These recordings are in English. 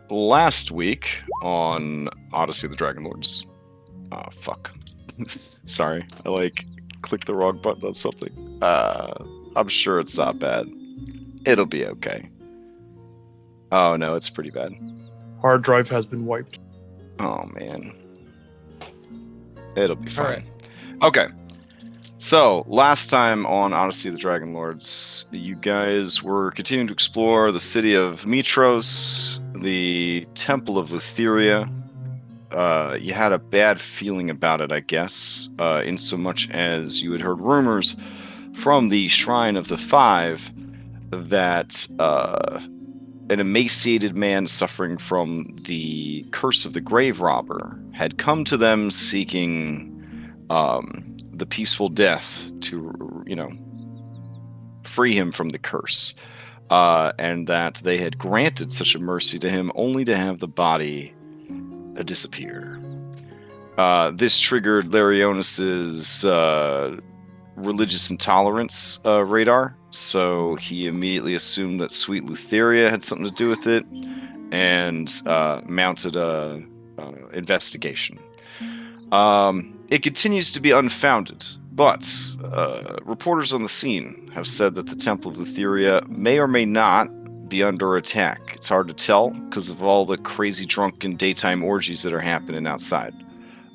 last week on Odyssey of the Dragonlords. Oh, fuck. Sorry, I clicked the wrong button on something. I'm sure it's not bad. It'll be okay. Oh no, it's pretty bad. Hard drive has been wiped. Oh man. It'll be fine. Alright. Okay. So, last time on Odyssey of the Dragonlords, you guys were continuing to explore the city of Mitros, the Temple of Lutheria. You had a bad feeling about it, I guess, in so much as you had heard rumors from the Shrine of the Five that an emaciated man suffering from the curse of the grave robber had come to them seeking the peaceful death to, free him from the curse, and that they had granted such a mercy to him only to have the body disappear. This triggered Larionis's religious intolerance radar, so he immediately assumed that sweet Lutheria had something to do with it, and mounted a investigation. It continues to be unfounded, but reporters on the scene have said that the Temple of Lutheria may or may not be under attack. It's hard to tell because of all the crazy drunken daytime orgies that are happening outside.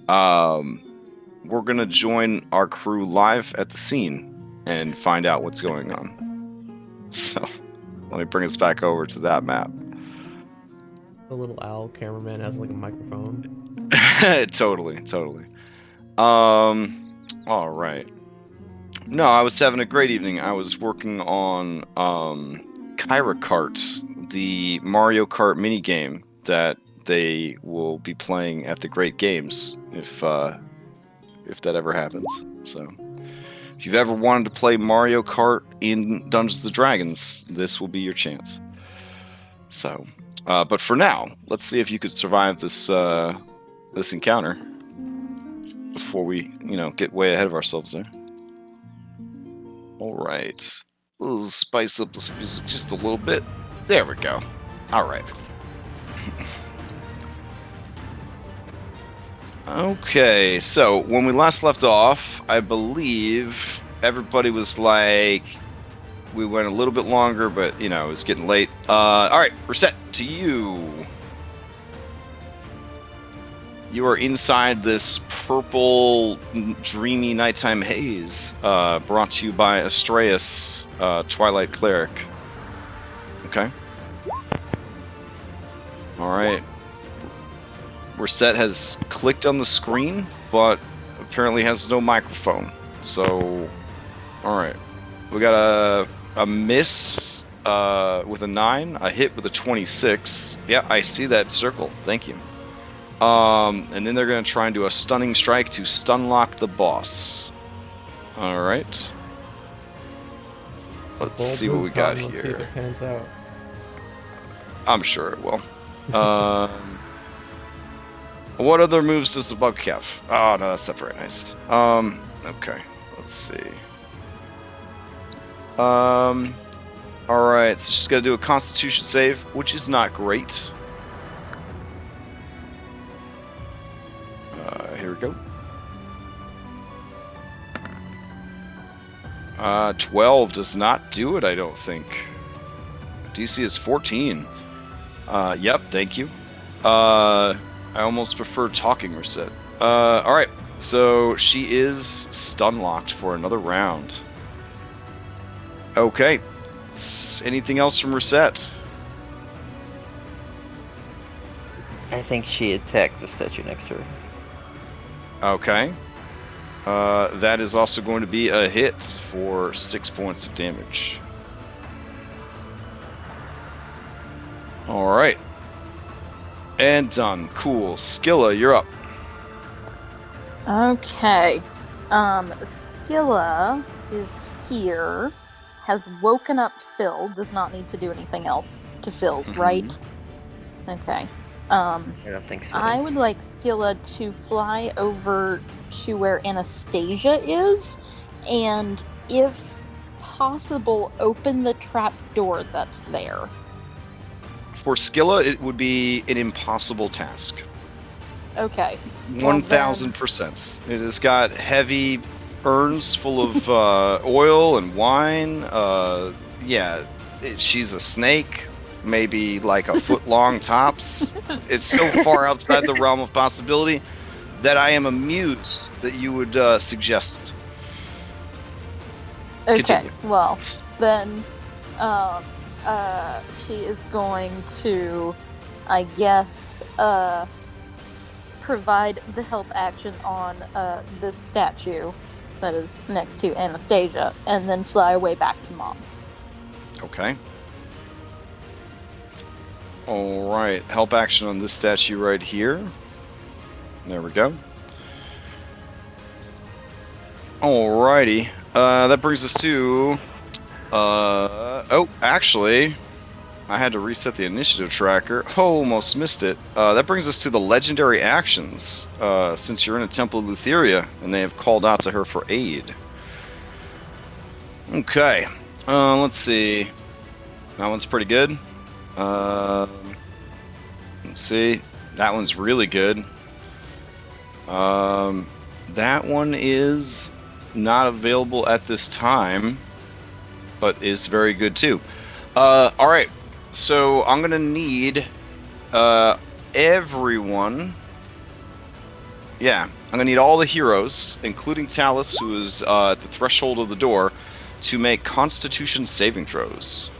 We're going to join our crew live at the scene and find out what's going on. So, let me bring us back over to that map. The little owl cameraman has like a microphone. Totally. All right. No, I was having a great evening. I was working on Kyra Kart, the Mario Kart minigame that they will be playing at the Great Games if that ever happens. So, if you've ever wanted to play Mario Kart in Dungeons and Dragons, this will be your chance. So, but for now, let's see if you could survive this this encounter before we, get way ahead of ourselves there. All right, we'll spice up this music just a little bit. There we go. All right. Okay, so when we last left off, I believe everybody was like, we went a little bit longer, but, it was getting late. All right, we're set to you. You are inside this purple, dreamy nighttime haze, brought to you by Astraeus, Twilight Cleric. Okay. All right. Reset has clicked on the screen, but apparently has no microphone. So, all right. We got a miss with a 9, a hit with a 26. Yeah, I see that circle. Thank you. And then they're going to try and do a stunning strike to stun lock the boss. All right. Let's see what we got here. Let's see if it pans out. I'm sure it will. What other moves does the bug have? Oh, no, that's not very nice. Okay. Let's see. Alright, so she's got to do a Constitution save, which is not great. Here we go. 12 does not do it, I don't think. DC is 14. Yep, thank you. I almost prefer talking Reset. Alright, so she is stun locked for another round. Okay. Anything else from Reset? I think she attacked the statue next to her. Okay. That is also going to be a hit for 6 points of damage. Alright. And done. Cool. Skilla, you're up. Okay. Skilla is here, has woken up Phil, does not need to do anything else to Phil, right? Okay. I don't think so. I would like Skilla to fly over to where Anastasia is, and if possible, open the trap door that's there. For Scylla, it would be an impossible task. Okay. Well, 1,000%. It has got heavy urns full of oil and wine. She's a snake, maybe like a foot long tops. It's so far outside the realm of possibility that I am amused that you would suggest it. Okay. Continue. Well, then, she is going to, I guess, provide the help action on this statue that is next to Anastasia, and then fly away back to Mom. Okay. Alright, help action on this statue right here. There we go. Alrighty. That brings us to... actually, I had to reset the initiative tracker. Almost missed it. That brings us to the legendary actions, since you're in a Temple of Lutheria, and they have called out to her for aid. Okay. Let's see. That one's pretty good. Let's see. That one's really good. That one is not available at this time, but is very good too. Alright. So I'm gonna need everyone. Yeah, I'm gonna need all the heroes, including Talus, who is at the threshold of the door, to make Constitution saving throws.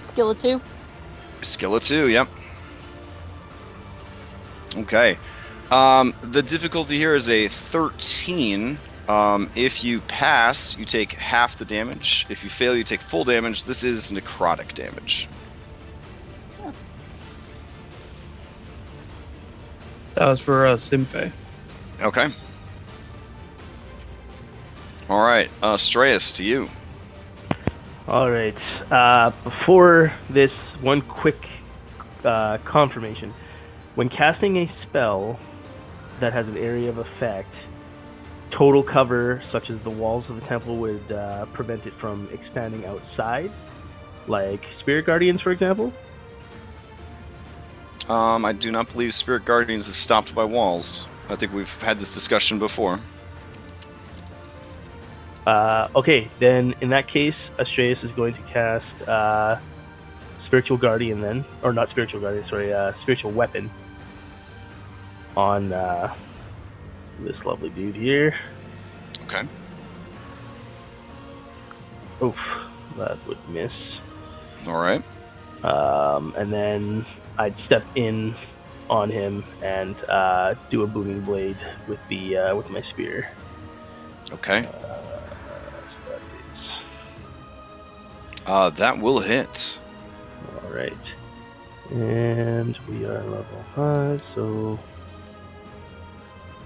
Skill of 2? Skill of 2, yep. Okay. The difficulty here is a 13. If you pass, you take half the damage. If you fail, you take full damage. This is necrotic damage. That was for Simfe. Okay. Alright, Strayus, to you. Alright, before this, one quick confirmation. When casting a spell that has an area of effect, total cover, such as the walls of the temple, would prevent it from expanding outside, like Spirit Guardians, for example. I do not believe Spirit Guardians is stopped by walls. I think we've had this discussion before. Okay, then in that case, Astraeus is going to cast Spiritual Guardian then, or not Spiritual Guardian, sorry, Spiritual Weapon on this lovely dude here. Okay. Oof, that would miss. Alright. And then I'd step in on him and do a booming blade with the with my spear. Okay. That will hit. Alright. And we are level 5, so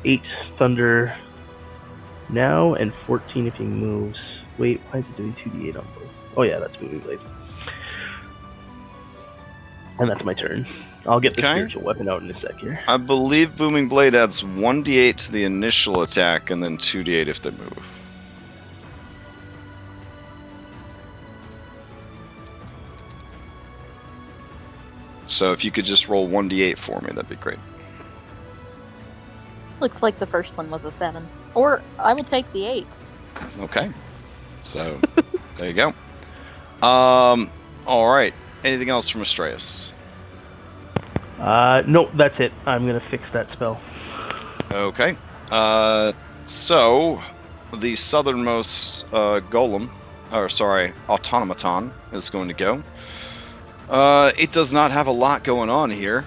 8 thunder now, and 14 if he moves. Wait, why is it doing 2d8 on both? Oh yeah, that's moving blade. And that's my turn. I'll get the spiritual weapon out in a sec here. I believe Booming Blade adds 1d8 to the initial attack, and then 2d8 if they move. So if you could just roll 1d8 for me, that'd be great. Looks like the first one was a 7. Or I will take the 8. Okay. So there you go. Alright. Anything else from Astraeus? No, that's it. I'm gonna fix that spell. Okay. So the southernmost automaton is going to go. It does not have a lot going on here.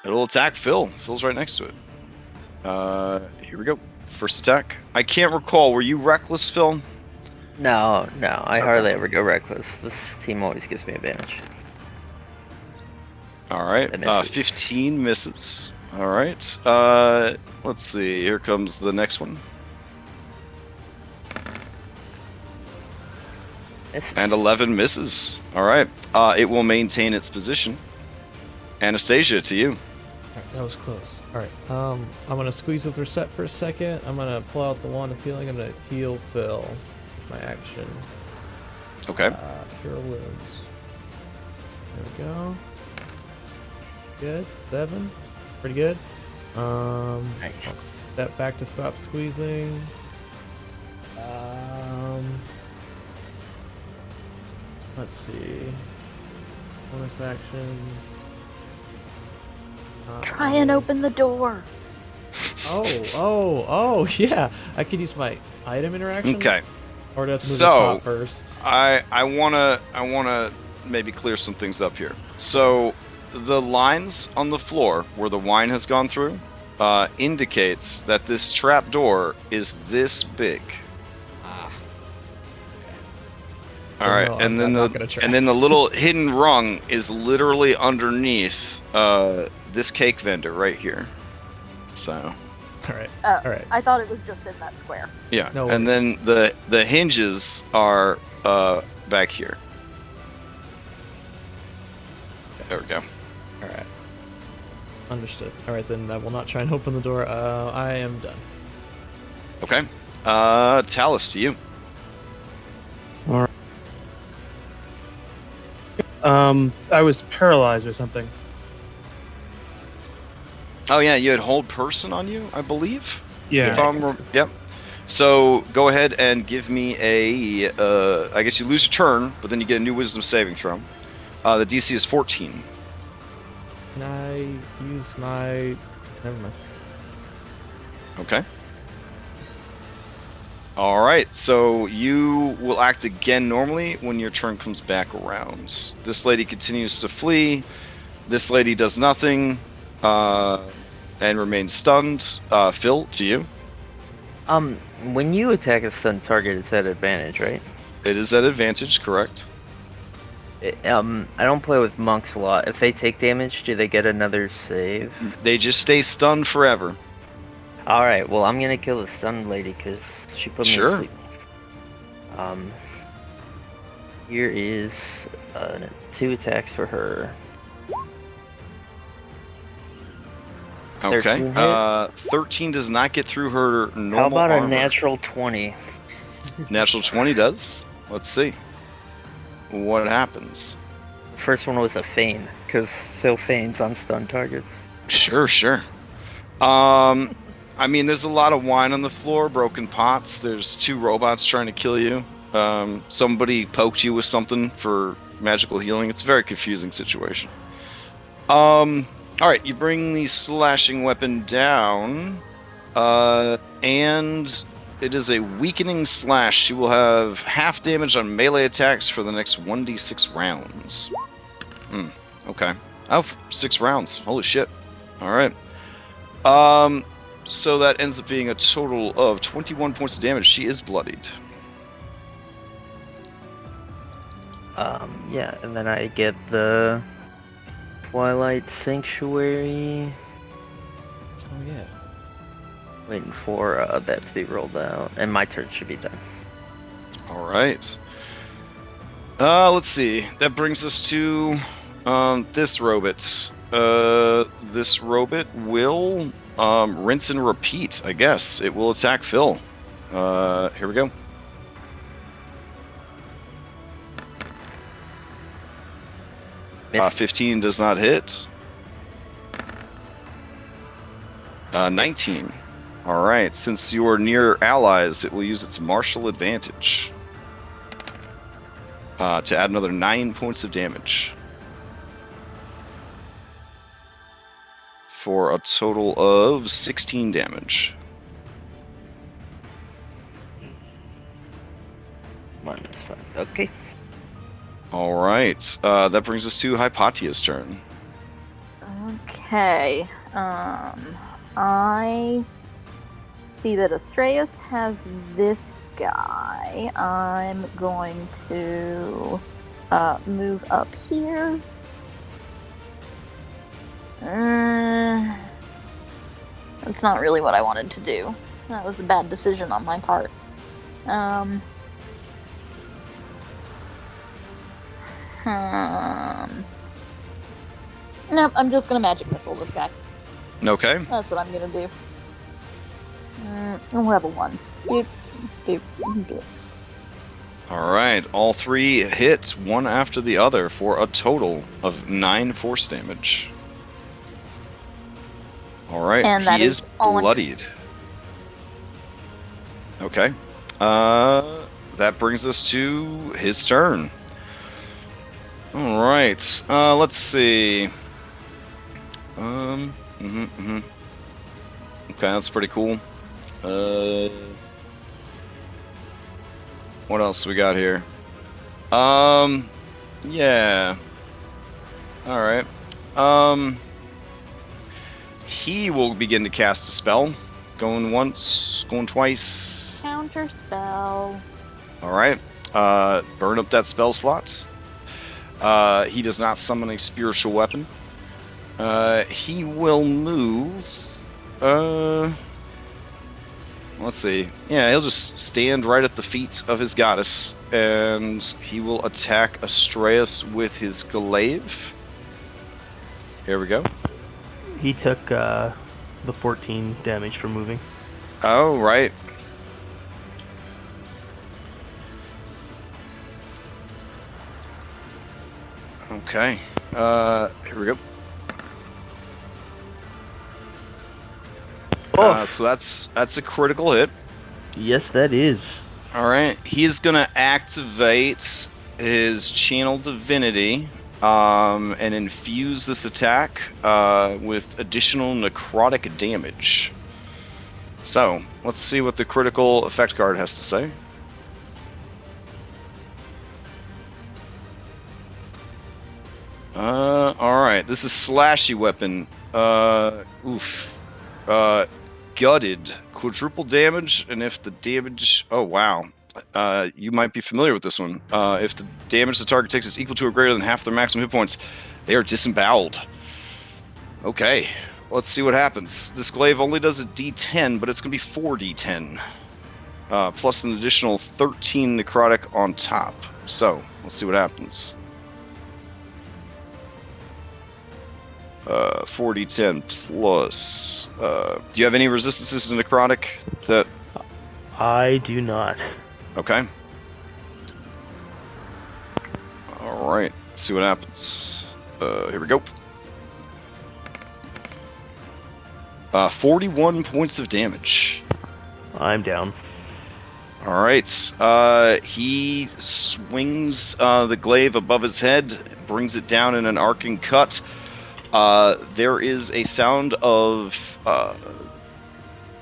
It'll attack Phil. Phil's right next to it. Here we go. First attack. I can't recall. Were you reckless, Phil? No, I hardly ever go reckless. This team always gives me advantage. Alright. 15 misses. Alright. Let's see. Here comes the next one. Misses. And 11 misses. Alright. It will maintain its position. Anastasia, to you. That was close. All right. I'm gonna squeeze with reset for a second. I'm gonna pull out the wand of healing. I'm gonna heal Phil with my action. Okay. Cure wounds. There we go. Good. 7. Pretty good. I'll step back to stop squeezing. Let's see. Bonus actions. Try and open the door. Oh, yeah. I could use my item interaction. Okay. Or do I have to move the So, spot first? I wanna maybe clear some things up here. So the lines on the floor where the wine has gone through indicates that this trap door is this big. All right, no, and I'm then not gonna try. and then the little hidden rung is literally underneath this cake vendor right here. So, All right. All right. I thought it was just in that square. yeah, No and then the hinges are back here. There we go. All right. Understood. All right, then I will not try and open the door. I am done. Okay. Talus, to you. I was paralyzed or something. Oh yeah, you had hold person on you, I believe. Yeah. Yep. So go ahead and give me a. I guess you lose your turn, but then you get a new Wisdom saving throw. The DC is 14. Can I use my... Never mind. Okay. All right. So you will act again normally when your turn comes back around. This lady continues to flee. This lady does nothing, and remains stunned. Phil, to you. When you attack a stunned target, it's at advantage, right? It is at advantage, correct? I don't play with monks a lot. If they take damage, do they get another save? They just stay stunned forever. Alright, well, I'm gonna kill the stunned lady because she put me Sure. to sleep. Here is 2 attacks for her. Okay. 13 hit? 13 does not get through her normal How about armor. a natural 20? Natural 20 does. Let's see. What happens? First one was a feign, because Phil feigns on stun targets. Sure. I mean, there's a lot of wine on the floor, broken pots. There's 2 robots trying to kill you. Somebody poked you with something for magical healing. It's a very confusing situation. All right, you bring the slashing weapon down, and it is a weakening slash. She will have half damage on melee attacks for the next 1d6 rounds. Okay. Oh, 6 rounds. Holy shit. All right. So that ends up being a total of 21 points of damage. She is bloodied. Yeah, and then I get the Twilight Sanctuary. Oh, yeah. Waiting for that to be rolled out, and my turn should be done. All right. Let's see. That brings us to this robot. This robot will rinse and repeat, I guess. It will attack Phil. Here we go. Miss. 15 does not hit. 19. All right. Since you are near allies, it will use its martial advantage to add another 9 points of damage. For a total of 16 damage. Minus 5. Okay. All right. That brings us to Hypatia's turn. Okay. I see that Astraeus has this guy. I'm going to move up here. That's not really what I wanted to do. That was a bad decision on my part. Nope, I'm just gonna magic missile this guy. Okay. That's what I'm gonna do. Level 1. Boop, boop, boop. All right. All 3 hits, one after the other, for a total of 9 force damage. All right. And that he is is all I'm- bloodied. Okay. That brings us to his turn. All right. Let's see. Okay, that's pretty cool. What else we got here? Yeah. All right. He will begin to cast a spell. Going once, going twice. Counter spell. All right. Burn up that spell slot. He does not summon a spiritual weapon. He will move. Let's see. Yeah, he'll just stand right at the feet of his goddess, and he will attack Astraeus with his glaive. Here we go. He took the 14 damage for moving. Oh, right. Okay. Here we go. So that's a critical hit. Yes, that is. All right. He is going to activate his Channel Divinity and infuse this attack with additional necrotic damage. So, let's see what the critical effect card has to say. Alright, this is slashy weapon. Gutted. Quadruple damage, and if the damage... Oh, wow. You might be familiar with this one. If the damage the target takes is equal to or greater than half their maximum hit points, they are disemboweled. Okay, let's see what happens. This glaive only does a d10, but it's going to be 4d10. Plus an additional 13 necrotic on top. So, let's see what happens. 4d10 plus... do you have any resistances to necrotic? That... I do not. Okay. Alright, let's see what happens. Here we go. 41 points of damage. I'm down. Alright, he swings the glaive above his head, brings it down in an arcing cut. There is a sound of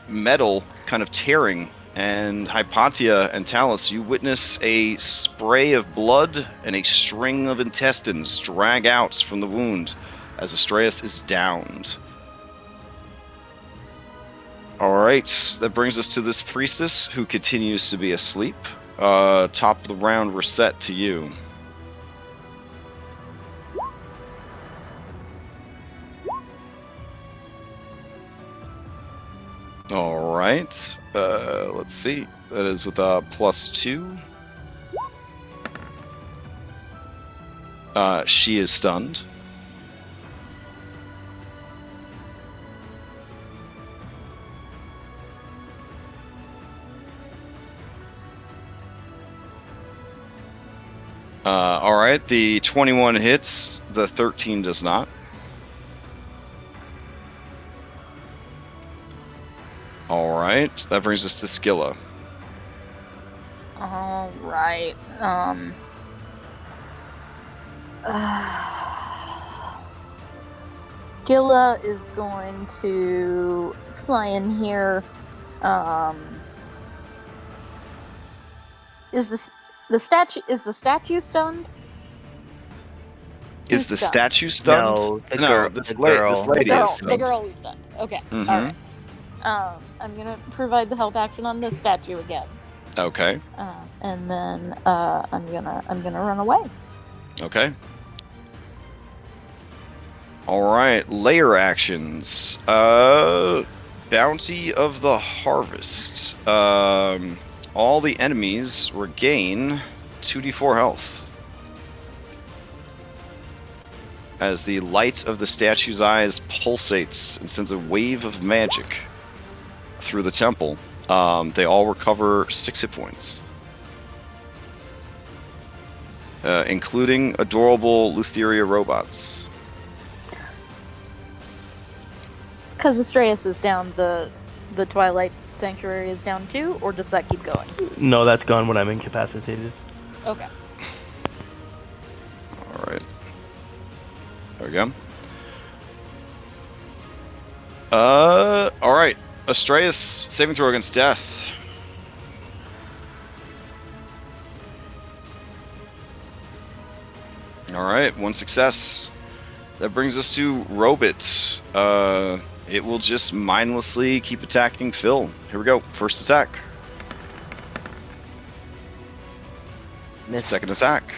metal kind of tearing, and Hypatia and Talus, you witness a spray of blood and a string of intestines drag out from the wound as Astraeus is downed. Alright, that brings us to this priestess who continues to be asleep. Top of the round, reset to you. Alright, let's see. That is with a +2. She is stunned. Alright, the 21 hits, the 13 does not. Alright, that brings us to Skilla. Alright, Skilla is going to fly in here. Is the statue stunned? Is the statue stunned? No, this the girl. lady is stunned. The girl is stunned. Okay, Mhm. alright. I'm gonna provide the help action on the statue again. Okay, And then I'm gonna run away. okay. Alright, layer actions. Bounty of the Harvest. All the enemies regain 2d4 health. as the light of the statue's eyes pulsates and sends a wave of magic through the temple. They all recover 6 hit points. Including adorable Lutheria robots. Because Astraeus is down, the Twilight Sanctuary is down too, or does that keep going? No, that's gone when I'm incapacitated. Okay. Alright. There we go. Alright. Astraeus, saving throw against death. Alright, 1 success. That brings us to Robit. It will just mindlessly keep attacking Phil. Here we go. First attack. Misses. Second attack.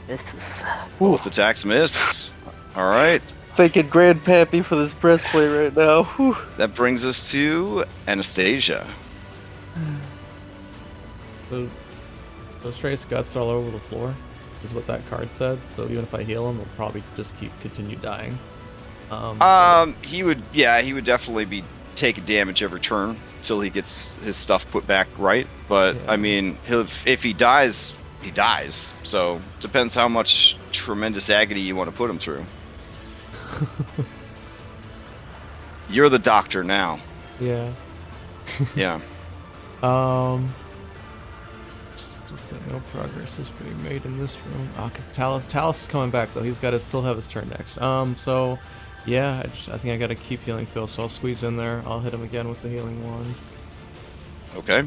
Misses. Both attacks miss. Alright. Thanking Grandpappy for this breastplate right now. Whew. That brings us to Anastasia. So, those trace guts all over the floor, is what that card said. So even if I heal him, he'll probably just continue dying. He would definitely be taking damage every turn until he gets his stuff put back right. But Yeah. I mean, if he dies, he dies. So depends how much tremendous agony you want to put him through. You're the doctor now. Yeah. Yeah. Just that no progress is being made in this room. Cause Talus is coming back though. He's got to still have his turn next. So yeah, I think I got to keep healing Phil. So I'll squeeze in there. I'll hit him again with the healing wand. Okay.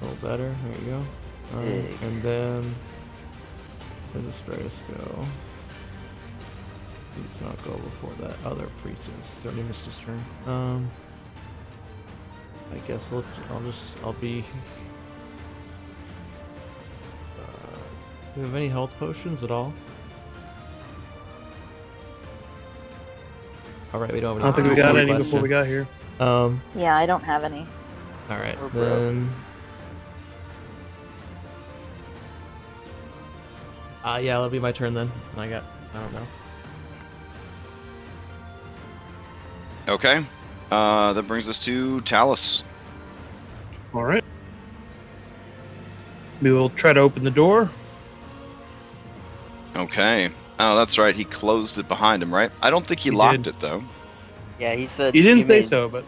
A little better. There you go. Big. And then where does Astraeus go? Let's not go before that other priestess. He's already missed his turn. I guess I'll be. Do we have any health potions at all? All right, we don't have I any. don't think we got any questions. before we got here. Yeah, I don't have any. All right, Oh, bro. then. Yeah, that'll be my turn then. I don't know. Okay. That brings us to Talus. All right. We will try to open the door. Okay. Oh, that's right. He closed it behind him, right? I don't think he He locked did. it though. Yeah, he said. You didn't say made- so, but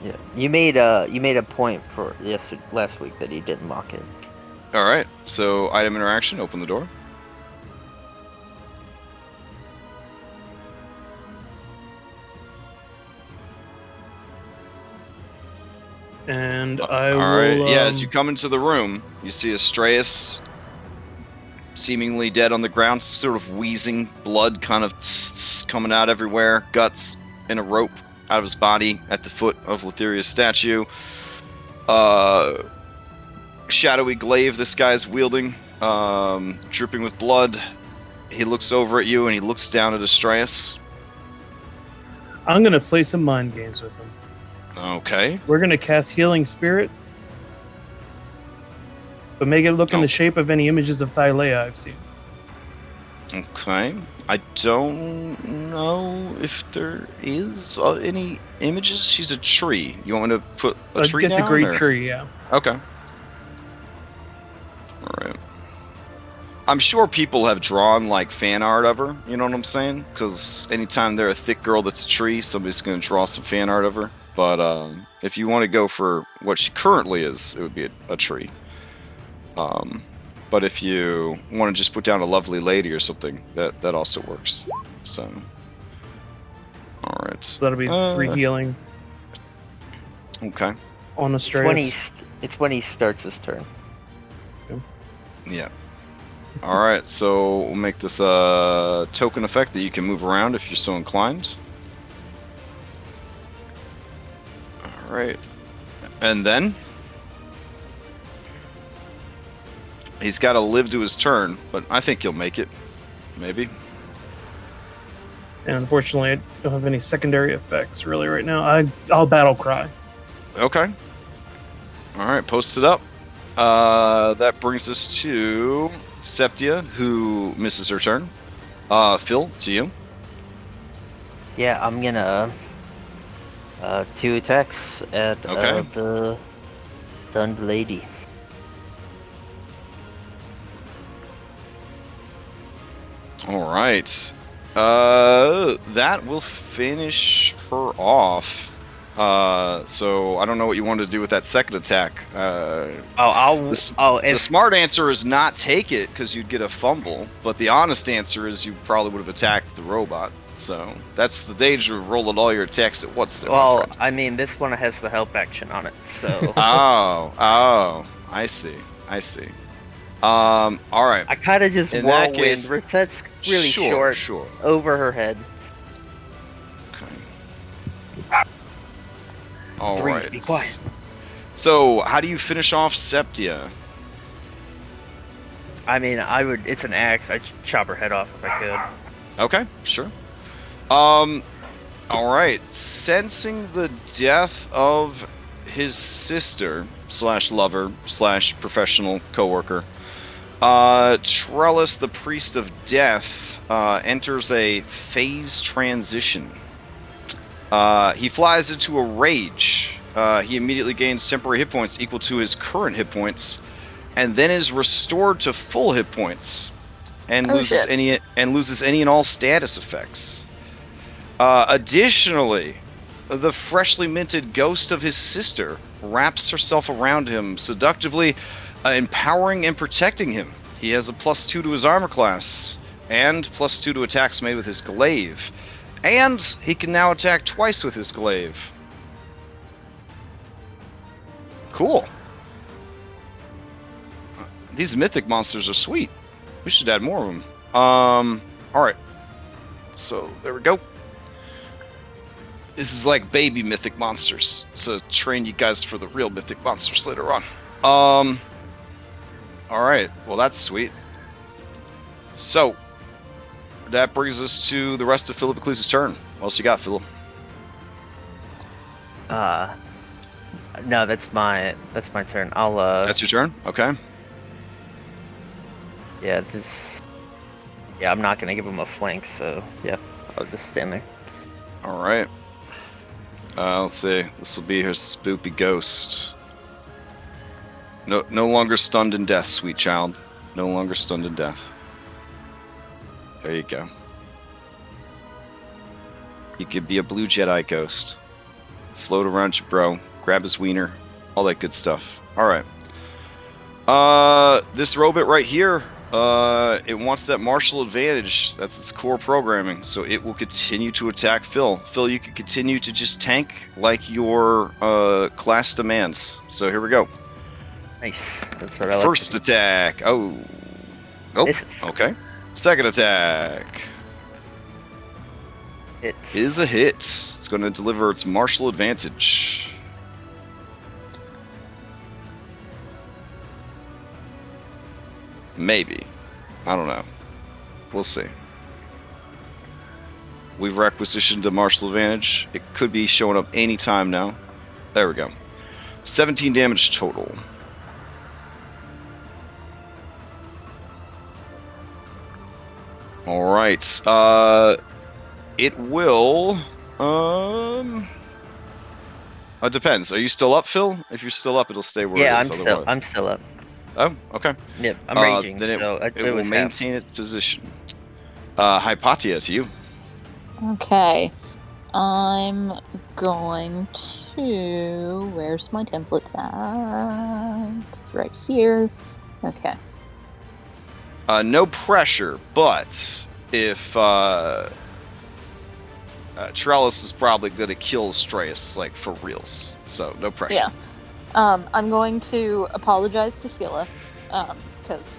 Yeah, you made a point for last week that he didn't lock it. All right. So item interaction. Open the door. and I All will. right. Yeah. As you come into the room, you see Astraeus, seemingly dead on the ground, sort of wheezing, blood kind of coming out everywhere, guts in a rope out of his body at the foot of Lutheria's statue. Shadowy glaive this guy's wielding, dripping with blood. He looks over at you and he looks down at Astraeus. I'm gonna play some mind games with him. Okay. We're gonna cast Healing Spirit, but make it look in Oh. the shape of any images of Thylea I've seen. Okay. I don't know if there is any images. She's a tree. You want me to put a tree Just a down, great or- tree, yeah. Okay. Alright. I'm sure people have drawn like fan art of her, you know what I'm saying? Because anytime they're a thick girl that's a tree, somebody's going to draw some fan art of her. But if you want to go for what she currently is, it would be a tree. But if you want to just put down a lovely lady or something, that also works. So, alright. So that'll be 3 healing Okay. on It's when Astraeus. he starts his turn. Yeah. Alright, so we'll make this a token effect that you can move around if you're so inclined. Alright. And then he's got to live to his turn, but I think he'll make it. Maybe. And unfortunately, I don't have any secondary effects really right now. I'll battle cry. Okay. Alright, post it up. That brings us to Septia, who misses her turn. Phil, to you. Yeah, I'm gonna 2 attacks at Okay. the stunned lady. All right. That will finish her off. So I don't know what you wanted to do with that second attack. The smart answer is not take it because you'd get a fumble, but the honest answer is you probably would have attacked the robot. So that's the danger of rolling all your attacks at once. There, my friend. I mean, this one has the help action on it, so. Oh, I see. All right. I kind of just In that whirlwind. case, Rosette's really Sure. over her head. Okay. All Breeze, right. be quiet. So, how do you finish off Septia? I mean, it's an axe. I'd chop her head off if I could. Okay, sure. All right. Sensing the death of his sister / lover / professional coworker, Trellis, the priest of death, enters a phase transition. He flies into a rage. He immediately gains temporary hit points equal to his current hit points, and then is restored to full hit points, and loses any and all status effects. Additionally, the freshly minted ghost of his sister wraps herself around him, seductively empowering and protecting him. He has a +2 to his armor class, and +2 to attacks made with his glaive. And he can now attack twice with his glaive. Cool. These mythic monsters are sweet. We should add more of them. Alright. So, there we go. This is like baby mythic monsters, to train you guys for the real mythic monsters later on. Alright, well that's sweet. So, that brings us to the rest of Philippocles' turn. What else you got, Philip? No, that's my turn. I'll That's your turn? Okay. Yeah, I'm not gonna give him a flank, so yeah, I'll just stand there. Alright. Let's see. This will be her spoopy ghost. No longer stunned in death, sweet child. No longer stunned in death. There you go. You could be a blue Jedi ghost. Float around your bro, grab his wiener, all that good stuff. Alright. This robot right here, it wants that martial advantage. That's its core programming, so it will continue to attack Phil. Phil, you can continue to just tank like your class demands. So here we go. Nice. That's what I like. First attack. Oh. Misses. Okay. Second attack. It Is a hit. It's going to deliver its martial advantage. Maybe. I don't know. We'll see. We've requisitioned a martial advantage. It could be showing up any time now. There we go. 17 damage total. All right. It will. It depends. Are you still up, Phil? If you're still up, it'll stay where Yeah, it is. I'm still up. Oh, okay. Yep, I'm raging. Then so it will was maintain its position. Hypatia, to you. Okay. I'm going to. Where's my templates at? Right here. Okay. No pressure, but if Trellis is probably going to kill Strayus, like for reals, so no pressure. Yeah. I'm going to apologize to Scylla, because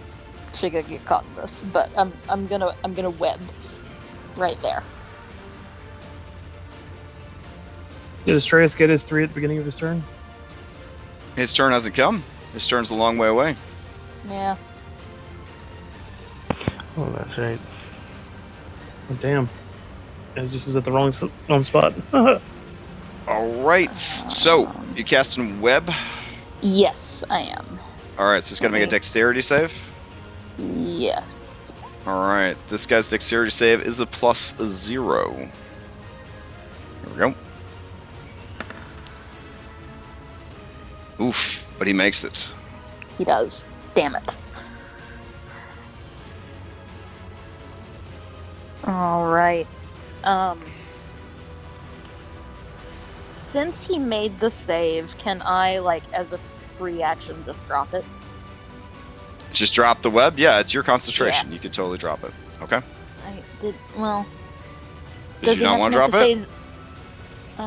she could get caught in this. But I'm gonna web right there. Did Astraeus get his 3 at the beginning of his turn? His turn hasn't come. His turn's a long way away. Yeah. Oh, that's right. Oh, damn. It just is at the wrong spot. All right. So you casting web. Yes, I am. All right, so he's got to make a Okay. dexterity save. Yes. All right, this guy's dexterity save is a +0. Here we go. Oof, but he makes it. He does. Damn it. All right. Since he made the save, can I, like, as a free action, just drop it? Just drop the web? Yeah, it's your concentration. You could totally drop it. Okay. I did. Well. Did does you he not have want to to make drop the it? save-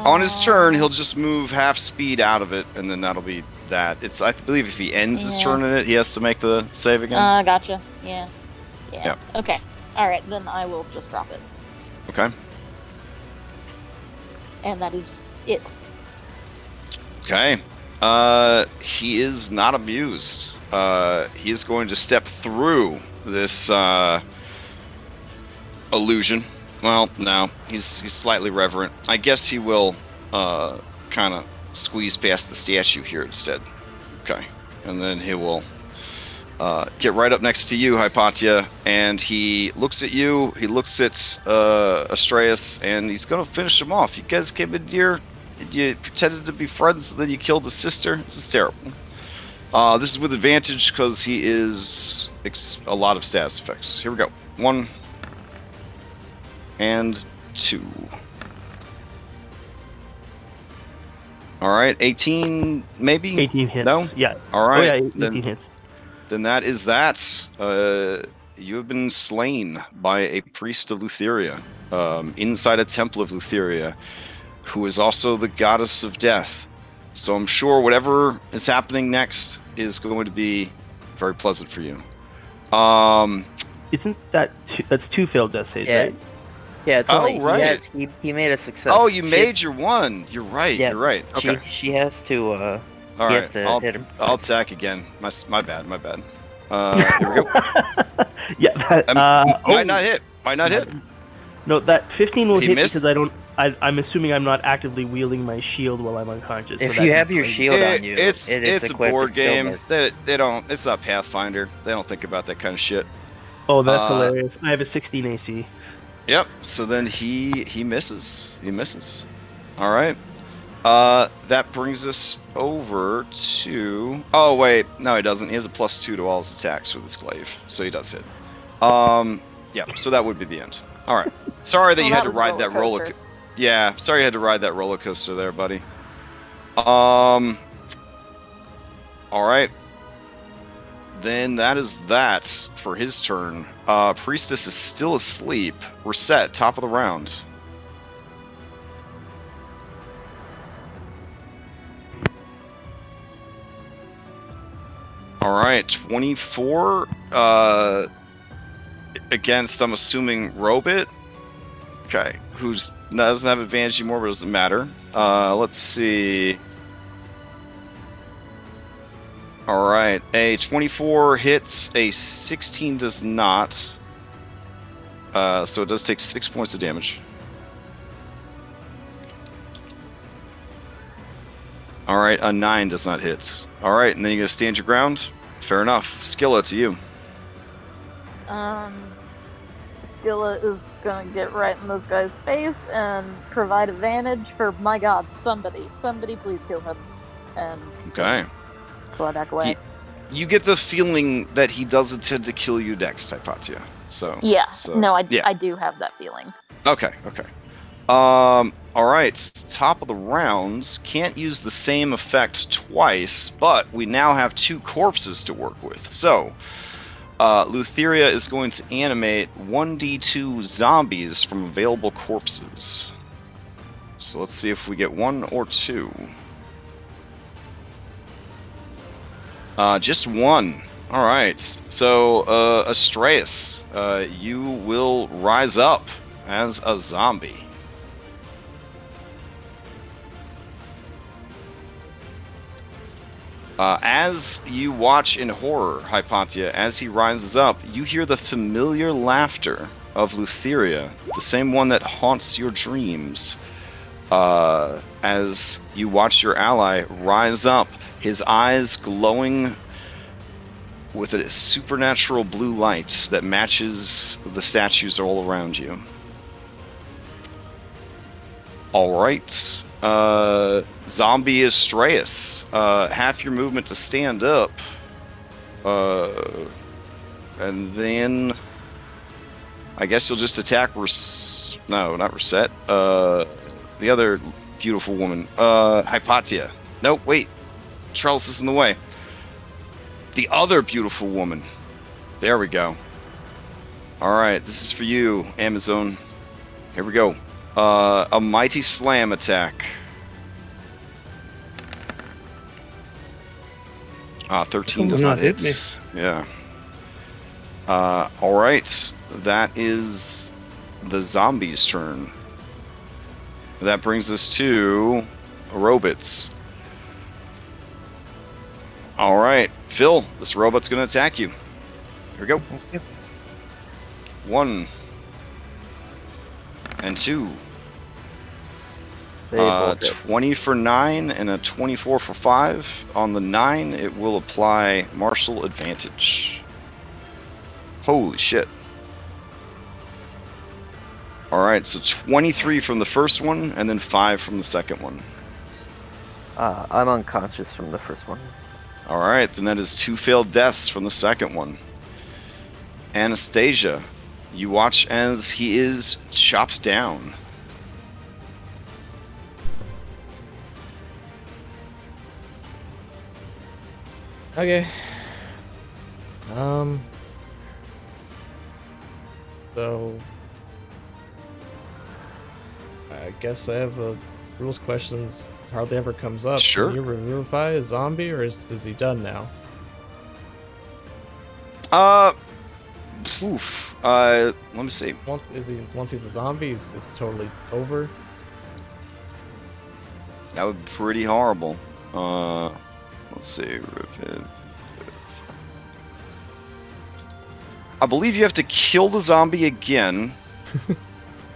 On his turn, he'll just move half speed out of it, and then that'll be that. It's I believe if he ends his Yeah. turn in it, he has to make the save again. Gotcha. Yeah. Yeah. Okay. All right, then I will just drop it, Okay. and that is it. Okay. He is not amused. He is going to step through this illusion. Well, no, he's slightly reverent. I guess he will kind of squeeze past the statue here instead. Okay, and then he will get right up next to you, Hypatia, and he looks at you. He looks at Astraeus, and he's gonna finish him off. You guys came in here. You pretended to be friends, and then you killed his sister. This is terrible. This is with advantage because he is a lot of status effects. Here we go. 1 and 2. All right, 18 maybe? 18 hits. No? Yeah. All right. Oh, yeah, 18 hits. Then that is that. You have been slain by a priest of Lutheria inside a Temple of Lutheria, who is also the goddess of death. So I'm sure whatever is happening next is going to be very pleasant for you. Isn't that that's 2 failed death saves, Yeah. right? Yeah, it's Oh, only right. he made a success. Oh, you She- made your one. You're right. Yeah, You're right. Okay. She has to. All he right. has to I'll hit him. attack again. My bad. My bad. Here we go. Yeah. That, Might not hit. Might not hit. No, that 15 will He hit missed? because I'm assuming I'm not actively wielding my shield while I'm unconscious. If so you that have your crazy. shield on you, It's it is a equipped, board it still game. does. They don't. It's not Pathfinder. They don't think about that kind of shit. Oh, that's hilarious. I have a 16 AC. Yep. So then he misses. He misses. All right. That brings us over to. Oh wait, no, he doesn't. He has a +2 to all his attacks with his glaive, so he does hit. Yeah. So that would be the end. All right. Sorry that Well, you had that to was a ride that roller roller. coaster. Yeah. Sorry you had to ride that roller coaster there, buddy. All right. Then that is that for his turn. Priestess is still asleep. We're set. Top of the round. All right, 24 against, I'm assuming, Robit. Okay, who's doesn't have advantage anymore, but doesn't matter. Let's see. All right, a 24 hits, a 16 does not. So it does take 6 points of damage. All right, a 9 does not hit. All right, and then you're gonna stand your ground. Fair enough. Skilla, to you. Skilla is gonna get right in this guy's face and provide advantage for, my god, somebody please kill him. And Okay. fly back away. You get the feeling that he does intend to kill you next, Hypatia. So Yeah, so, no, yeah. I do have that feeling. Okay. All right. Top of the rounds. Can't use the same effect twice, but we now have 2 corpses to work with. So, Lutheria is going to animate 1d2 zombies from available corpses. So let's see if we get 1 or 2. Just 1. All right. So, Astraeus, you will rise up as a zombie. As you watch in horror, Hypatia, as he rises up, you hear the familiar laughter of Lutheria, the same one that haunts your dreams. As you watch your ally rise up, his eyes glowing with a supernatural blue light that matches the statues all around you. Alright. Zombie Astraeus. Half your movement to stand up. And then I guess you'll just attack no, not Reset. The other beautiful woman. Hypatia. Nope, wait. Trellis is in the way. The other beautiful woman. There we go. Alright, this is for you, Amazon. Here we go. A Mighty Slam attack. 13 does not hit. Yeah. Alright. That is the zombie's turn. That brings us to robots. Alright. Phil, this robot's going to attack you. Here we go. Yep. 1 and 2. They both hit. 20 for 9 and a 24 for 5. On the 9, it will apply martial advantage. Holy shit. Alright, so 23 from the first one, and then 5 from the second one. I'm unconscious from the first one. Alright, then that is 2 failed deaths from the second one. Anastasia, you watch as he is chopped down. Okay. So I guess I have a rules questions hardly ever comes up. Sure. Can you revivify a zombie, or is he done now? Let me see. Once he's a zombie, is totally over. That would be pretty horrible. Let's see. I believe you have to kill the zombie again.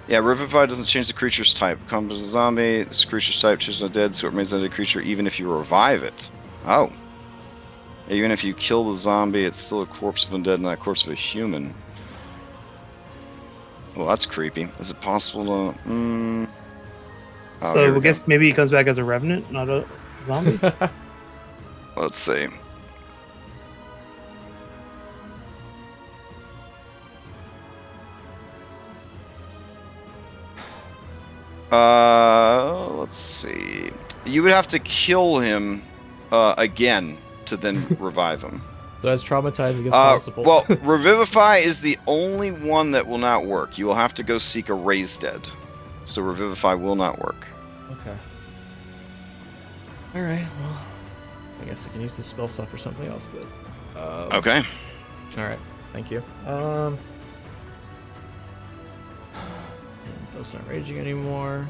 Yeah, Revivify doesn't change the creature's type. Becomes a zombie, this creature's type changes to dead, so it remains a creature even if you revive it. Oh. Even if you kill the zombie, it's still a corpse of undead, not a corpse of a human. Well, that's creepy. Is it possible to... Oh, So I guess maybe he comes back as a revenant, not a zombie. Let's see. Let's see. You would have to kill him again to then revive him. So as traumatizing as possible. Well, Revivify is the only one that will not work. You will have to go seek a Raise Dead. So Revivify will not work. Okay. Alright, well, I guess I can use this spell slot for something else then. Okay. Alright, thank you. Ghost not raging anymore.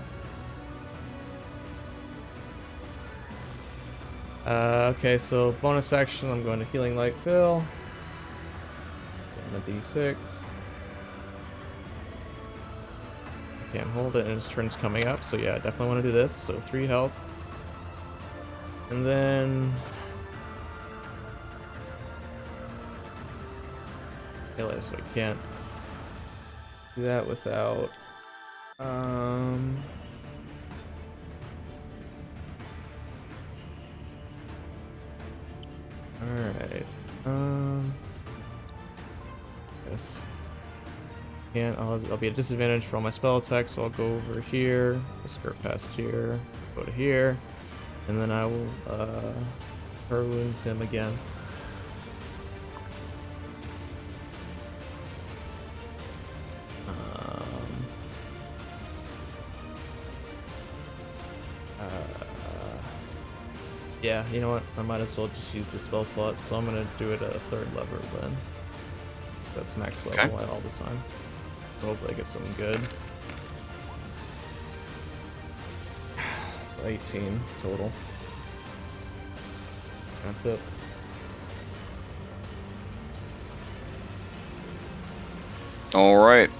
Okay, so bonus action, I'm going to Healing Light Phil. Getting a D6. I can't hold it, and his turn's coming up, so yeah, I definitely want to do this. So 3 health. And then... Melee, so I can't do that without... Alright. Yes. Can't. I'll be at disadvantage for all my spell attacks, so I'll go over here, skirt past here, go to here, and then I will Her Wounds him again. Yeah, you know what? I might as well just use the spell slot, so I'm gonna do it at a 3rd level then. That's max level all the time. Hopefully I get something good. So 18 total. That's it. Alright.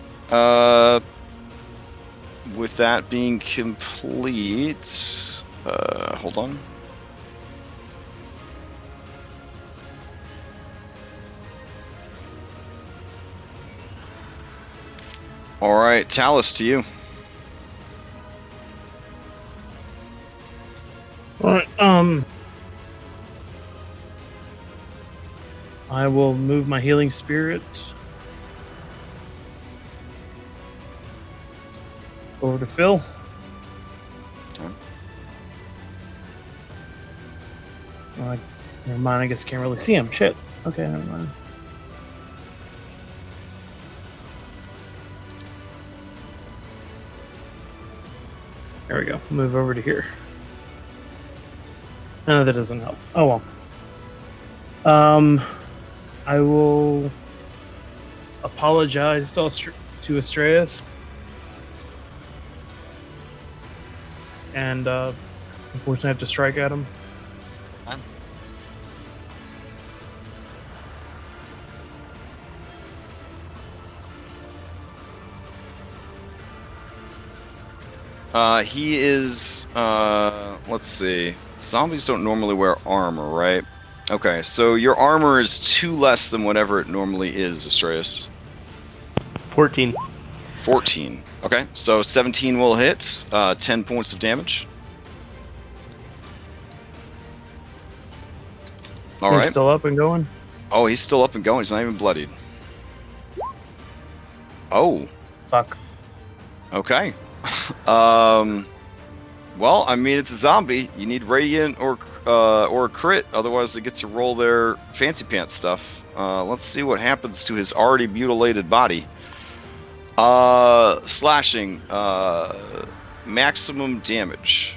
With that being complete... hold on. All right, Talus, to you. All right. I will move my healing spirit over to Phil. Okay. Never mind. I guess I can't really see him. Shit. Okay, never mind. There we go. Move over to here. No, that doesn't help. Oh well. I will apologize to Astraeus. And unfortunately I have to strike at him. He is, let's see. Zombies don't normally wear armor, right? Okay, so your armor is 2 less than whatever it normally is, Astraeus. 14. 14. Okay, so 17 will hit, 10 points of damage. All He's right. still up and going? Oh, he's still up and going. He's not even bloodied. Oh, Fuck. okay. Well, I mean, it's a zombie. You need radiant or a crit, otherwise they get to roll their fancy pants stuff. Let's see what happens to his already mutilated body. Slashing, maximum damage.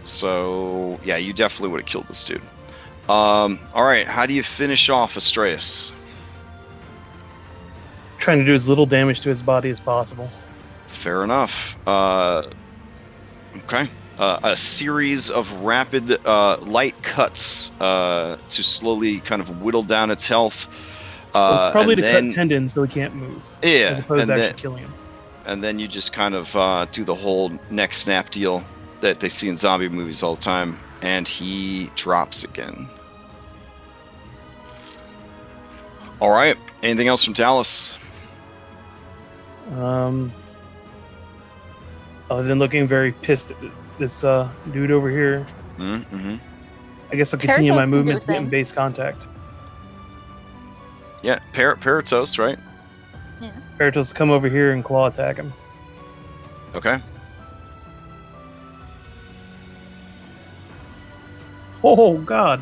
So yeah, you definitely would have killed this dude. All right, how do you finish off Astraeus? Trying to do as little damage to his body as possible. Fair enough. Okay. A series of rapid, light cuts to slowly kind of whittle down its health. Probably to then, cut tendons so he can't move. Yeah, As opposed to and actually then, killing him. and then you just kind of do the whole neck snap deal that they see in zombie movies all the time, and he drops again. All right. Anything else from Talus? Other than looking very pissed at this dude over here, Mm-hmm. I guess I'll continue Paratos my can do movement a to get in thing. base contact. Yeah, Paratos, right? Paratos come over here and claw attack him. Okay. Oh god!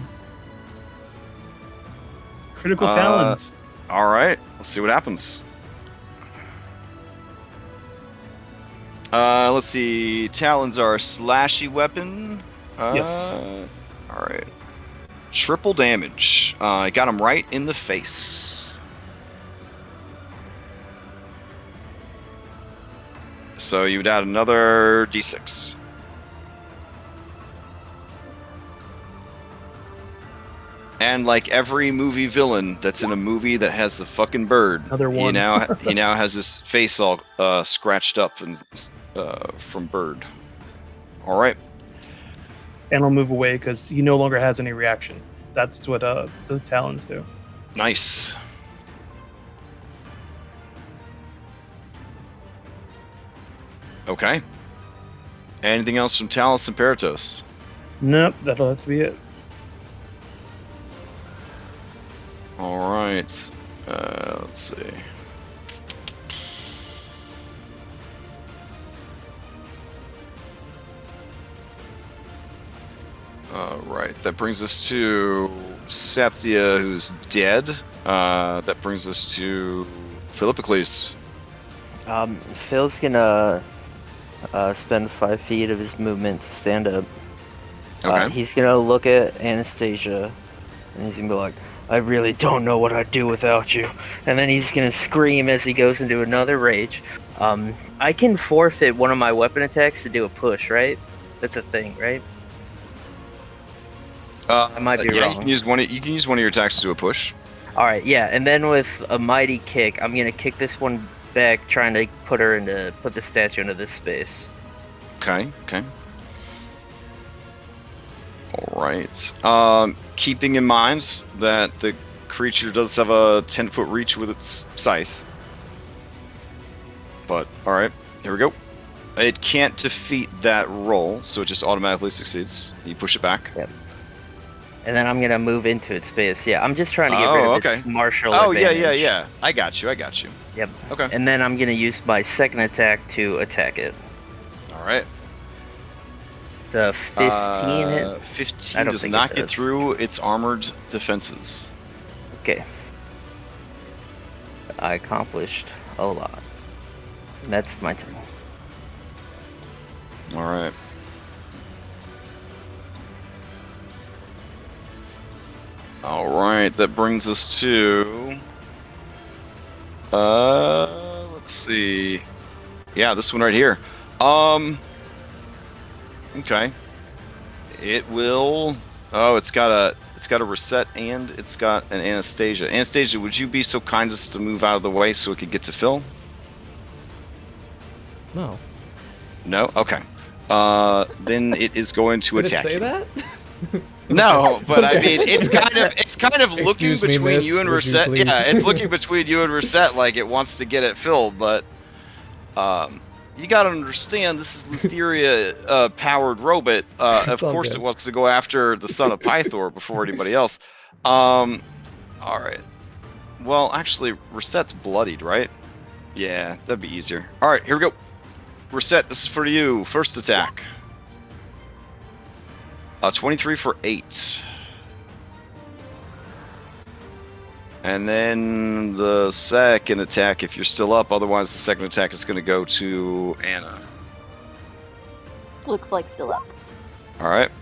Critical talons. All right. Let's see what happens. Let's see. Talons are a slashy weapon. Yes. All right. Triple damage. I got him right in the face. So you would add another d6. And like every movie villain that's in a movie that has the fucking bird, Another he one. now has his face all scratched up and from bird. All right. And I'll move away because he no longer has any reaction. That's what the talons do. Nice. Okay. Anything else from Talus and Paratos? Nope, that'll have to be it. All right. Let's see. All right. That brings us to Septia, who's dead. That brings us to Philippocles. Phil's gonna spend 5 feet of his movement to stand up. Okay. He's gonna look at Anastasia, and he's gonna be like, "I really don't know what I'd do without you." And then he's gonna scream as he goes into another rage. I can forfeit one of my weapon attacks to do a push, right? That's a thing, right? I might be yeah, wrong. you can use one of your attacks to do a push. All right, yeah, and then with a mighty kick, I'm gonna kick this one back, trying to put the statue into this space. Okay. All right. Keeping in mind that the creature does have a 10-foot reach with its scythe. But all right, here we go. It can't defeat that roll, so it just automatically succeeds. You push it back. Yep. And then I'm gonna move into its space. Yeah, I'm just trying to get rid of its martial advantage. Yeah. I got you. Yep. Okay. And then I'm gonna use my second attack to attack it. All right. It's a 15 hit. 15 does not get through its armored defenses. Okay. I accomplished a lot. And that's my turn. All right. All right, that brings us to let's see. Yeah, this one right here. Okay. It will it's got a reset and it's got an Anastasia. Anastasia, would you be so kind as to move out of the way so it could get to Phil? No. No? Okay. Then it is going to attack Did it say you. that? No, but I mean, it's kind of looking Excuse me, between miss, you and would you Reset. please? Yeah, it's looking between you and Reset like it wants to get it filled, but you gotta understand this is Lutheria powered robot. Of all course, good. it wants to go after the son of Pythor before anybody else. All right. Well, actually, Reset's bloodied, right? Yeah, that'd be easier. All right, here we go. Reset, this is for you. First attack. 23 for 8. And then the second attack, if you're still up, otherwise the second attack is going to go to Anna. Looks like still up. All right.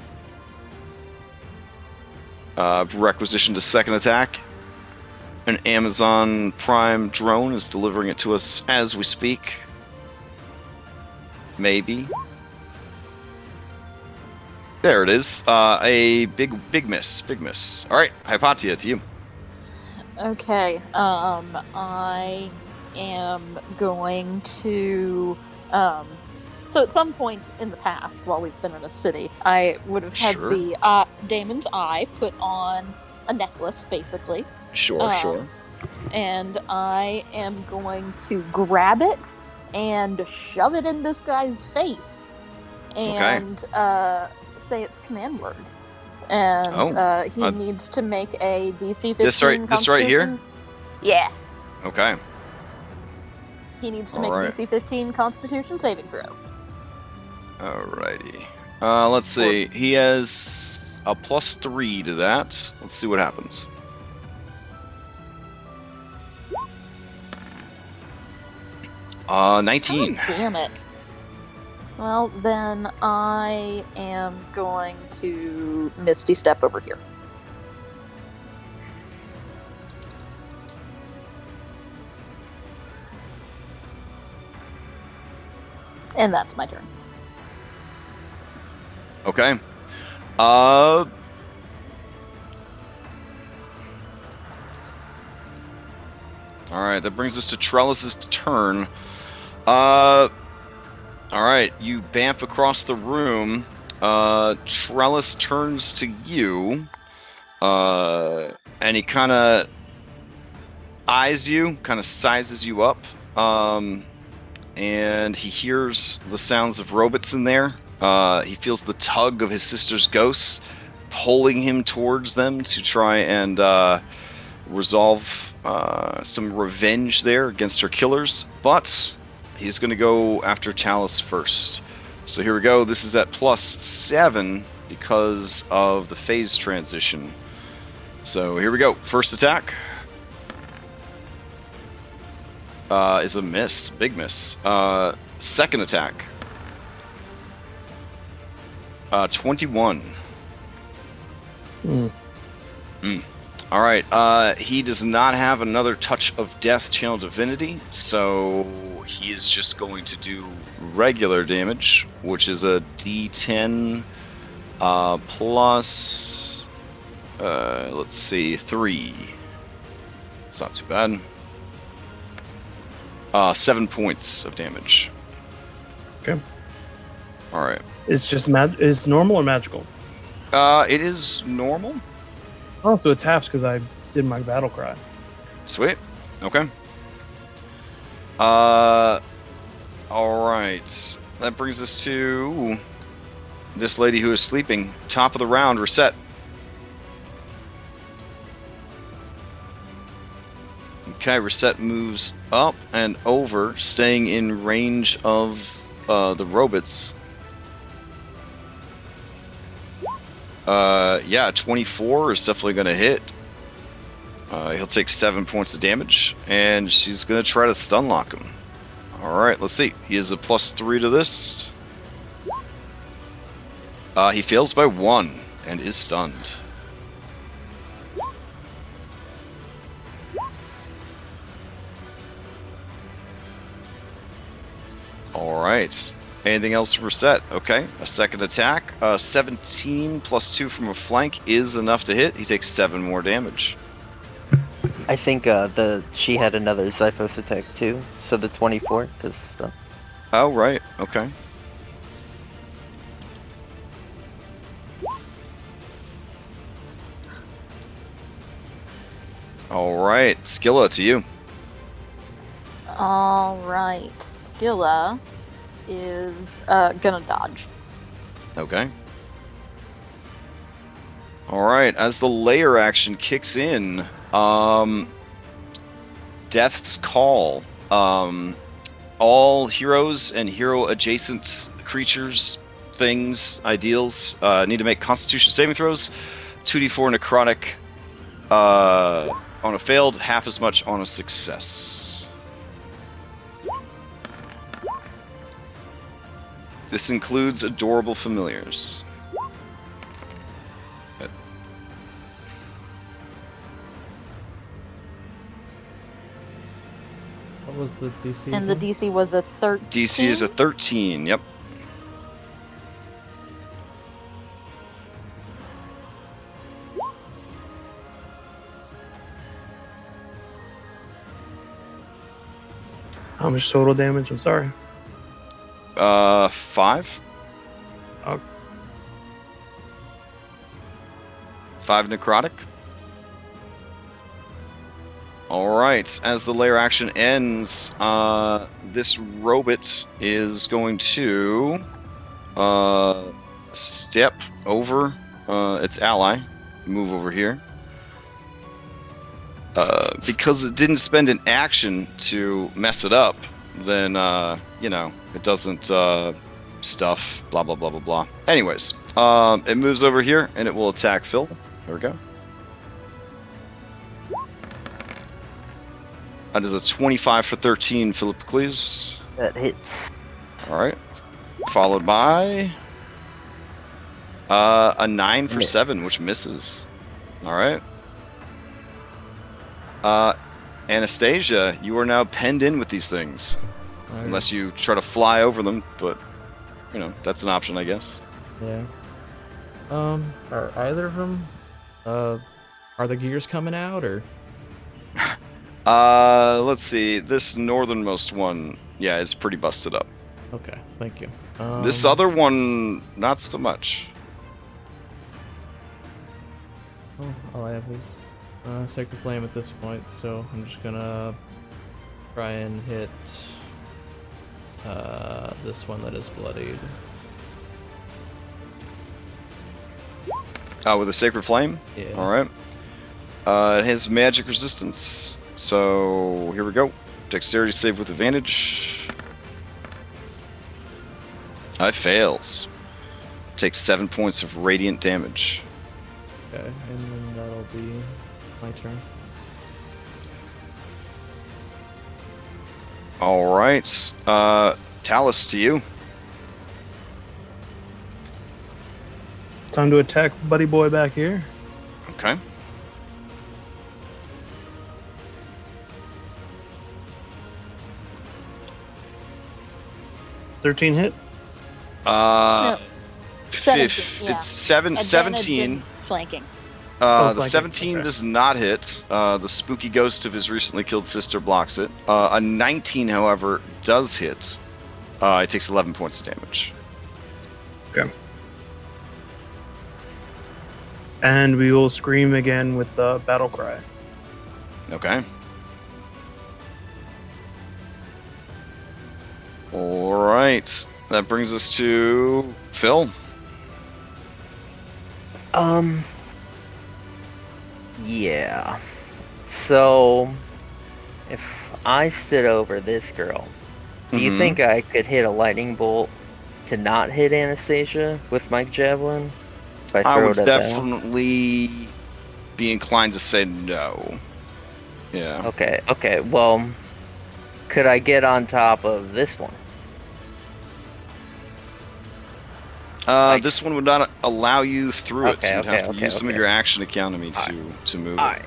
Requisition to second attack. An Amazon Prime drone is delivering it to us as we speak. Maybe. There it is. A big miss. Big miss. All right, Hypatia, to you. Okay. I am going to. So at some point in the past, while we've been in a city, I would have had Sure. the Damon's Eye put on a necklace, basically. Sure. And I am going to grab it and shove it in this guy's face. And say its command word. And he needs to make a DC 15 This right here? Constitution- Yeah. Okay. He needs to make a Alright. DC 15 Constitution saving throw. Alrighty. Let's see. He has a +3 to that. Let's see what happens. Oh, 19. damn it. Well, then I am going to Misty Step over here. And that's my turn. Okay. Alright, that brings us to Trellis's turn. Alright, you bamf across the room. Trellis turns to you. And he kind of eyes you, kind of sizes you up. And he hears the sounds of robots in there. He feels the tug of his sister's ghosts pulling him towards them to try and resolve some revenge there against her killers. But he's going to go after Talus first. So here we go. This is at +7 because of the phase transition. So here we go. First attack is a miss. Big miss. Second attack. 21. All right. He does not have another touch of death channel divinity, so he is just going to do regular damage, which is a D10 plus. Let's see, 3. It's not too bad. 7 points of damage. Okay. All right. It's just is normal or magical? It is normal. Oh, so it's half because I did my battle cry. Sweet. Okay. All right. That brings us to this lady who is sleeping. Top of the round, reset. Okay, reset moves up and over, staying in range of the robots. Yeah, 24 is definitely going to hit. He'll take 7 points of damage, and she's going to try to stun lock him. Alright, let's see. He has a +3 to this. He fails by 1 and is stunned. Alright. Anything else for reset? Okay. A second attack. 17 +2 from a flank is enough to hit. He takes 7 more damage. I think she had another Zyphos attack too, so the 24 does stuff. Oh, right. Okay. Alright. Skilla, to you. Alright. Skilla is gonna dodge. Okay. Alright, as the layer action kicks in, Death's Call. All heroes and hero-adjacent creatures, things, ideals, need to make Constitution saving throws. 2d4 necrotic on a failed, half as much on a success. This includes adorable familiars. What was the DC? And the DC was a 13. DC is a 13, yep. How much total damage? I'm sorry. 5. Oh. 5 necrotic. Alright, as the layer action ends, this robot is going to step over its ally, move over here. Because it didn't spend an action to mess it up, then, you know, it doesn't stuff, blah, blah, blah, blah, blah. Anyways, it moves over here, and it will attack Phil. There we go. That is a 25 for 13, Philippocles. That hits. Alright. Followed by a 9 for 7, which misses. Alright. Anastasia, you are now penned in with these things. Alright. Unless you try to fly over them, but, you know, that's an option, I guess. Yeah. Are either of them, are the gears coming out, or? Let's see. This northernmost one, yeah, is pretty busted up. Okay, thank you. This other one, not so much. Well, all I have is Sacred Flame at this point, so I'm just gonna try and hit this one that is bloodied. With a Sacred Flame? Yeah. Alright. It has magic resistance. So, here we go. Dexterity save with advantage. I fails. Takes 7 points of radiant damage. Okay, and then that'll be my turn. Alright. Talus, to you. Time to attack buddy boy back here. Okay. It's 13 hit. No, 17, yeah. It's 17. Flanking. Oh, The flanking, 17 okay. does not hit. The spooky ghost of his recently killed sister blocks it. A 19, however, does hit. It takes 11 points of damage. Okay. And we will scream again with the battle cry. Okay. All right. That brings us to Phil. Yeah. So, if I stood over this girl, do you think I could hit a lightning bolt to not hit Anastasia with my javelin? If I throw would it at that? definitely be inclined to say no. Yeah. Okay. Well, could I get on top of this one? This one would not allow you through it. So you'd have to use some of okay. your action economy to move Alright.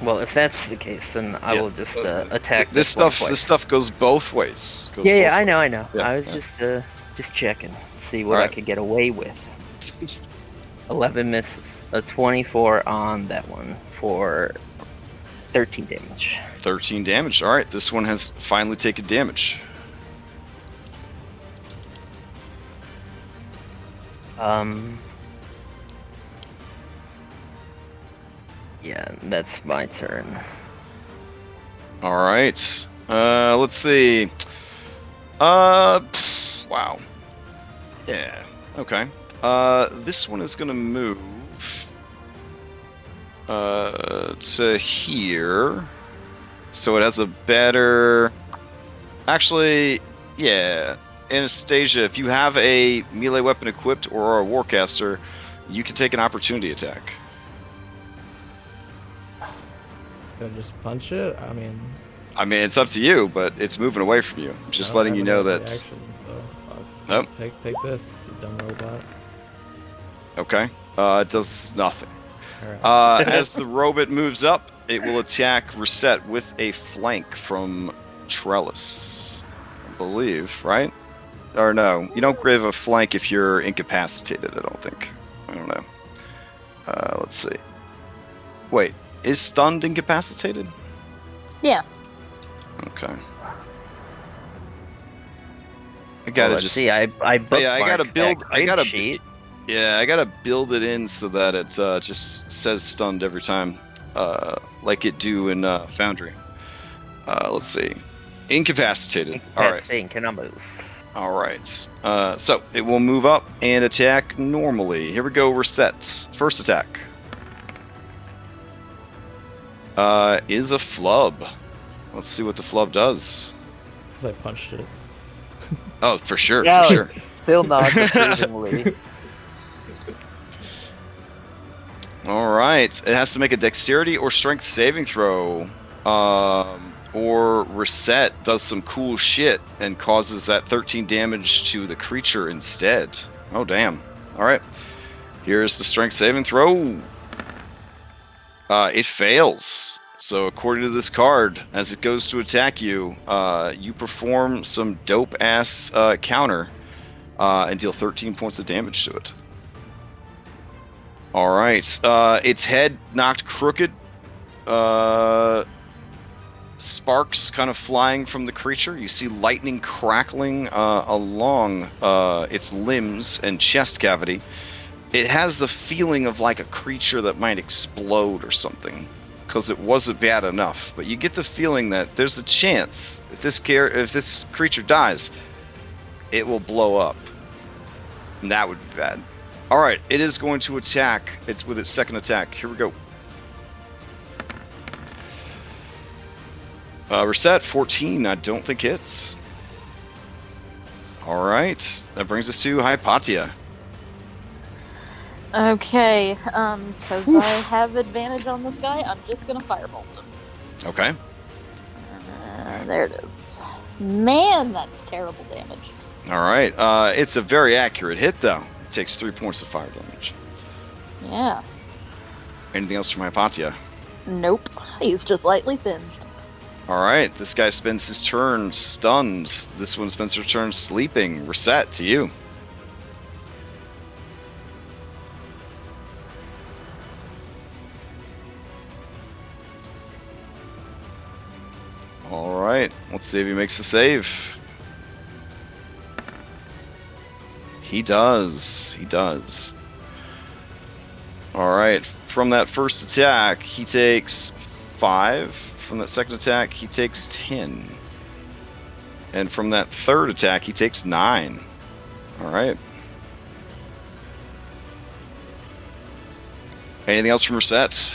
Well, if that's the case, then I will just attack this one stuff. twice. This stuff goes both ways. Yeah, I know. Yeah, I was just checking, see what I Alright. could get away with. 11 misses, a 24 on that one for 13 damage. 13 damage. All right, this one has finally taken damage. Yeah, that's my turn. All right. Let's see. Wow. Yeah. Okay. This one is gonna move to here, so it has a better. Actually, yeah. Anastasia, if you have a melee weapon equipped or are a warcaster, you can take an opportunity attack. Gonna just punch it? I mean, It's up to you, but it's moving away from you. I'm just I don't letting you have know any that. reaction, so Nope. take this, you dumb robot. Okay. It does nothing. All right. As the robot moves up, it will attack Reset with a flank from Trellis, I believe, right? Or no, you don't give a flank if you're incapacitated, I don't think. I don't know. Let's see. Wait, is stunned incapacitated? Yeah. Okay. I gotta Let's see. I bookmarked I gotta build. that I gotta. sheet. Yeah, I gotta build it in so that it just says stunned every time, like it do in Foundry. Let's see. Incapacitated. All right. Incapacitating, cannot move. All right. So it will move up and attack normally. Here we go. Reset. First attack. Is a flub. Let's see what the flub does. Because I punched it. Oh, for sure. Yeah, For sure. Phil nods approvingly. All right. It has to make a dexterity or strength saving throw. Or Reset does some cool shit and causes that 13 damage to the creature instead. Oh, damn. All right. Here's the strength saving throw. It fails. So according to this card, as it goes to attack you, you perform some dope-ass counter and deal 13 points of damage to it. All right. Its head knocked crooked. Sparks kind of flying from the creature. You see lightning crackling along its limbs and chest cavity. It has the feeling of like a creature that might explode or something, because it wasn't bad enough. But you get the feeling that there's a chance if this creature dies, it will blow up. And that would be bad. All right, it is going to attack. It's with its second attack. Here we go. Reset 14. I don't think hits. All right, that brings us to Hypatia. Okay, because I have advantage on this guy, I'm just gonna firebolt him. Okay. There it is. Man, that's terrible damage. All right. It's a very accurate hit, though. It takes 3 points of fire damage. Yeah. Anything else from Hypatia? Nope. He's just lightly singed. All right. This guy spends his turn stunned. This one spends her turn sleeping. Reset to you. All right. Let's see if he makes a save. He does. He does. All right. From that first attack, he takes 5. From that second attack, he takes 10. And from that third attack, he takes 9. All right. Anything else from Reset?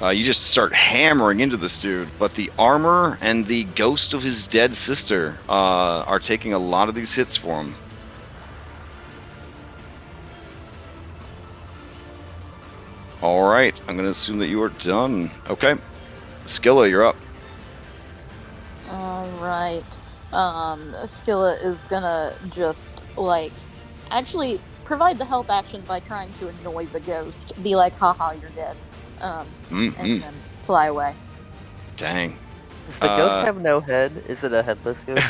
You just start hammering into this dude, but the armor and the ghost of his dead sister are taking a lot of these hits for him. All right, I'm going to assume that you are done. Okay. Skilla, you're up. All right. Skilla is gonna just actually provide the help action by trying to annoy the ghost. Be like, haha, you're dead. And then fly away. Dang. Does the ghost have no head? Is it a headless ghost?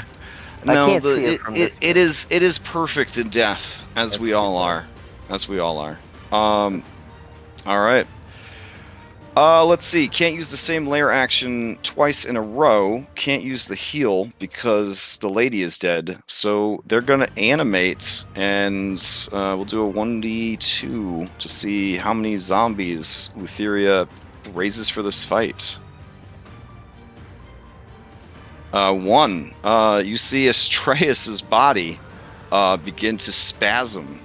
No, I can't see it from this. it is perfect in death, as we all are. As we all are. All right. Let's see. Can't use the same layer action twice in a row. Can't use the heal because the lady is dead. So they're gonna animate, and we'll do a 1d2 to see how many zombies Lutheria raises for this fight. 1. You see Astreus's body begin to spasm.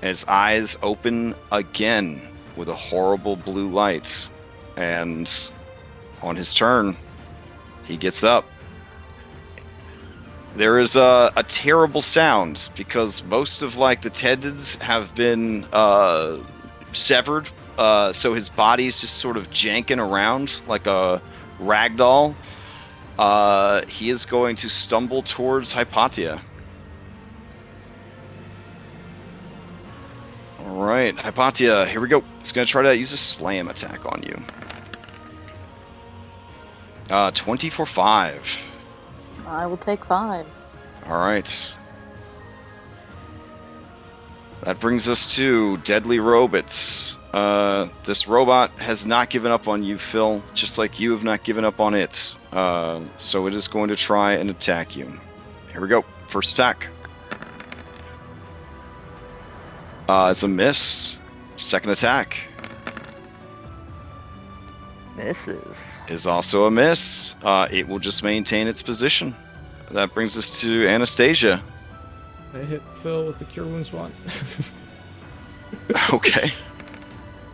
And his eyes open again with a horrible blue light. And on his turn, he gets up. There is a terrible sound because most of the tendons have been severed. So his body's just sort of janking around like a ragdoll. He is going to stumble towards Hypatia. Alright, Hypatia, here we go. He's going to try to use a slam attack on you. 20 for 5. I will take 5. Alright. That brings us to Deadly Robots. This robot has not given up on you, Phil, just like you have not given up on it. So it is going to try and attack you. Here we go. First attack. It's a miss. Second attack. Misses. Is also a miss. It will just maintain its position. That brings us to Anastasia. I hit Phil with the Cure Wounds one. Okay.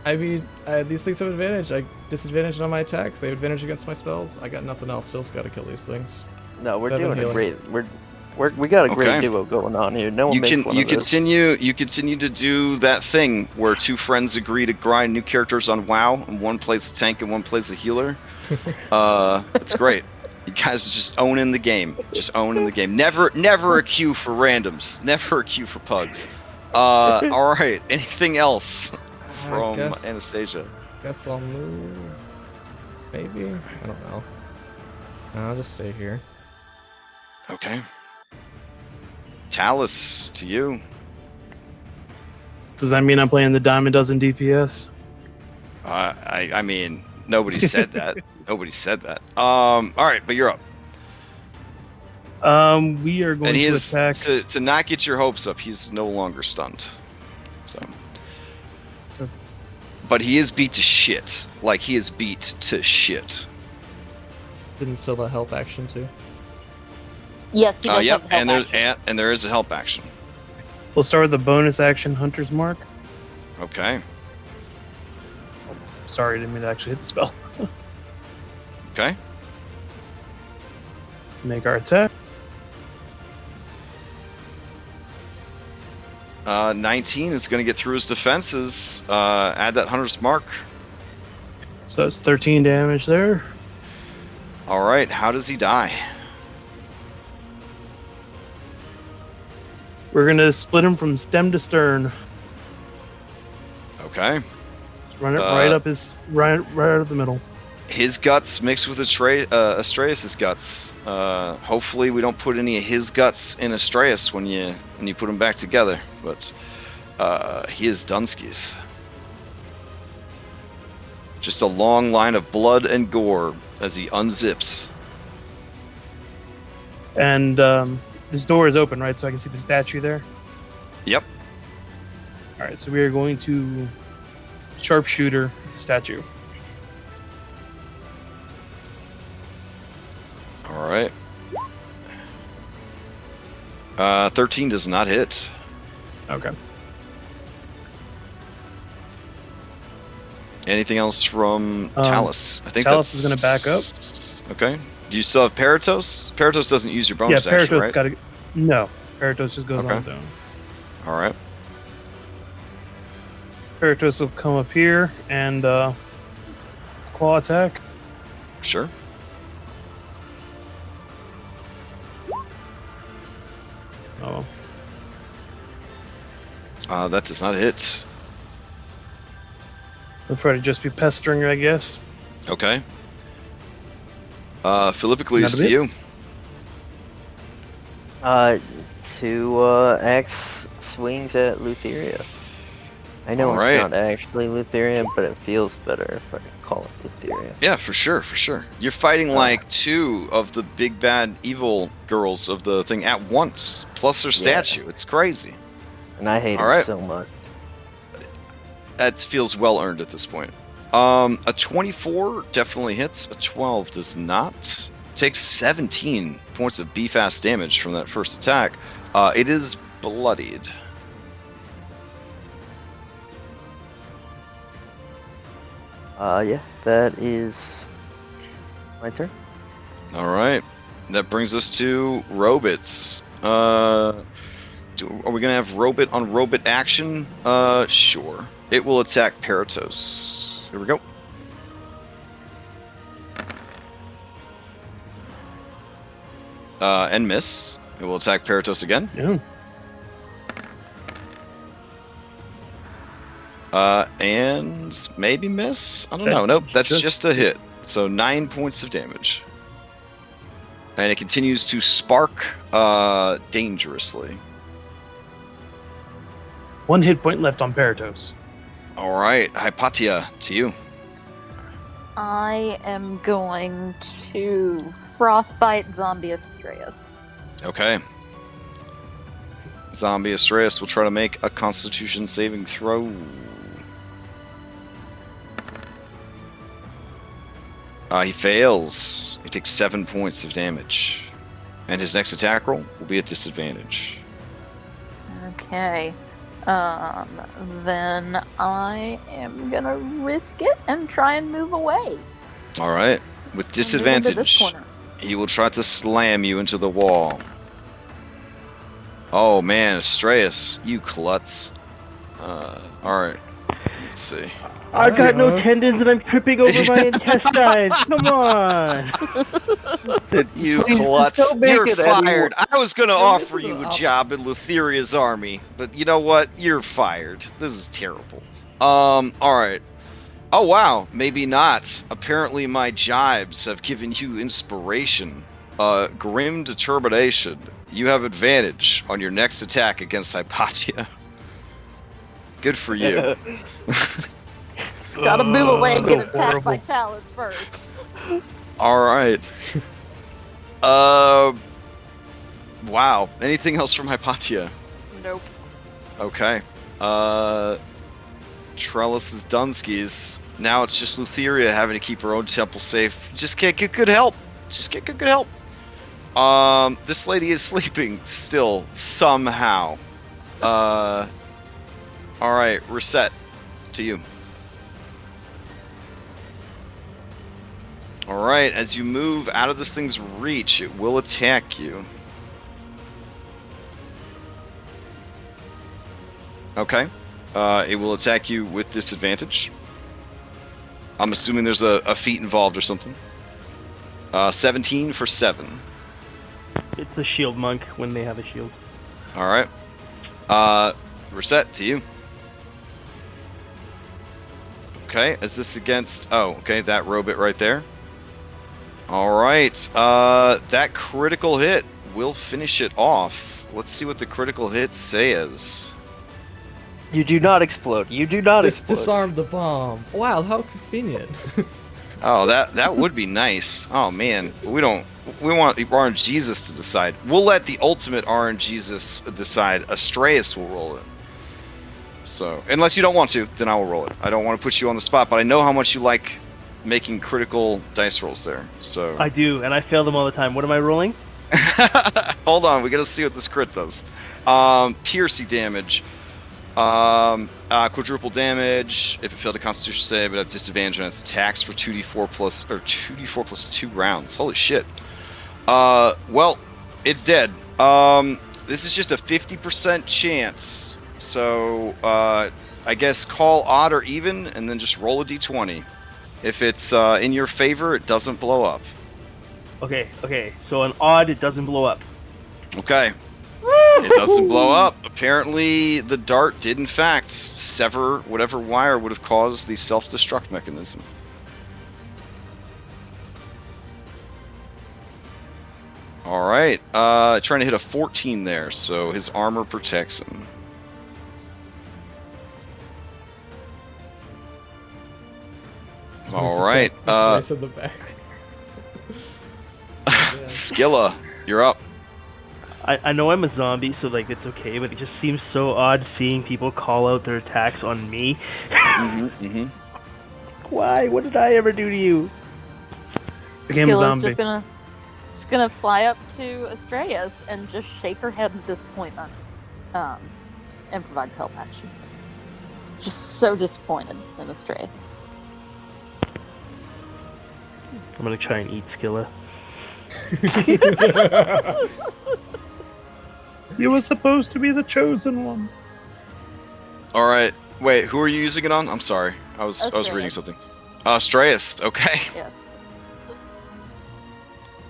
I mean, these things have advantage. I disadvantage on my attacks. They have advantage against my spells. I got nothing else. Phil's got to kill these things. No, we're 7 doing a healing. great. We got a great Okay. duo going on here. No one You makes can one you of those. continue to do that thing where two friends agree to grind new characters on WoW, and one plays the tank and one plays the healer. It's great. You guys are just owning the game. Just owning the game. Never a queue for randoms. Never a queue for pugs. All right. Anything else from guess- Anastasia? Guess I'll move. Maybe? I don't know. No, I'll just stay here. Okay. Talus, to you. Does that mean I'm playing the Diamond Dozen DPS? I mean, nobody said that. Nobody said that. All right, but you're up. We are going And he to is attack. to not get your hopes up. He's no longer stunned. So, But he is beat to shit. Like he is beat to shit. Didn't still a help action too. Yes, he does Yep, have the help and there's action. and there is a help action. we'll start with the bonus action Hunter's Mark. Okay. Sorry, didn't mean to actually hit the spell. Okay. Make our attack. 19 is going to get through his defenses. Add that Hunter's Mark. So that's 13 damage there. All right. How does he die? We're going to split him from stem to stern. Okay. Just run it right up the middle. His guts mixed with Astreus' guts. Hopefully, we don't put any of his guts in Astreus when you put them back together. But he is Dunski's. Just a long line of blood and gore as he unzips. And this door is open, right? So I can see the statue there. Yep. All right, so we are going to Sharpshooter the statue. 13 does not hit. Okay. Anything else from Talus? I think Talus is going to back up. Okay. Do you still have Paratos? Paratos doesn't use your bonus Yeah, action, Paratos right? got to. No, Paratos just goes Okay. on its own. All right. Paratos will come up here and claw attack. Sure. Oh, That does not hit. they'll try to just be pestering her, I guess. Okay. Philippicles Not a to bit. you. To X swings at Lutheria. I know Alright. it's not actually Lutheria, but it feels better if I call it Lutheria. Yeah, for sure, for sure. You're fighting like two of the big bad evil girls of the thing at once, plus her statue. It's crazy. And I hate Alright. it so much. That feels well earned at this point. A 24 definitely hits. A 12 does not. Takes 17 points of B-fast damage from that first attack. It is bloodied. Yeah, that is my turn. All right. That brings us to Robits. Are we gonna have Robit on Robit action? Sure. It will attack Paratos. Here we go. And miss. It will attack Paratos again. Yeah. And maybe miss? I don't That know. Nope, that's just just a hit. So 9 points of damage. And it continues to spark dangerously. 1 hit point left on Paratos. All right, Hypatia, to you. I am going to frostbite Zombie Astreus. Okay. Zombie Astreus will try to make a Constitution saving throw. He fails. He takes 7 points of damage. And his next attack roll will be at disadvantage. Okay. Then I am gonna risk it and try and move away. All right. With Move into this disadvantage, corner. he will try to slam you into the wall. Oh man, Astreus, you klutz. Alright. Let's see. I've got no tendons and I'm tripping over my intestines. Come on. You Please, klutz. don't make You're it any fired. I was gonna You're offer missing you the a job in Lutheria's army, but you know what? You're fired. This is terrible. Alright. Oh wow, maybe not. Apparently my jibes have given you inspiration. Grim determination. You have advantage on your next attack against Hypatia. Good for you. Gotta move away and so get attacked by horrible. Talus first. Alright. Wow. Anything else from Hypatia? Nope. Okay. Trellis's Dunskies. Now it's just Lutheria having to keep her own temple safe. Just can't get good help. Just get good help. This lady is sleeping still, somehow. Alright, reset to you. Alright, as you move out of this thing's reach, it will attack you. Okay. It will attack you with disadvantage. I'm assuming there's a feat involved or something. 17 for 7. It's a shield monk when they have a shield. Alright. Reset to you. Okay, is this against... Oh, okay, that robot right there. Alright, that critical hit will finish it off. Let's see what the critical hit says. You do not explode. You do not explode. Disarm the bomb. Wow, how convenient. Oh, that would be nice. Oh man, we want RNGesus to decide. We'll let the ultimate RNGesus decide. Astreus will roll it. So, unless you don't want to, then I will roll it. I don't want to put you on the spot, but I know how much you like making critical dice rolls there. So I do, and I fail them all the time. What am I rolling? Hold on, we gotta see what this crit does. Piercing damage. Quadruple damage. If it failed a Constitution save, it would have disadvantage on its attacks for 2d4 plus 2 rounds. Holy shit. Well, it's dead. This is just a 50% chance. So, I guess call odd or even, and then just roll a d20. If it's in your favor, it doesn't blow up. Okay. So an odd, it doesn't blow up. Okay. It doesn't blow up. Apparently, the dart did, in fact, sever whatever wire would have caused the self-destruct mechanism. All right. Trying to hit a 14 there, so his armor protects him. All right. Slice in the back. Skilla, you're up. I know I'm a zombie, so like it's okay, but it just seems so odd seeing people call out their attacks on me. Why? What did I ever do to you? Became a zombie. Just gonna fly up to Astraeus and just shake her head in disappointment, and provide help action. Just so disappointed in Astraeus. I'm gonna try and eat Skilla. You were supposed to be the chosen one. All right. Wait, who are you using it on? I'm sorry. I was reading something. Astraeus. Okay. Yes.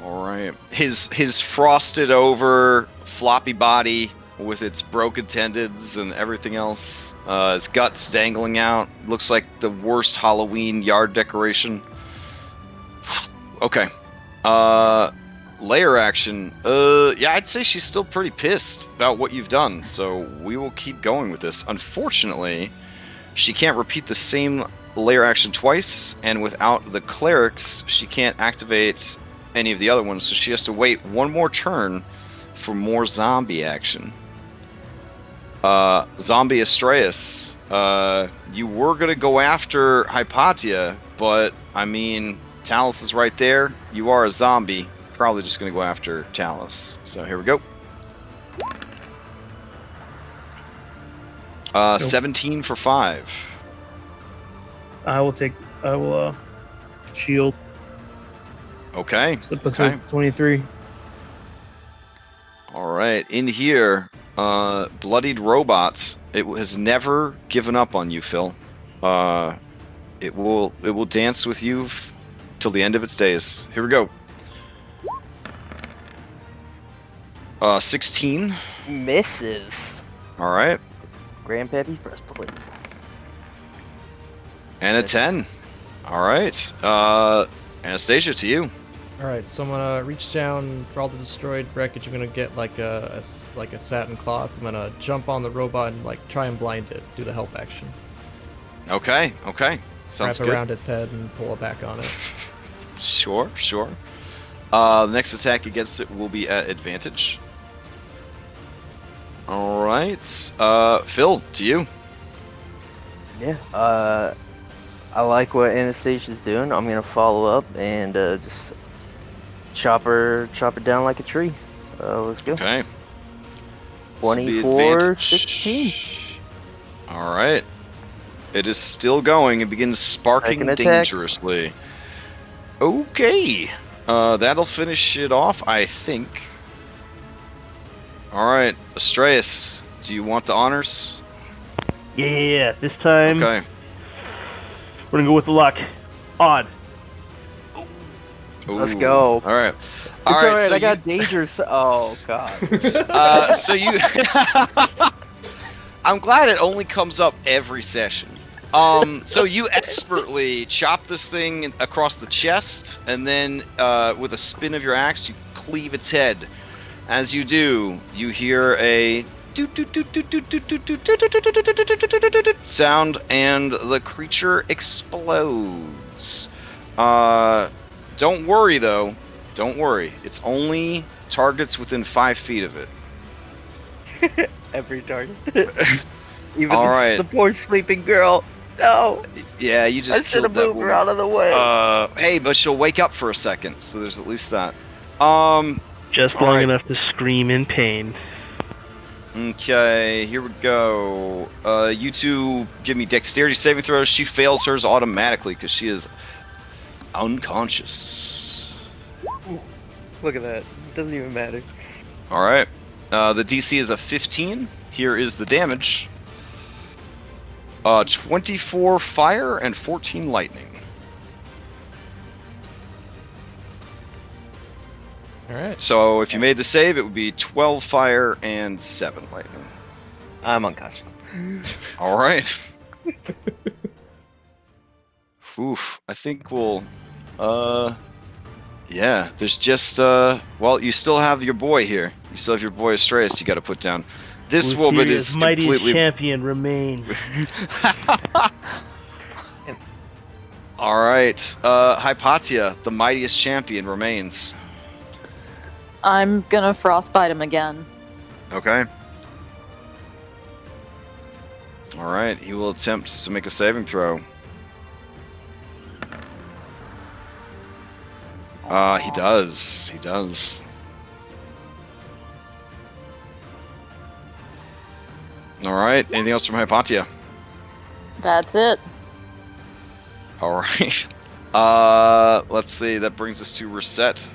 All right. His frosted over floppy body with its broken tendons and everything else. His guts dangling out. Looks like the worst Halloween yard decoration. Okay. Layer action. Yeah, I'd say she's still pretty pissed about what you've done, so we will keep going with this. Unfortunately, she can't repeat the same layer action twice, and without the clerics, she can't activate any of the other ones, so she has to wait one more turn for more zombie action. Zombie Astraeus, you were gonna go after Hypatia, but, I mean, Talus is right there. You are a zombie. Probably just going to go after Talus. So here we go. 17 for 5. I will shield. Okay. So that puts Okay. me 23. All right. In here, bloodied robots. It has never given up on you, Phil. It will dance with you till the end of its days. Here we go. 16. Misses. All right. Grandpappy's breastplate. And a 10. All right. Anastasia, to you. All right, so I'm gonna reach down for all the destroyed wreckage. I'm gonna get like a satin cloth. I'm gonna jump on the robot and like try and blind it. Do the help action. Okay. Sounds Wrap good. around its head and pull it back on it. Sure. The next attack against it will be at advantage. All right. Phil, to you. Yeah. I like what Anastasia's doing. I'm gonna follow up and just chop it down like a tree. Let's go. Okay. This will be 24, advantage. 16. All right. It is still going and begins sparking Second attack. dangerously. Okay. That'll finish it off, I think. All right, Astraeus, do you want the honors? Yeah. This time, Okay. we're gonna go with the luck. Odd. Let's Ooh. go. All right. It's All right. alright, So I got dangerous. Oh god. so you. I'm glad it only comes up every session. So you expertly chop this thing across the chest, and then with a spin of your axe, you cleave its head. As you do, you hear a sound, and the creature explodes. Don't worry, though. Don't worry. It's only targets within 5 feet of it. Every target. Even All right. the poor sleeping girl. No. Yeah, you I just should killed have that moved woman. her out of the way. Hey, but she'll wake up for a second, so there's at least that. Just All long right. enough to scream in pain. Okay, here we go. You two give me dexterity saving throws. She fails hers automatically because she is unconscious. Look at that. Doesn't even matter. All right. The DC is a 15. Here is the damage. 24 fire and 14 lightning. All right. So if you made the save, it would be 12 fire and 7 lightning. I'm unconscious. All right. Oof. I think we'll. Yeah. There's just. Well, you still have your boy here. You still have your boy Astreus. You got to put down. This woman is mightiest completely. champion remains. All right. Hypatia, the mightiest champion, remains. I'm gonna frostbite him again. Okay. All right. He will attempt to make a saving throw. He does. He does. All right. Anything else from Hypatia? That's it. All right. Let's see. That brings us to Reset.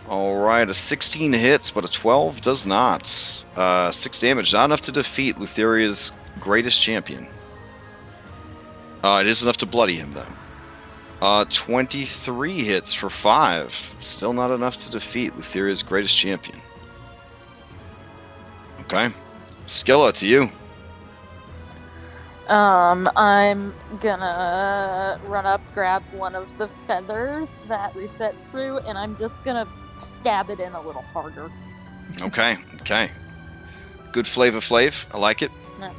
All right. A 16 hits, but a 12 does not. 6 damage. Not enough to defeat Lutheria's greatest champion. It is enough to bloody him, though. 23 hits for 5. Still not enough to defeat Lutheria's greatest champion. Okay. Skilla, to you. I'm gonna run up, grab one of the feathers that reset through, and I'm just gonna stab it in a little harder. Okay. Okay. Good flavor Flav. I like it. Yeah.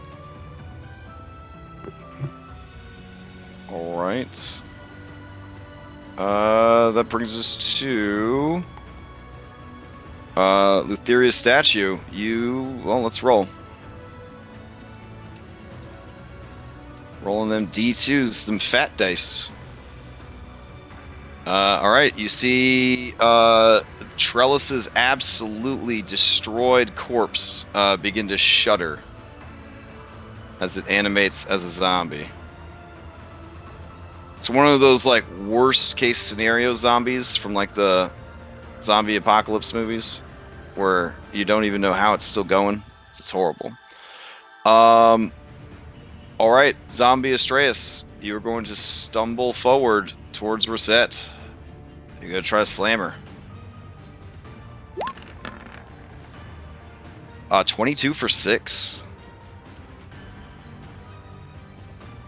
All right. That brings us to Lutheria's statue. Well, let's roll. Rolling them D2s, them fat dice. All right, you see Trellis's absolutely destroyed corpse begin to shudder as it animates as a zombie. It's one of those like worst case scenario zombies from like the zombie apocalypse movies where you don't even know how it's still going. It's horrible. All right, zombie Astreus, you're going to stumble forward towards Reset. You're going to try to slam her. 22 for 6.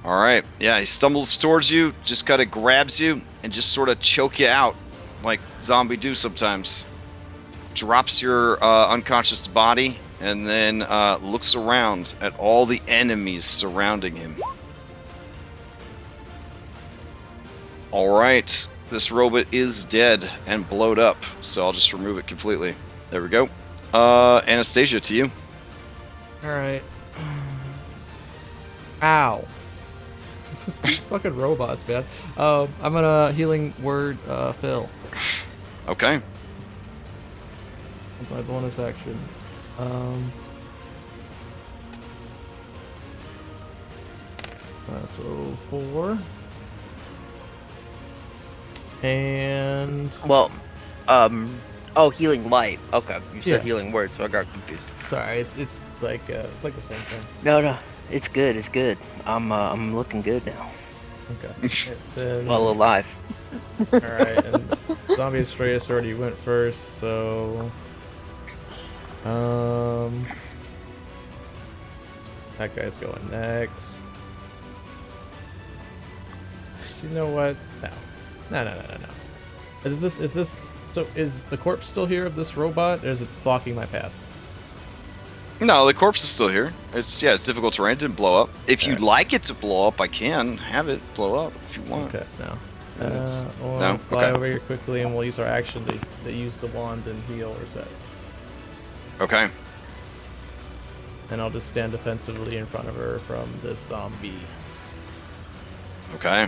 All right, yeah, he stumbles towards you, just kind of grabs you, and just sort of choke you out, like zombie do sometimes. Drops your unconscious body, and then looks around at all the enemies surrounding him. All right, this robot is dead and blowed up, so I'll just remove it completely. There we go. Anastasia, to you. All right. Ow. These fucking robots, man. I'm gonna healing word Phil. Okay. My bonus action. So 4. And Well, oh, healing light. Okay, you said Yeah. healing word, so I got confused. sorry, it's like the same thing. No, it's good. It's good. I'm looking good now. Okay. Then, Well, alive. all right, and Zombie Astreus already went first, so that guy's going next. You know what? No. Is this? So is the corpse still here of this robot, or is it blocking my path? No, the corpse is still here. It's difficult terrain. It didn't blow up. If you'd Okay. like it to blow up, I can have it blow up if you want. Okay, no. It's- We'll no? fly Okay. over here quickly, and we'll use our action to use the wand and heal Reset. Okay. And I'll just stand defensively in front of her from this zombie. Okay.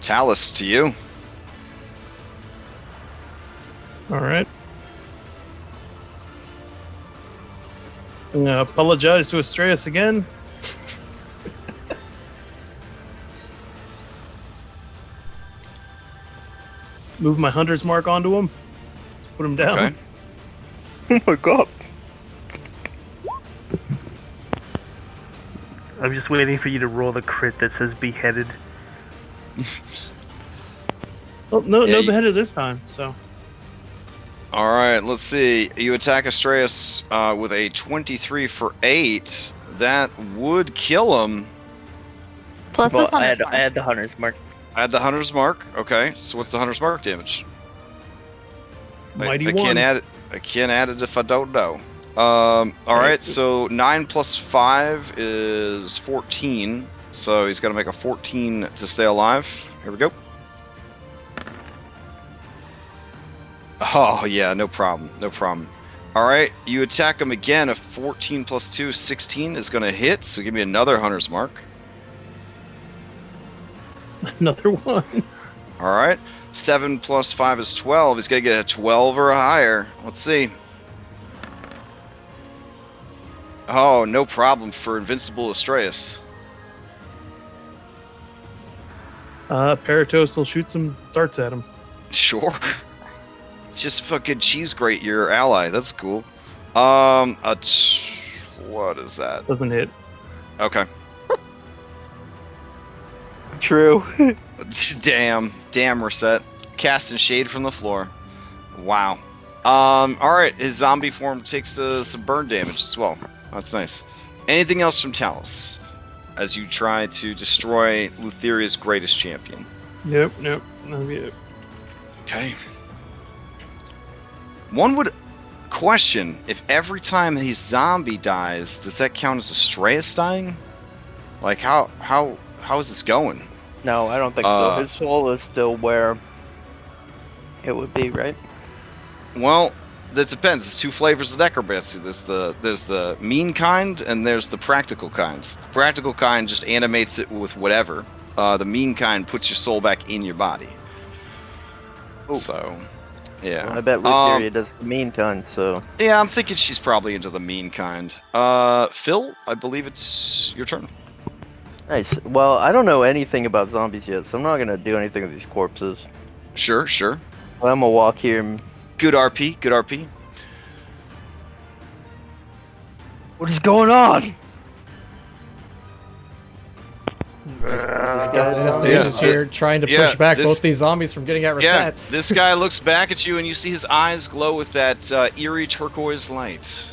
Talus, to you. All right. I'm gonna apologize to Astraeus again. Move my hunter's mark onto him. Put him down. Okay. Oh my god. I'm just waiting for you to roll the crit that says beheaded. Oh, no Yeah, beheaded this time, so. All right, let's see. You attack Astraeus with a 23 for 8. That would kill him. Plus Well, this I hunter's had the hunter's mark. I had the Hunter's Mark. Okay, so what's the Hunter's Mark damage? Mighty I one. can't add it. I can't add it if I don't know. All right, so 9 plus 5 is 14. So he's got to make a 14 to stay alive. Here we go. Oh yeah, no problem, no problem. All right, you attack him again. A 14 plus 2 is 16 is going to hit. So give me another Hunter's Mark. Another one. All right, 7 plus 5 is 12. He's got to get a 12 or higher. Let's see. Oh, no problem for Invincible Astraeus. Paratos will shoot some darts at him. Sure. Just fucking cheese grate your ally. That's cool. What is that? Doesn't hit. Okay. True. Damn, Reset. Casting shade from the floor. Wow. All right. His zombie form takes some burn damage as well. That's nice. Anything else from Talus as you try to destroy Lutheria's greatest champion? Nope. That'll be it. Okay. One would question if every time his zombie dies, does that count as Astraeus dying? Like how is this going? No, I don't think so. His soul is still where it would be, right? Well, that depends. There's two flavors of necromancy. There's the mean kind and there's the practical kind. The practical kind just animates it with whatever. The mean kind puts your soul back in your body. Ooh. So, yeah. Well, I bet Lutheria does the mean kind, so... Yeah, I'm thinking she's probably into the mean kind. Phil, I believe it's your turn. Nice. Well, I don't know anything about zombies yet, so I'm not gonna do anything with these corpses. Sure. I'm gonna walk here and... Good RP. What is going on? Anastasia's here trying to push back both these zombies from getting at Yeah, Reset. this guy looks back at you and you see his eyes glow with that eerie turquoise light.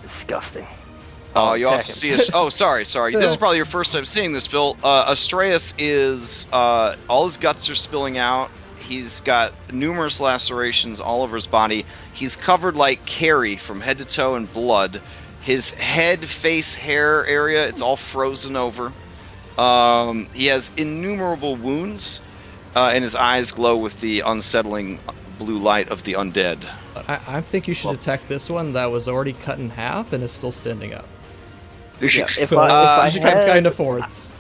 Disgusting. You also see sorry. This is probably your first time seeing this, Phil. Astraeus is all his guts are spilling out. He's got numerous lacerations all over his body. He's covered like Carrie from head to toe in blood. His head, face, hair area, it's all frozen over. He has innumerable wounds, and his eyes glow with the unsettling blue light of the undead. I think you should attack this one that was already cut in half and is still standing up. Yeah, So you should cut this guy into fourths.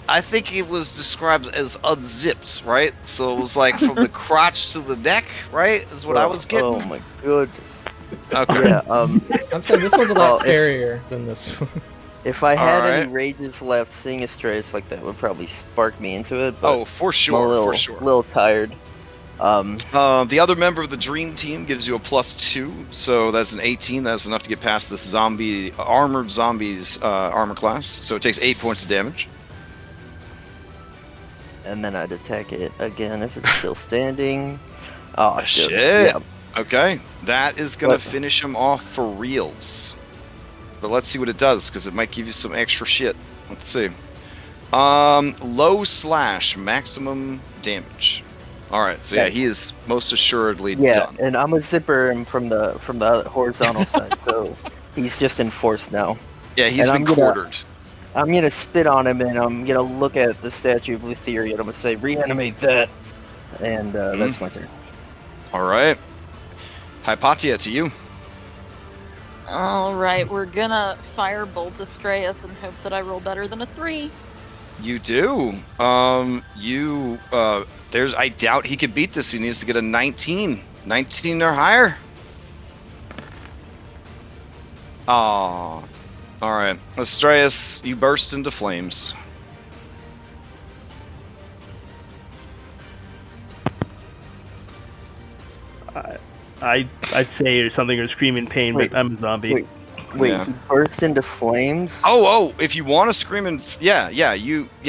I think it was described as unzipped, right? So it was like from the crotch to the neck, right? Is what I was getting. Oh my goodness. Okay. Yeah, I'm saying this one's a lot scarier than this one. if I had Alright. any rages left, seeing Astraeus like that would probably spark me into it, but For I'm sure, a little, for sure. little tired. The other member of the Dream Team gives you a +2, so that's an 18. That's enough to get past this armored zombies armor class. So it takes 8 points of damage. And then I'd attack it again if it's still standing. Oh, Shit. Yeah. Okay, that is gonna What? finish him off for reals. But let's see what it does, because it might give you some extra shit. Let's see. Low slash, maximum damage. All right, so yeah, he is most assuredly done. And I'm a zipper him from the horizontal side, so he's just enforced now. Yeah, he's And been quartered. I'm gonna spit on him and I'm gonna look at the statue of Lutheria and I'm gonna say, reanimate that. And that's my turn. All right, Hypatia, to you. All right, we're gonna firebolt Astraeus and hope that I roll better than a 3. You do. I doubt he could beat this. He needs to get a 19. 19 or higher. Aw. Alright. Astraeus, you burst into flames. I'd say or something or scream in pain, Wait, but I'm a zombie. Wait, Yeah. he burst into flames? Oh, if you want to scream and yeah,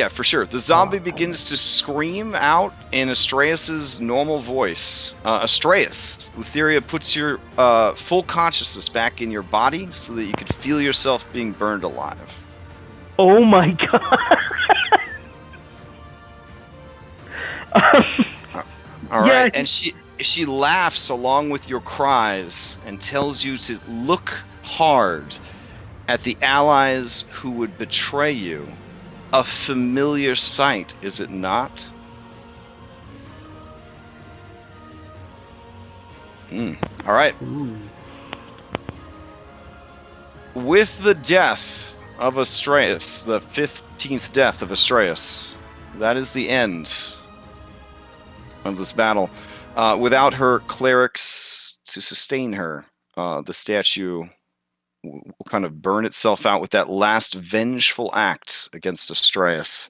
for sure. The zombie Oh. begins to scream out in Astraeus' normal voice. Astraeus, Lutheria puts your full consciousness back in your body so that you could feel yourself being burned alive. Oh my god! All Yeah, right, and she laughs along with your cries and tells you to look hard at the allies who would betray you. A familiar sight, is it not? All right. Ooh. With the death of Astraeus, the 15th death of Astraeus, that is the end of this battle. Without her clerics to sustain her, the statue will kind of burn itself out with that last vengeful act against Astraeus.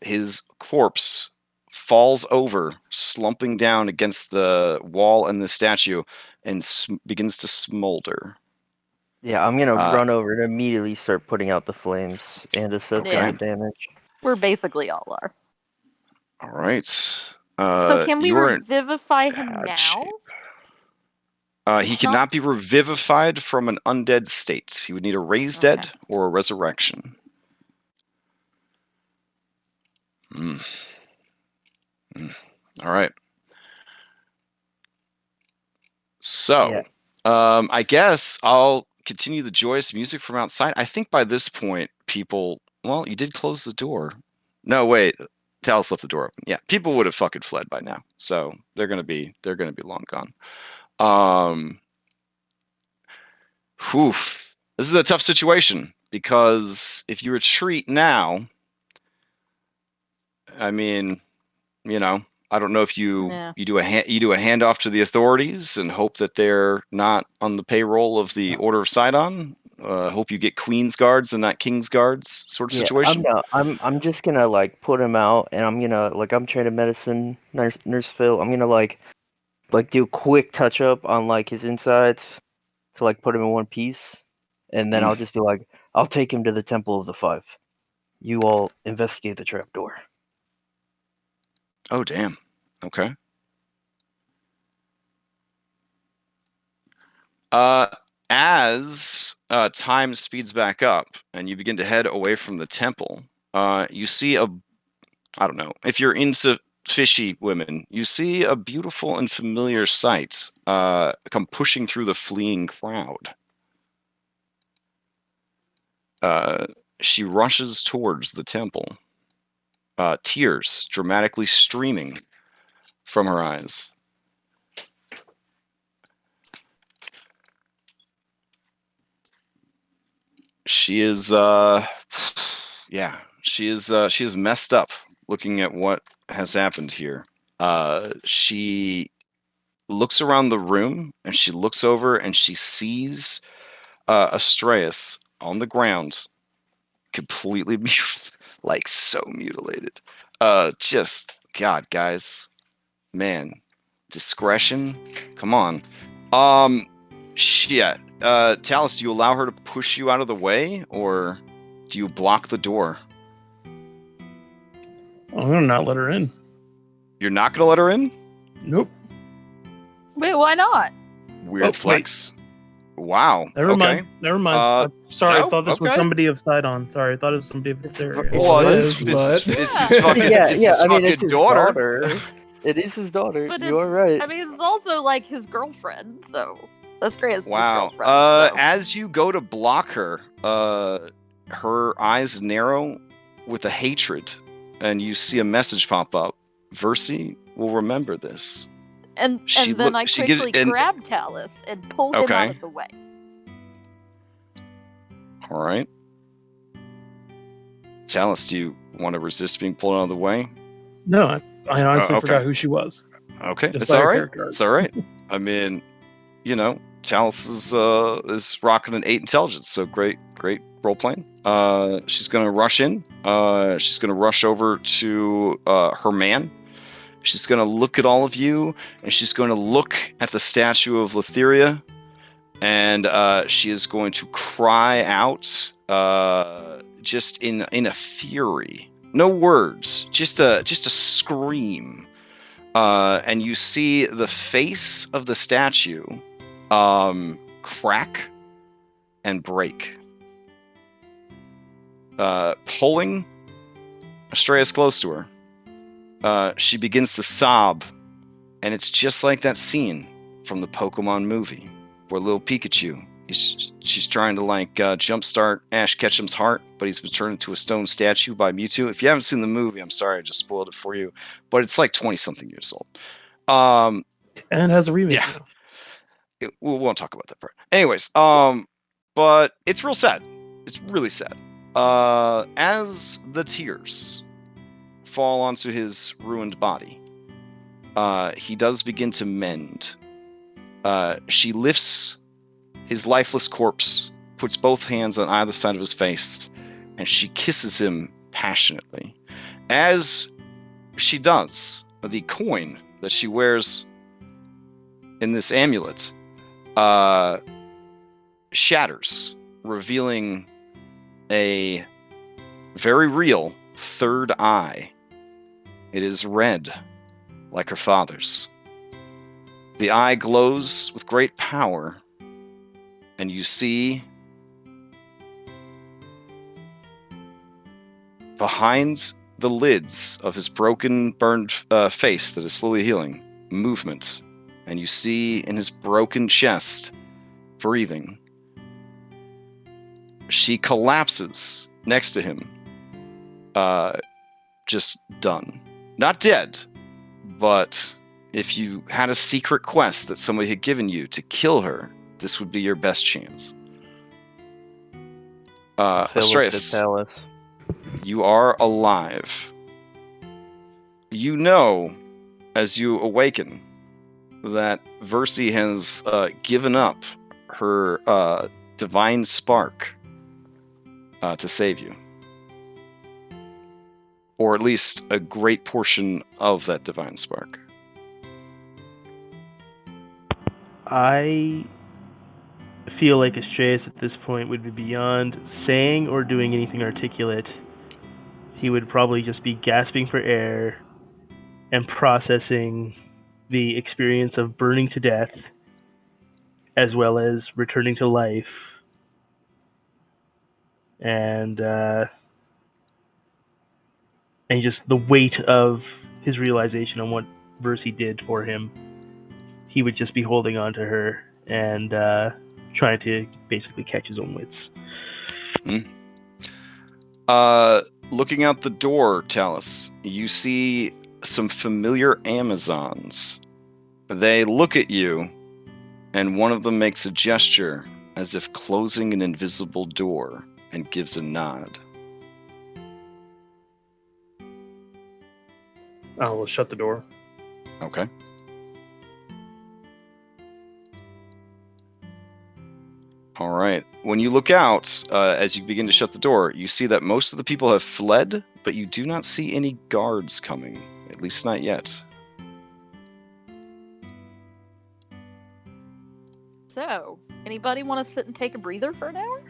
His corpse falls over, slumping down against the wall and the statue, and begins to smolder. Yeah, I'm gonna run over and immediately start putting out the flames and assess Yeah. the damage. We're basically all are. All right. So can we you're in revivify him bad now? shape. He cannot be revivified from an undead state. He would need a raised dead or a resurrection. All right. So, Yeah. I guess I'll continue the joyous music from outside. I think by this point, people. Well, you did close the door. No, wait. Talus left the door open. Yeah, people would have fucking fled by now. So they're gonna be long gone. Whew. This is a tough situation because if you retreat now, I mean, I don't know if you do a handoff to the authorities and hope that they're not on the payroll of the Order of Sidon. Hope you get Queen's Guards and not King's Guards sort of situation. I'm just gonna put him out, and I'm gonna I'm trained in medicine, nurse Phil. I'm gonna do a quick touch up on his insides to put him in one piece, and then I'll just be I'll take him to the Temple of the Five. You all investigate the trapdoor. Oh damn. Okay. As time speeds back up and you begin to head away from the temple, you see I don't know, if you're into fishy women, you see a beautiful and familiar sight come pushing through the fleeing crowd. She rushes towards the temple, tears dramatically streaming from her eyes. She is she is messed up looking at what has happened here. She looks around the room and she looks over and she sees Astraeus on the ground, completely so mutilated. Just God, guys, man, discretion. Come on. Shit. Talus, do you allow her to push you out of the way, or do you block the door? I'm gonna not let her in. You're not gonna let her in? Nope. Wait, why not? Weird flex. Wow. Never okay. mind. Never mind. Sorry, no? I thought this was Okay. somebody of Sidon. Sorry, I thought it was somebody of Lutheria. Well, It's it's his his fucking, it's his I mean, fucking it's his daughter. It is his daughter. But You are right. I mean, it's also his girlfriend, so Astraeus' Wow. his girlfriend. So. As you go to block her, her eyes narrow with a hatred, and you see a message pop up. Versi will remember this. And then I quickly grab Talus and pull him out of the way. All right. Talus, do you want to resist being pulled out of the way? No, I honestly okay. forgot who she was. Okay, Just it's by all her right. character art. It's all right. I mean, Talus is rocking an 8 intelligence, so great role playing. She's gonna rush in. She's gonna rush over to her man. She's gonna look at all of you, and she's gonna look at the statue of Lutheria, and she is going to cry out, just in a fury. No words, just a scream. And you see the face of the statue crack and break. Pulling Astreus close to her, she begins to sob, and it's just like that scene from the Pokemon movie where little Pikachu, she's trying to jumpstart Ash Ketchum's heart, but he's been turned into a stone statue by Mewtwo. If you haven't seen the movie, I'm sorry, I just spoiled it for you, but it's like 20-something years old. And it has a remake Yeah. now. We won't talk about that part. Anyways, but it's real sad. It's really sad. As the tears fall onto his ruined body, he does begin to mend. She lifts his lifeless corpse, puts both hands on either side of his face, and she kisses him passionately. As she does, the coin that she wears in this amulet shatters, revealing a very real third eye. It is red, like her father's. The eye glows with great power, and you see behind the lids of his broken, burned face that is slowly healing, movement. And you see in his broken chest, breathing. She collapses next to him, just done. Not dead, but if you had a secret quest that somebody had given you to kill her, this would be your best chance. Astreus, Talus. you are alive. You know, as you awaken, that Versi has given up her divine spark to save you. Or at least a great portion of that divine spark. I feel like Astreus at this point would be beyond saying or doing anything articulate. He would probably just be gasping for air and processing the experience of burning to death as well as returning to life. And just the weight of his realization on what Versi did for him. He would just be holding on to her and trying to basically catch his own wits. Looking out the door, Talus, you see some familiar Amazons. They look at you, and one of them makes a gesture as if closing an invisible door and gives a nod. I'll shut the door. Okay. All right. When you look out, as you begin to shut the door, you see that most of the people have fled, but you do not see any guards coming. At least not yet. So, anybody want to sit and take a breather for an hour?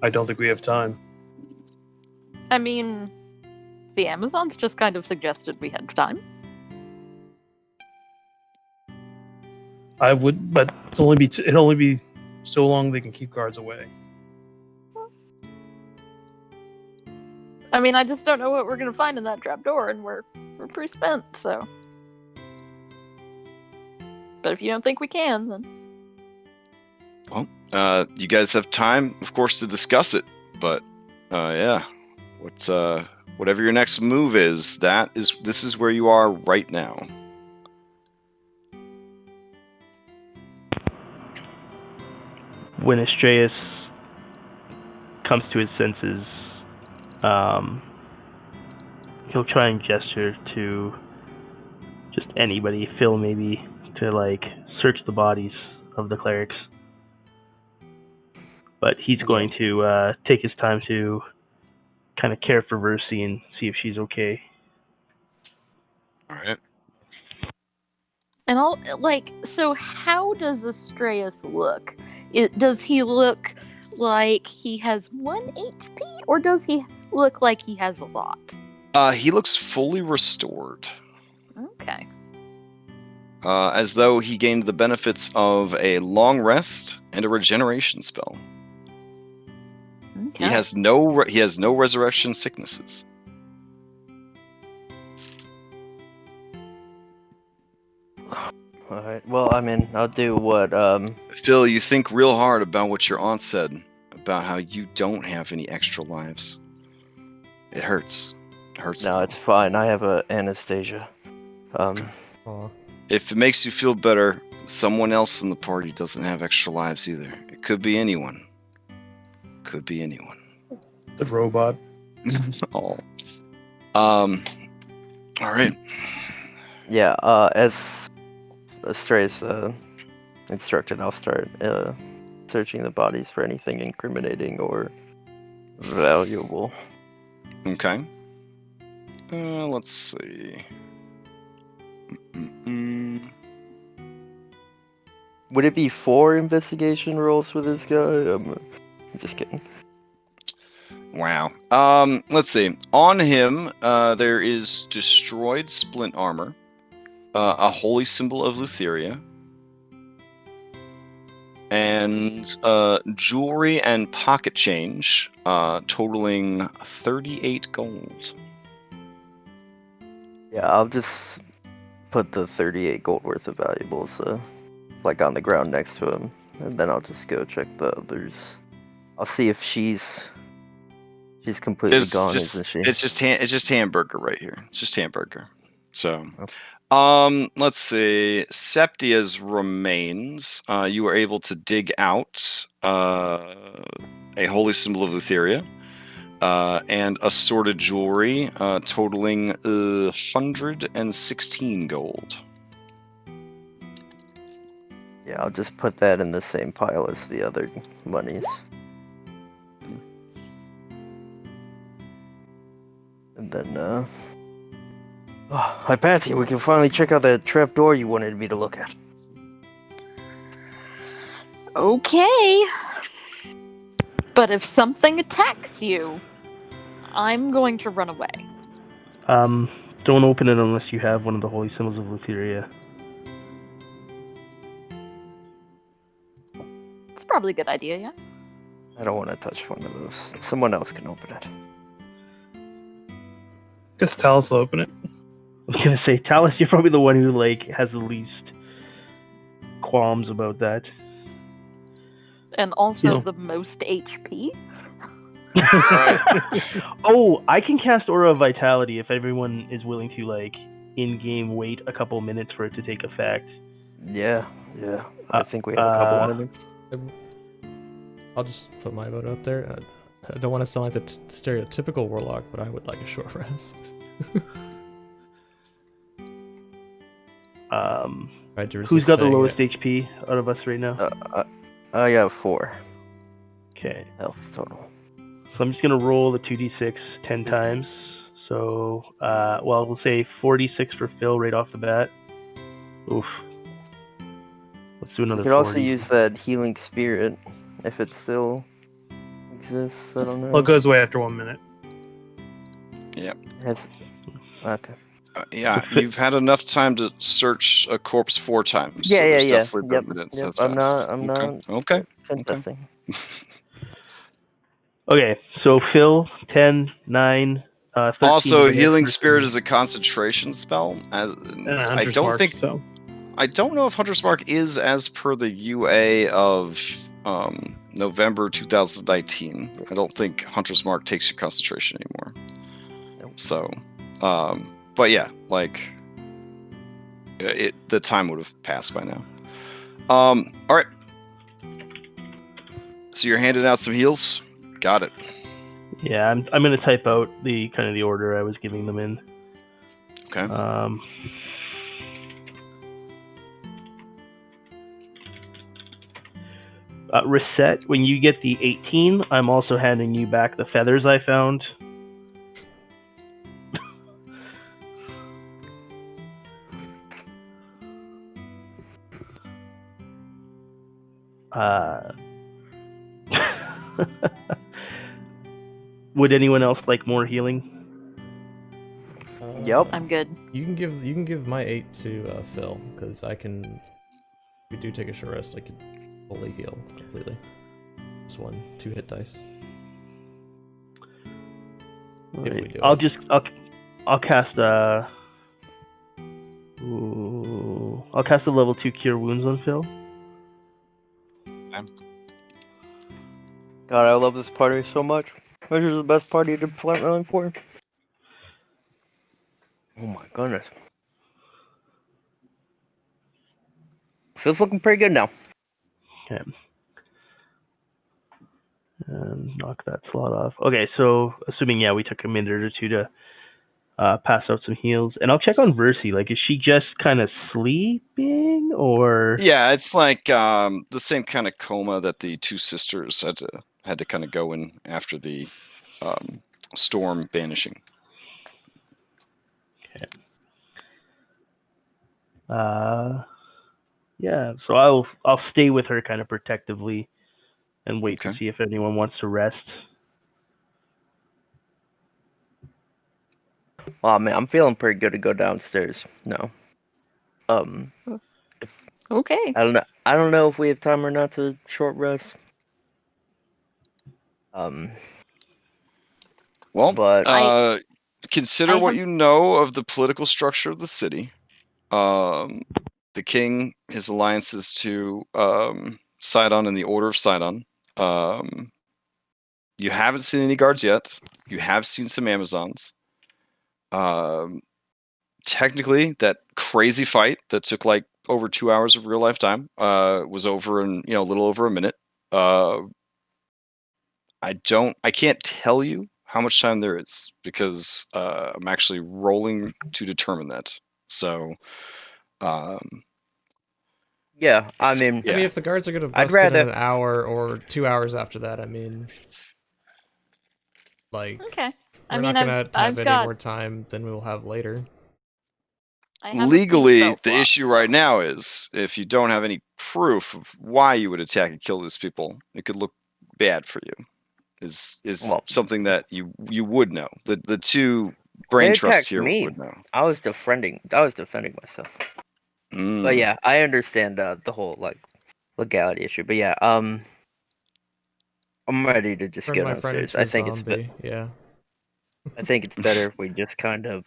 I don't think we have time. I mean, the Amazons just kind of suggested we had time. I would, but it'll only be so long they can keep guards away. I mean, I just don't know what we're gonna find in that trapdoor, and we're pretty spent, so. But if you don't think we can, then. Well, you guys have time, of course, to discuss it. But yeah, whatever your next move is, this is where you are right now. When Astreus comes to his senses, he'll try and gesture to just anybody, Phil maybe, to like search the bodies of the clerics. But he's going to take his time to kind of care for Versi and see if she's okay. All right. And so how does Astreus look? Does he look like he has 1 HP, or does he look like he has a lot? He looks fully restored. Okay. As though he gained the benefits of a long rest and a regeneration spell. Okay. He has no resurrection sicknesses. Alright, well, I mean, I'll do what, Phil, you think real hard about what your aunt said about how you don't have any extra lives. It hurts. It hurts. No, it's fine. I have a Anastasia. Aw. If it makes you feel better, someone else in the party doesn't have extra lives either. It could be anyone. Could be anyone. The robot. Oh. All right. Yeah, as Astreus instructed, I'll start searching the bodies for anything incriminating or valuable. Okay. Let's see. Would it be 4 investigation rolls for this guy? I'm just kidding. Wow. Let's see. On him, there is destroyed splint armor, a holy symbol of Lutheria, and jewelry and pocket change, totaling 38 gold. Yeah, I'll just put the 38 gold worth of valuables, like on the ground next to him, and then I'll just go check the others. I'll see if she's completely gone, isn't she? It's just hamburger right here. It's just hamburger. So, let's see. Septia's remains. You were able to dig out a holy symbol of Lutheria, and assorted jewelry, totaling 116 gold. Yeah, I'll just put that in the same pile as the other monies. And then, Hypatia, we can finally check out that trapdoor you wanted me to look at. Okay. But if something attacks you, I'm going to run away. Don't open it unless you have one of the holy symbols of Lutheria. It's probably a good idea, yeah? I don't want to touch one of those. Someone else can open it. Guess Talus will open it. I was gonna say, Talus, you're probably the one who has the least qualms about that. And also No. the most HP. Oh, I can cast Aura of Vitality if everyone is willing to in-game wait a couple minutes for it to take effect. Yeah. I think we have a couple minutes. I'll just put my vote out there. I don't want to sound like the stereotypical warlock, but I would like a short rest. Right, Who's got the lowest HP out of us right now? I got 4 Okay. health total. So I'm just going to roll the 2d6 10 times. So, we'll say 46 for Phil right off the bat. Oof. Let's do another You could 40. also use that healing spirit if it still exists. I don't know. Well, it goes away after 1 minute. Okay. Yeah, you've had enough time to search a corpse 4 times. Yeah. There's definitely Yep. minutes. Yep. That's I'm fast. not Okay. confessing. Okay, so Phil, 10, 9, 13. Also, healing spirit is a concentration spell. And a Hunter's Mark, so. I don't know if Hunter's Mark is as per the UA of November 2019. I don't think Hunter's Mark takes your concentration anymore. Nope. So, but yeah, the time would have passed by now. All right. So you're handing out some heals. Got it. Yeah, I'm gonna type out the kind of the order I was giving them in. Okay. Reset, when you get the 18, I'm also handing you back the feathers I found. Would anyone else like more healing? Yep. I'm good. You can give my 8 to Phil, because I can. If we do take a short rest, I could fully heal completely. This one, 2 hit dice. If we do I'll it. I'll cast a level 2 cure wounds on Phil. God, I love this party so much. This is the best party to front running for. Oh my goodness. Feels looking pretty good now. Okay. And knock that slot off. Okay, so assuming we took a minute or two to pass out some heals, and I'll check on Versi. Like, is she just kind of sleeping, or? Yeah, it's like the same kind of coma that the two sisters had to kind of go in after the storm banishing. Okay. Yeah. So I'll stay with her kind of protectively, and wait to see if anyone wants to rest. Oh man, I'm feeling pretty good to go downstairs. No. Okay. I don't know if we have time or not to short rest. Well, but consider what you know of the political structure of the city. The king, his alliances to Sidon and the Order of Sidon. You haven't seen any guards yet. You have seen some Amazons. Technically, that crazy fight that took like over 2 hours of real life time was over in a little over a minute. I can't tell you how much time there is because I'm actually rolling to determine that. So, yeah, I mean, if the guards are gonna bust it in an hour or 2 hours after that, I mean, like, okay. We're not gonna have any more time than we will have later. Legally, the issue right now is if you don't have any proof of why you would attack and kill these people, it could look bad for you. Is something that you would know. The two brain trusts here would know. I was defending myself. But yeah, I understand the whole like legality issue. But yeah, I'm ready to just Turn get my friend downstairs. into a I think zombie. Yeah. I think it's better if we just kind of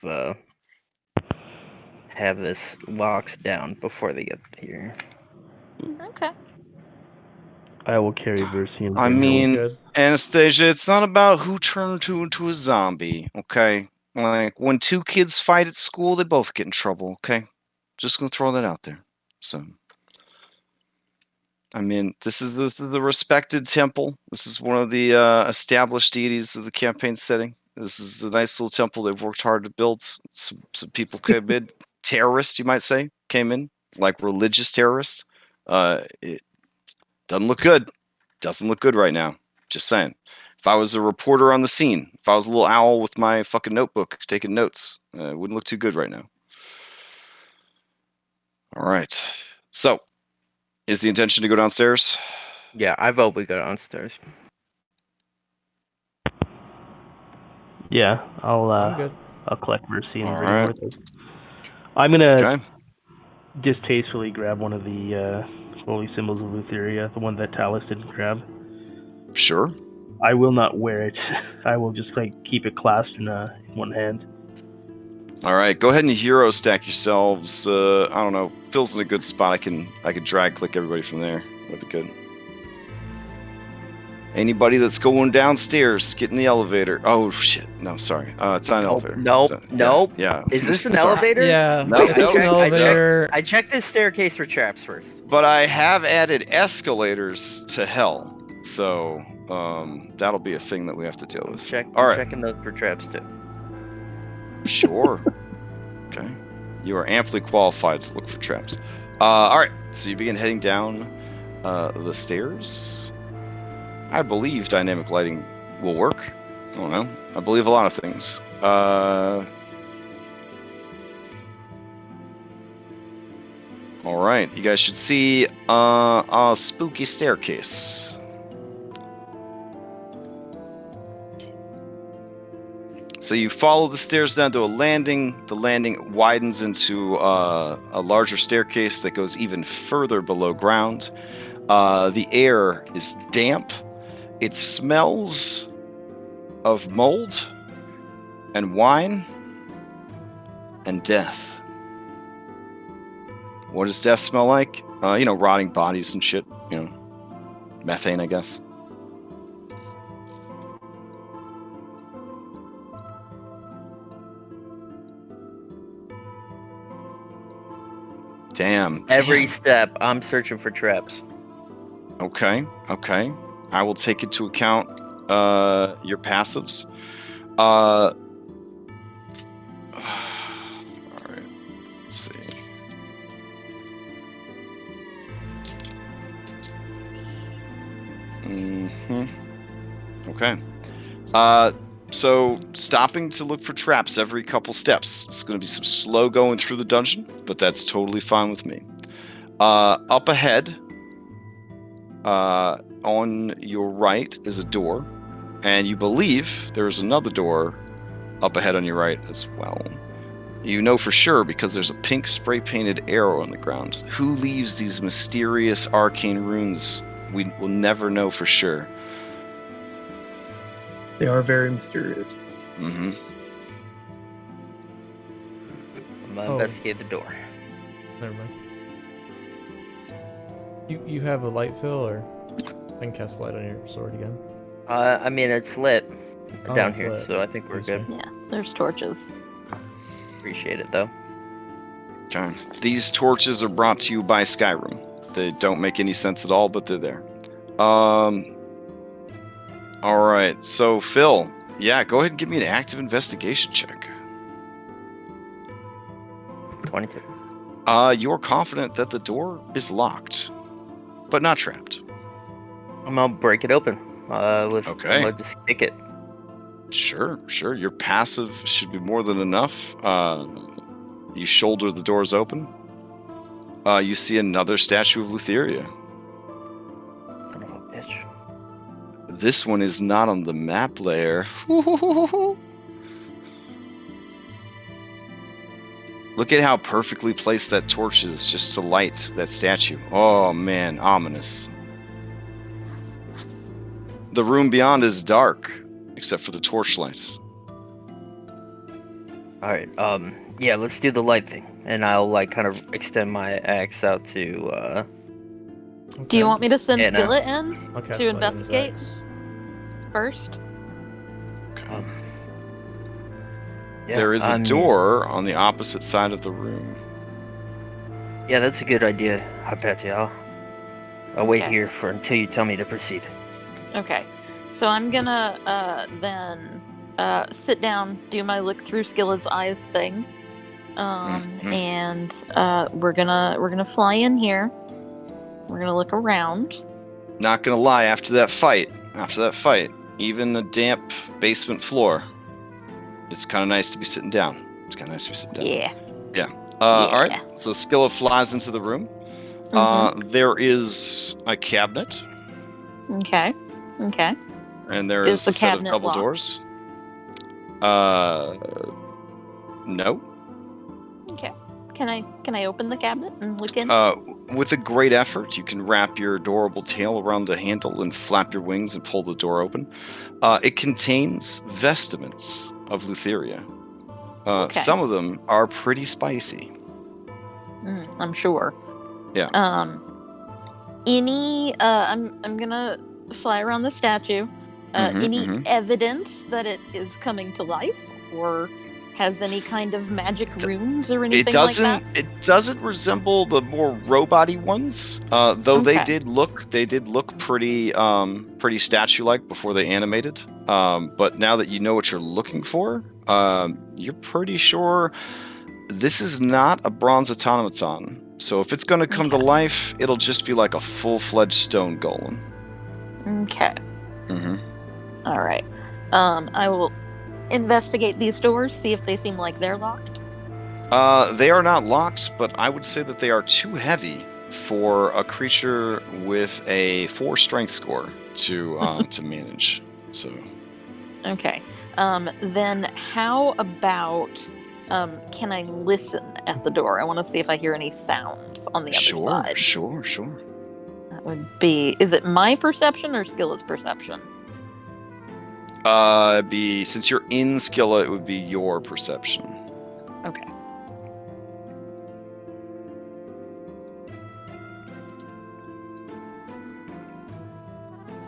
have this locked down before they get here. Okay. I will carry Versi. I mean, Anastasia, it's not about who turned into a zombie, okay? Like, when two kids fight at school, they both get in trouble, okay? Just gonna throw that out there. So, I mean, this is the respected temple. This is one of the established deities of the campaign setting. This is a nice little temple they've worked hard to build. Some people came in, terrorists, you might say, came in, like religious terrorists. It doesn't look good. Doesn't look good right now. Just saying. If I was a reporter on the scene, if I was a little owl with my fucking notebook taking notes, it wouldn't look too good right now. All right. So, is the intention to go downstairs? Yeah, I vote we go downstairs. Yeah, I'm good. I'll collect Versi and All bring right. her with us. I'm gonna distastefully grab one of the holy symbols of Lutheria, the one that Talus didn't grab. Sure. I will not wear it. I will just keep it clasped in one hand. All right, go ahead and hero stack yourselves. I don't know. Phil's in a good spot. I can drag click everybody from there. That'd be good. Anybody that's going downstairs, get in the elevator. Oh shit! No, sorry. It's not an elevator. Nope. Yeah. Is this an elevator? Yeah. Nope. It's an elevator. I checked this staircase for traps first. But I have added escalators to hell. So that'll be a thing that we have to deal with. I'm checking those for traps too. Sure. Okay. You are amply qualified to look for traps. All right. So you begin heading down the stairs. I believe dynamic lighting will work. I don't know. I believe a lot of things. All right. You guys should see a spooky staircase. So you follow the stairs down to a landing. The landing widens into a larger staircase that goes even further below ground. The air is damp. It smells of mold and wine and death. What does death smell like? Rotting bodies and shit. Methane, I guess. Damn. Every step, I'm searching for traps. Okay. I will take into account your passives. All right. Let's see. Okay. So stopping to look for traps every couple steps. It's going to be some slow going through the dungeon, but that's totally fine with me. Up ahead, on your right is a door, and you believe there's another door up ahead on your right as well. You know for sure because there's a pink spray-painted arrow on the ground. Who leaves these mysterious arcane runes? We will never know for sure. They are very mysterious. Mm-hmm. I'm gonna investigate the door. Never mind. You have a light, Phil, or I can cast light on your sword again. I mean, it's lit down it's here, lit. so I think we're good. Yeah, there's torches. Appreciate it, though. Okay. These torches are brought to you by Skyrim. They don't make any sense at all, but they're there. All right. So, Phil, yeah, go ahead and give me an active investigation check. 22. You're confident that the door is locked, but not trapped. I'm gonna break it open. Okay. I'm gonna just kick it. Sure. Your passive should be more than enough. You shoulder the doors open. You see another statue of Lutheria. Son of a bitch. This one is not on the map layer. Look at how perfectly placed that torch is just to light that statue. Oh man, ominous. The room beyond is dark, except for the torchlights. Alright, yeah, let's do the light thing. And I'll, kind of extend my axe out to, Do you want me to send Yeah, no. Skillet in I'll cast to light on his investigate axe. first? yeah, There is a door on the opposite side of the room. Yeah, that's a good idea, Hypatia. I'll wait Okay. here until you tell me to proceed. Okay, so I'm gonna then sit down, do my look through Skillet's eyes thing, and we're gonna fly in here. We're gonna look around. Not gonna lie, after that fight, even a damp basement floor, it's kind of nice to be sitting down. Yeah. All right, so Skillet flies into the room. There is a cabinet, Okay. and there Is is the a set of cabinet double locked? doors. No. Okay. Can I open the cabinet and look in? With a great effort, you can wrap your adorable tail around the handle and flap your wings and pull the door open. It contains vestments of Lutheria. Okay. Some of them are pretty spicy. I'm sure. Yeah. I'm gonna fly around any evidence that it is coming to life, or has any kind of magic runes or anything like that? It doesn't resemble the more robot-y ones. Though Okay. they did look pretty statue-like before they animated. But now that you know what you're looking for, you're pretty sure this is not a bronze automaton. So if it's going to come to Okay. life, it'll just be like a full-fledged stone golem. Okay. Mm-hmm. All right. I will investigate these doors, see if they seem like they're locked. They are not locked, but I would say that they are too heavy for a creature with a 4 strength score to manage. So. Okay. Then how about can I listen at the door? I want to see if I hear any sounds on the other side. Sure. That would be. Is it my perception or Skilla's perception? Since you're in Skilla, it would be your perception. Okay.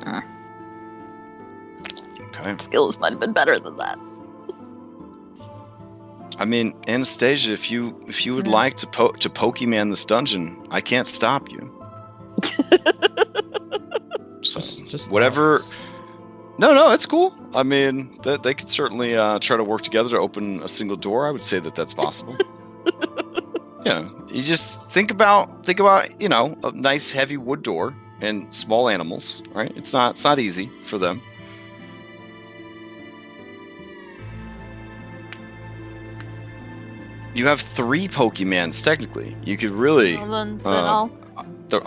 Okay. Skilla's might have been better than that. I mean, Anastasia, if you would Yeah. like to Pokemon this dungeon, I can't stop you. So Just whatever. thoughts. No, it's cool. I mean, they could certainly try to work together to open a single door. I would say that that's possible. Yeah, you just think about a nice heavy wood door and small animals. Right? It's not easy for them. You have 3 Pokemons technically. You could really. Well, then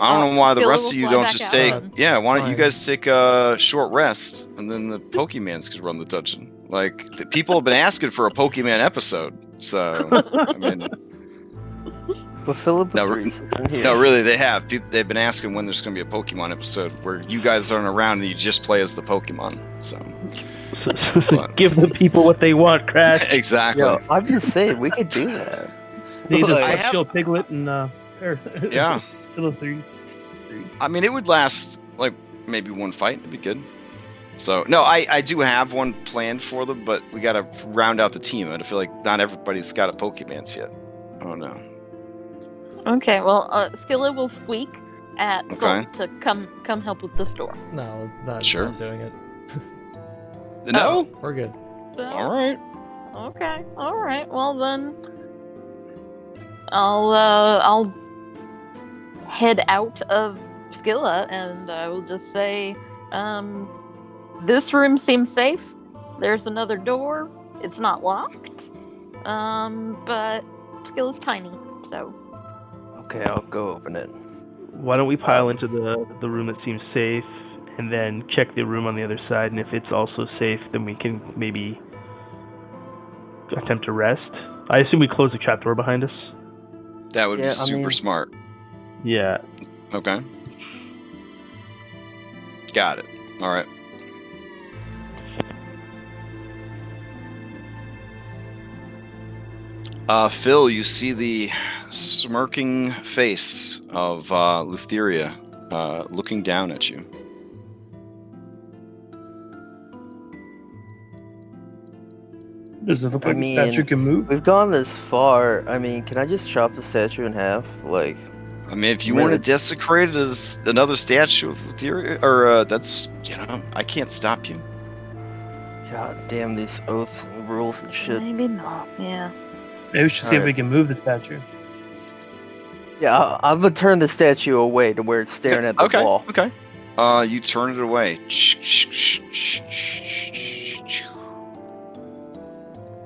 I don't know why the Skilla rest will of you fly don't back just out take. and- Yeah, why don't you Fine. guys take a short rest and then the Pokemons could run the dungeon? Like the people have been asking for a Pokemon episode, so I mean, But Philip No, agrees. It's in here. no, really, they have. They've been asking when there's going to be a Pokemon episode where you guys aren't around and you just play as the Pokemon. So Give the people what they want, Crash. exactly. Yo, I'm just saying, we could do that. Need a I celestial piglet and Yeah. little threes. I mean, it would last like maybe one fight. It'd be good. So no, I do have one planned for them, but we got to round out the team. I feel like not everybody's got a Pokemons yet. Oh no. Okay, well, Skilla will squeak at Okay. Salt to come help with this door. No, not Sure. not doing it. No. We're good. So, All right. Okay, all right. Well then, I'll head out of Skilla and I will just say, this room seems safe. There's another door. It's not locked. But Skilla's tiny, so. Okay, I'll go open it. Why don't we pile into the room that seems safe, and then check the room on the other side, and if it's also safe, then we can maybe attempt to rest. I assume we close the trapdoor behind us. That would Yeah, be I super mean- smart. Yeah. Okay. Got it. All right. Phil, you see the smirking face of Lutheria looking down at you. Does it look I like the statue mean- can move? We've gone this far. I mean, can I just chop the statue in half? Like, I mean, if you Really? want to desecrate it as another statue of Lutheria, or that's, I can't stop you. god damn these oaths and rules and shit. Maybe not. Yeah. Maybe we should see if we Alright. can move the statue. Yeah, I'm gonna turn the statue away to where it's staring at the Okay. wall. Okay. You turn it away.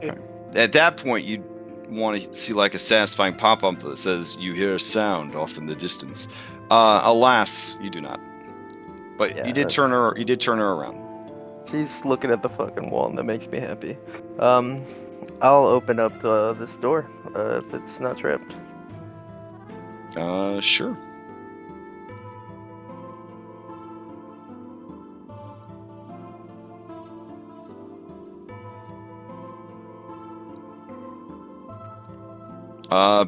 Okay. At that point, you want to see like a satisfying pop-up that says "You hear a sound off in the distance." Alas, you do not. But Yeah, you did that's- turn her. You did turn her around. She's looking at the fucking wall, and that makes me happy. I'll open up this door if it's not trapped. Sure.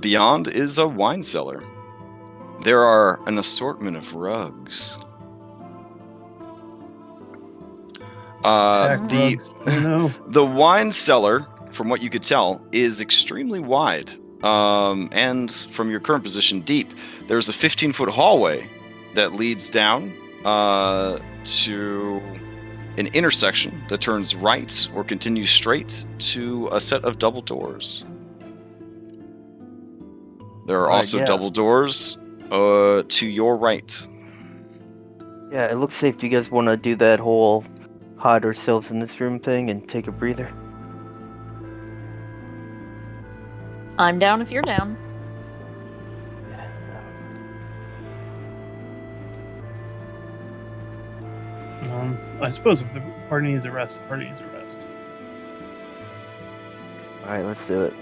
Beyond is a wine cellar. There are an assortment of rugs. Attack The rugs. Oh no. the wine cellar from what you could tell, is extremely wide. And from your current position, deep. There's a 15-foot hallway that leads down to an intersection that turns right or continues straight to a set of double doors. There are also double doors to your right. Yeah, it looks safe. Do you guys want to do that whole hide ourselves in this room thing and take a breather? I'm down if you're down. I suppose if the party needs a rest, the party needs a rest. Alright, let's do it.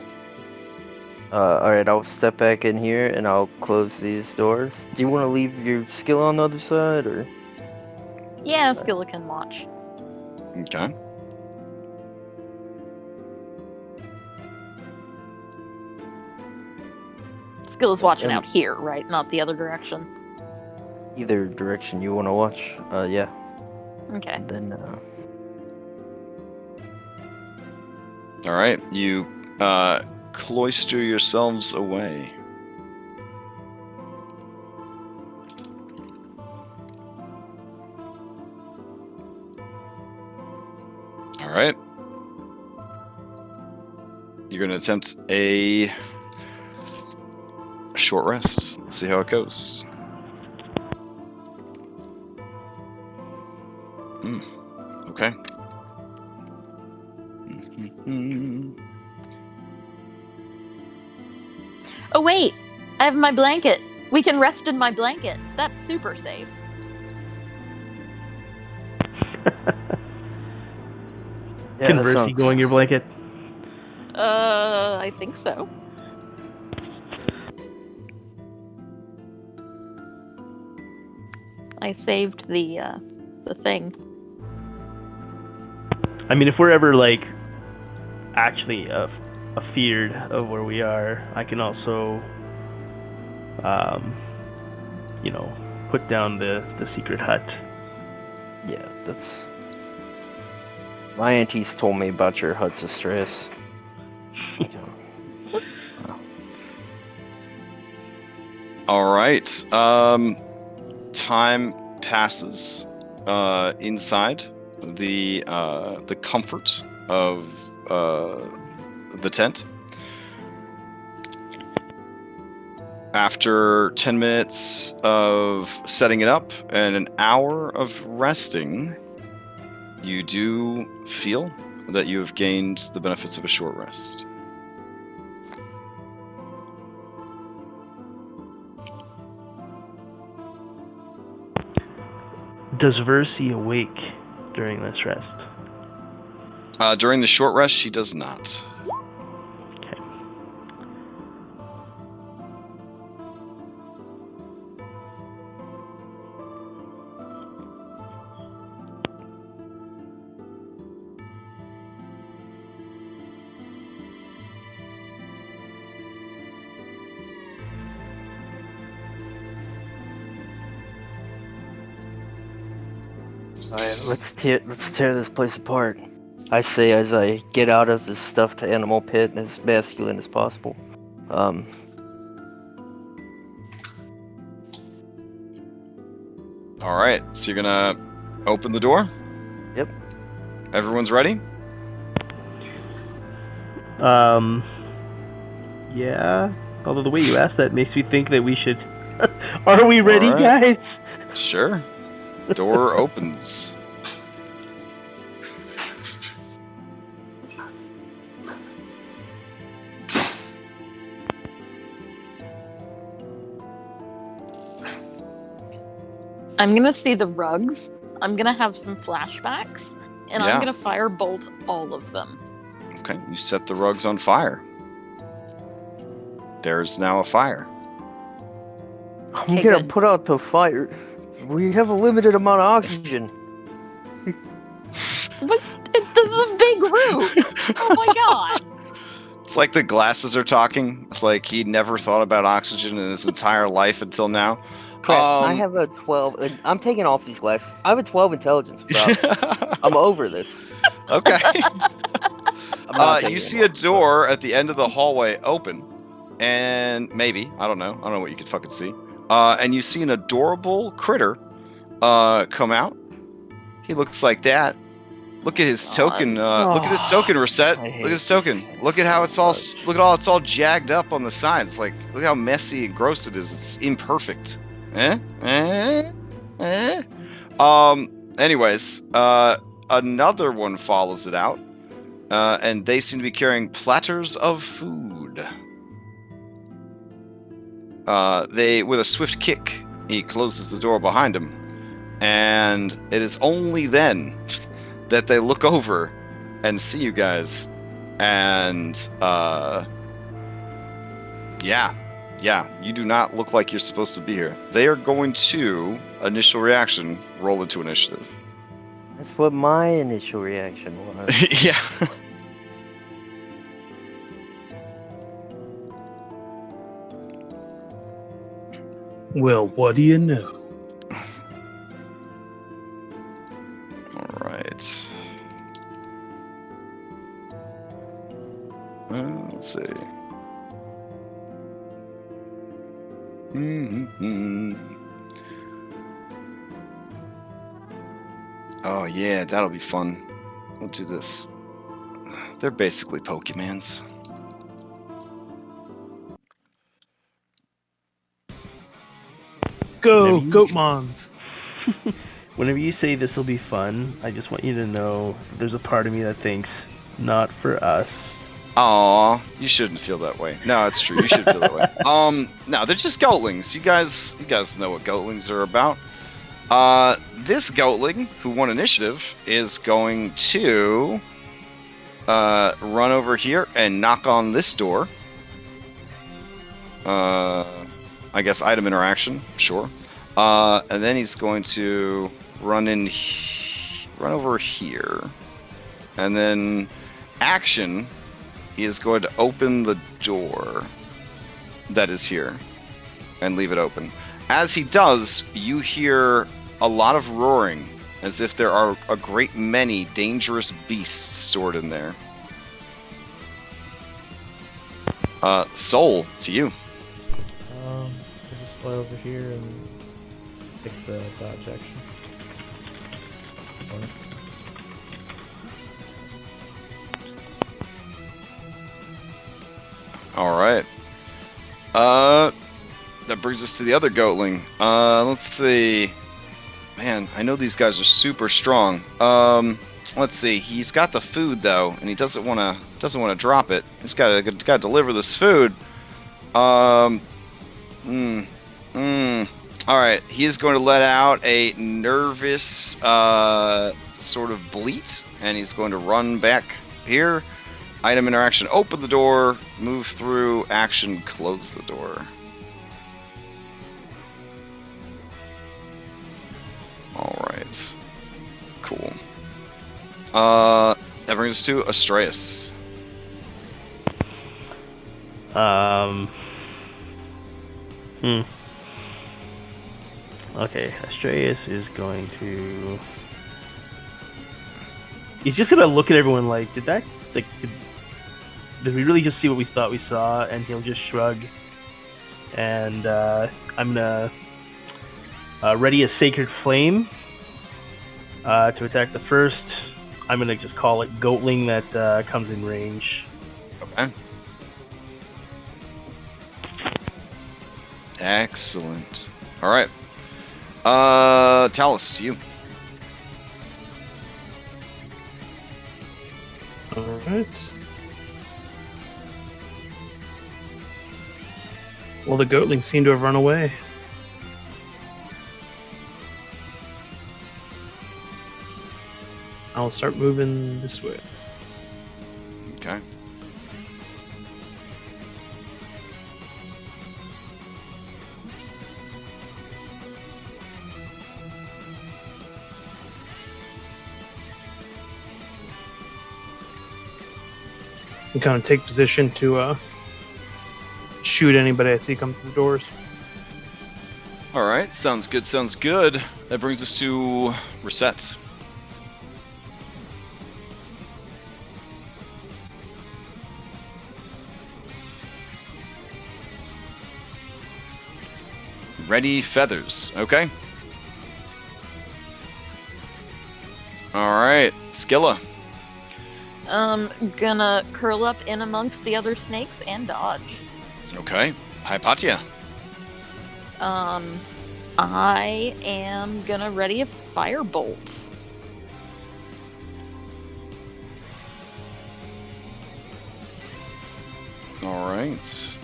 Alright, I'll step back in here and I'll close these doors. Do you want to leave your skill on the other side, or? Yeah, Skilla can watch. Okay. Skilla's watching out here, right? Not the other direction. Either direction you want to watch. Yeah. Okay. And then, All right, you cloister yourselves away. All right. You're going to attempt a short rest. Let's see how it goes. Okay. Oh wait, I have my blanket. We can rest in my blanket. That's super safe. yeah, Convert you going your blanket. I think so. I saved the thing. I mean, if we're ever like actually afeared of where we are, I can also, put down the secret hut. Yeah, that's. My aunties told me about your huts of stress. All right. Time passes inside the comfort of the tent. After 10 minutes of setting it up and an hour of resting, you do feel that you have gained the benefits of a short rest. Does Versi awake during this rest? During the short rest, she does not. Okay. Alright, let's tear this place apart. I say as I get out of this stuffed animal pit as masculine as possible. All right, so you're gonna open the door? Yep. Everyone's ready? Yeah. Although the way you asked that makes me think that we should. Are we ready, All right. guys? Sure. Door opens. I'm gonna see the rugs. I'm gonna have some flashbacks, and Yeah. I'm gonna firebolt all of them. Okay, you set the rugs on fire. There's now a fire. I'm Okay, gonna good. put out the fire. We have a limited amount of oxygen. But this is a big room. Oh my god. It's like the glasses are talking. It's like he never thought about oxygen in his entire life until now. Crap, I have a 12. I'm taking off these glasses. I have a 12 intelligence, bro. I'm over this. Okay. not taking You him see a off, but- door at the end of the hallway open, and maybe I don't know what you could fucking see. And you see an adorable critter come out. He looks like that. Look at his token. Look at his token, Reset. I Look hate at his these token. things Look at how it's all. so much. Look at all. It's all jagged up on the sides. Like, look how messy and gross it is. It's imperfect. Anyways, another one follows it out, and they seem to be carrying platters of food. They, with a swift kick, he closes the door behind him, and it is only then that they look over and see you guys, and yeah, you do not look like you're supposed to be here. They are going to initial reaction roll into initiative. That's what my initial reaction was. Yeah. Well, what do you know? All right. Let's see. Oh yeah, that'll be fun. We'll do this. They're basically Pokemans. Go, Whenever you- Goatmons! Whenever you say this will be fun, I just want you to know there's a part of me that thinks not for us. Aw, you shouldn't feel that way. No, it's true. You should feel that way. No, they're just Goatlings. You guys know what Goatlings are about. This Goatling, who won initiative, is going to run over here and knock on this door. I guess item interaction, sure. And then he's going to run over here, and then action. He is going to open the door that is here and leave it open. As he does, you hear a lot of roaring, as if there are a great many dangerous beasts stored in there. Soul, to you. I'll just fly over here and take the dodge action. Or- All right. That brings us to the other Goatling. Let's see. Man, I know these guys are super strong. Let's see. He's got the food though, and he doesn't want to drop it. He's got to deliver this food. All right. He is going to let out a nervous sort of bleat, and he's going to run back here. Item interaction, open the door, move through, action, close the door. Alright. Cool. That brings us to Astreus. Okay, Astreus is going to... He's just gonna look at everyone like, did we really just see what we thought we saw? And he'll just shrug. And I'm gonna ready a Sacred Flame to attack the first. I'm gonna just call it Goatling that comes in range. Okay. Excellent. Alright. Talus, to you. Alright. Well, the Goatlings seem to have run away. I'll start moving this way. Okay. And kind of take position to shoot anybody I see come through the doors. Alright, sounds good, sounds good. That brings us to Reset. Ready feathers. Okay. All right, Skilla. Gonna curl up in amongst the other snakes and dodge. Okay. Hypatia. I am gonna ready a firebolt. All right.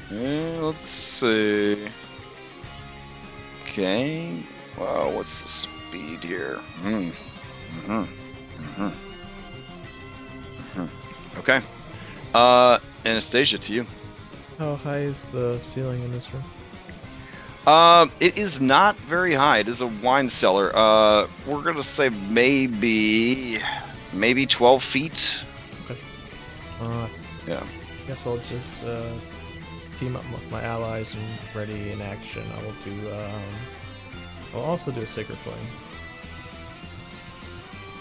Let's see. Okay. Wow, what's the speed here? Okay. Anastasia, to you. How high is the ceiling in this room? It is not very high. It is a wine cellar. We're gonna say maybe 12 feet. Okay. Yeah. Guess I'll just team up with my allies and ready in action. I will do. I'll also do a Sacred Flame.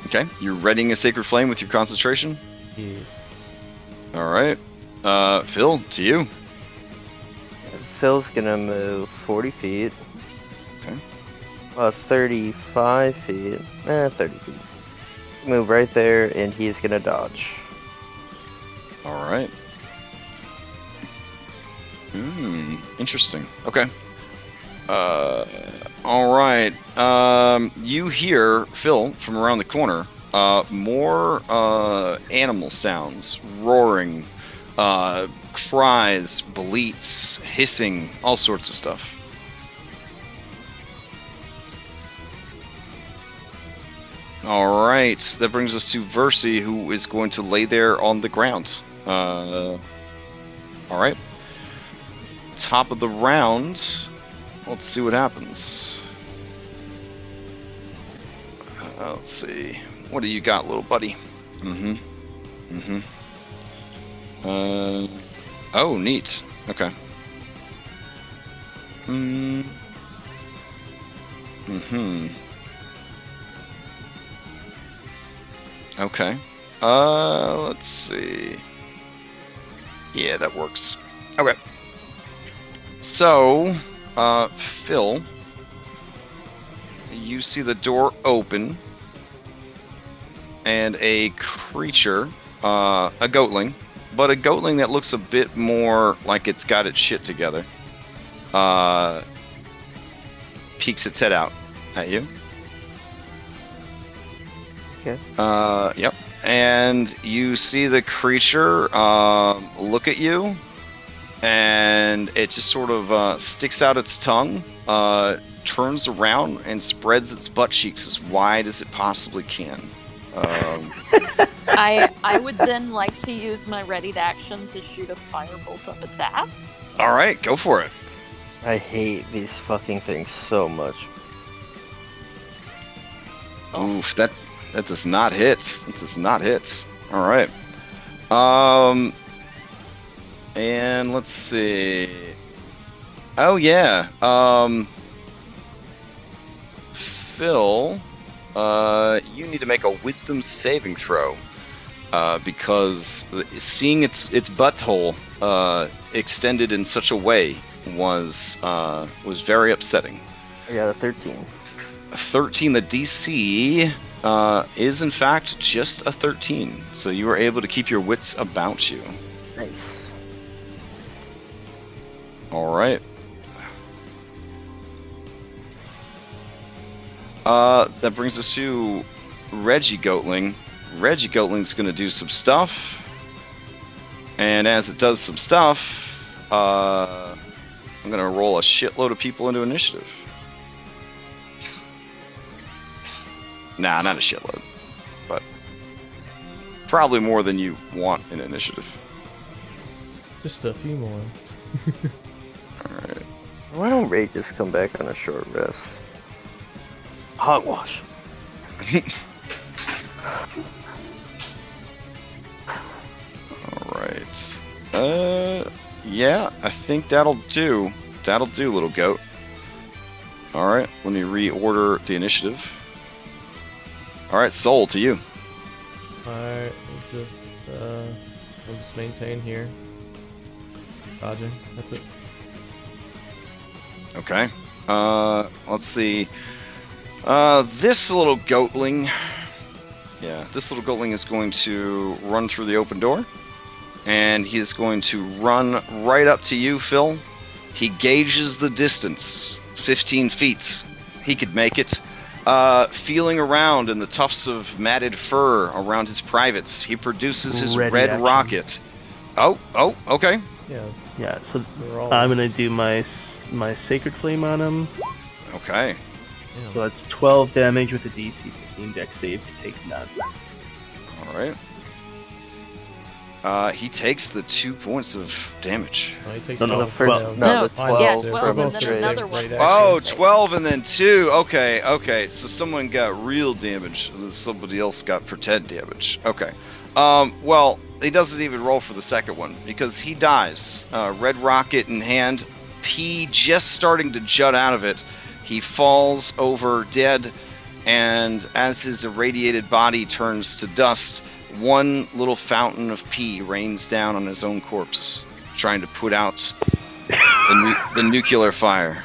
Okay. You're readying a Sacred Flame with your concentration. Yes. All right. Phil, to you. Phil's gonna move 40 feet. Okay. 35 feet. 30 feet. Move right there, and he's gonna dodge. All right. Interesting. Okay. All right. You hear, Phil, from around the corner, more animal sounds, roaring, cries, bleats, hissing, all sorts of stuff. All right, that brings us to Versi, who is going to lay there on the ground. All right. Top of the round. Let's see what happens. Let's see. What do you got, little buddy? Oh, neat. Okay. Okay. Let's see. Yeah, that works. Okay. So, Phil, you see the door open, and a creature, a goatling, but a goatling that looks a bit more like it's got its shit together, peeks its head out at you. Okay. Yep. And you see the creature look at you, and it just sort of sticks out its tongue, turns around, and spreads its butt cheeks as wide as it possibly can. I would then like to use my ready to action to shoot a firebolt up its ass. All right, go for it. I hate these fucking things so much. Oof, that does not hit. It does not hit. All right. And let's see. Oh yeah. Phil, you need to make a wisdom saving throw, because seeing its butthole extended in such a way was very upsetting. I got a 13. 13. The DC is in fact just a 13, so you were able to keep your wits about you. Nice. All right. That brings us to Reggie Goatling. Reggie Goatling's going to do some stuff, and as it does some stuff, I'm going to roll a shitload of people into initiative. Nah, not a shitload, but probably more than you want in initiative. Just a few more. Alright. Why don't rages come back on a short rest? Hogwash. Alright. Yeah, I think that'll do. That'll do, little goat. Alright, let me reorder the initiative. Alright, Soul, to you. Alright, we'll just We'll just maintain here. Dodging. That's it. Okay. Let's see. This little goatling. Yeah, this little goatling is going to run through the open door. And he is going to run right up to you, Phil. He gauges the distance. 15 feet. He could make it. Feeling around in the tufts of matted fur around his privates, he produces his Ready red action. rocket. Oh, okay. Yeah. Yeah, so We're all. I'm gonna do my Sacred Flame on him. Okay. Yeah. So that's 12 damage with a DC 15 dex save to take none. All right. He takes the 2 points of damage. Oh, he takes No, no, 12. first- Well, no, I 12, yeah, lost it. 12 We're and both then doing another right one. action. Oh, 12 and then 2. Okay. So someone got real damage, and then somebody else got pretend damage. Okay. Well, he doesn't even roll for the second one because he dies. Red rocket in hand, pee just starting to jut out of it. He falls over dead, and as his irradiated body turns to dust, one little fountain of pee rains down on his own corpse, trying to put out the nuclear fire.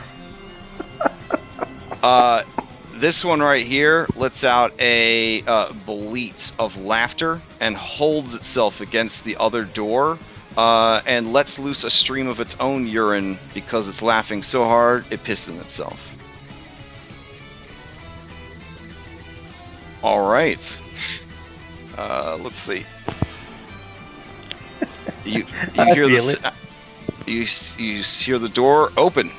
This one right here lets out a bleat of laughter and holds itself against the other door and lets loose a stream of its own urine because it's laughing so hard it pisses in itself. All right. Let's see. You hear feel the you hear the door open,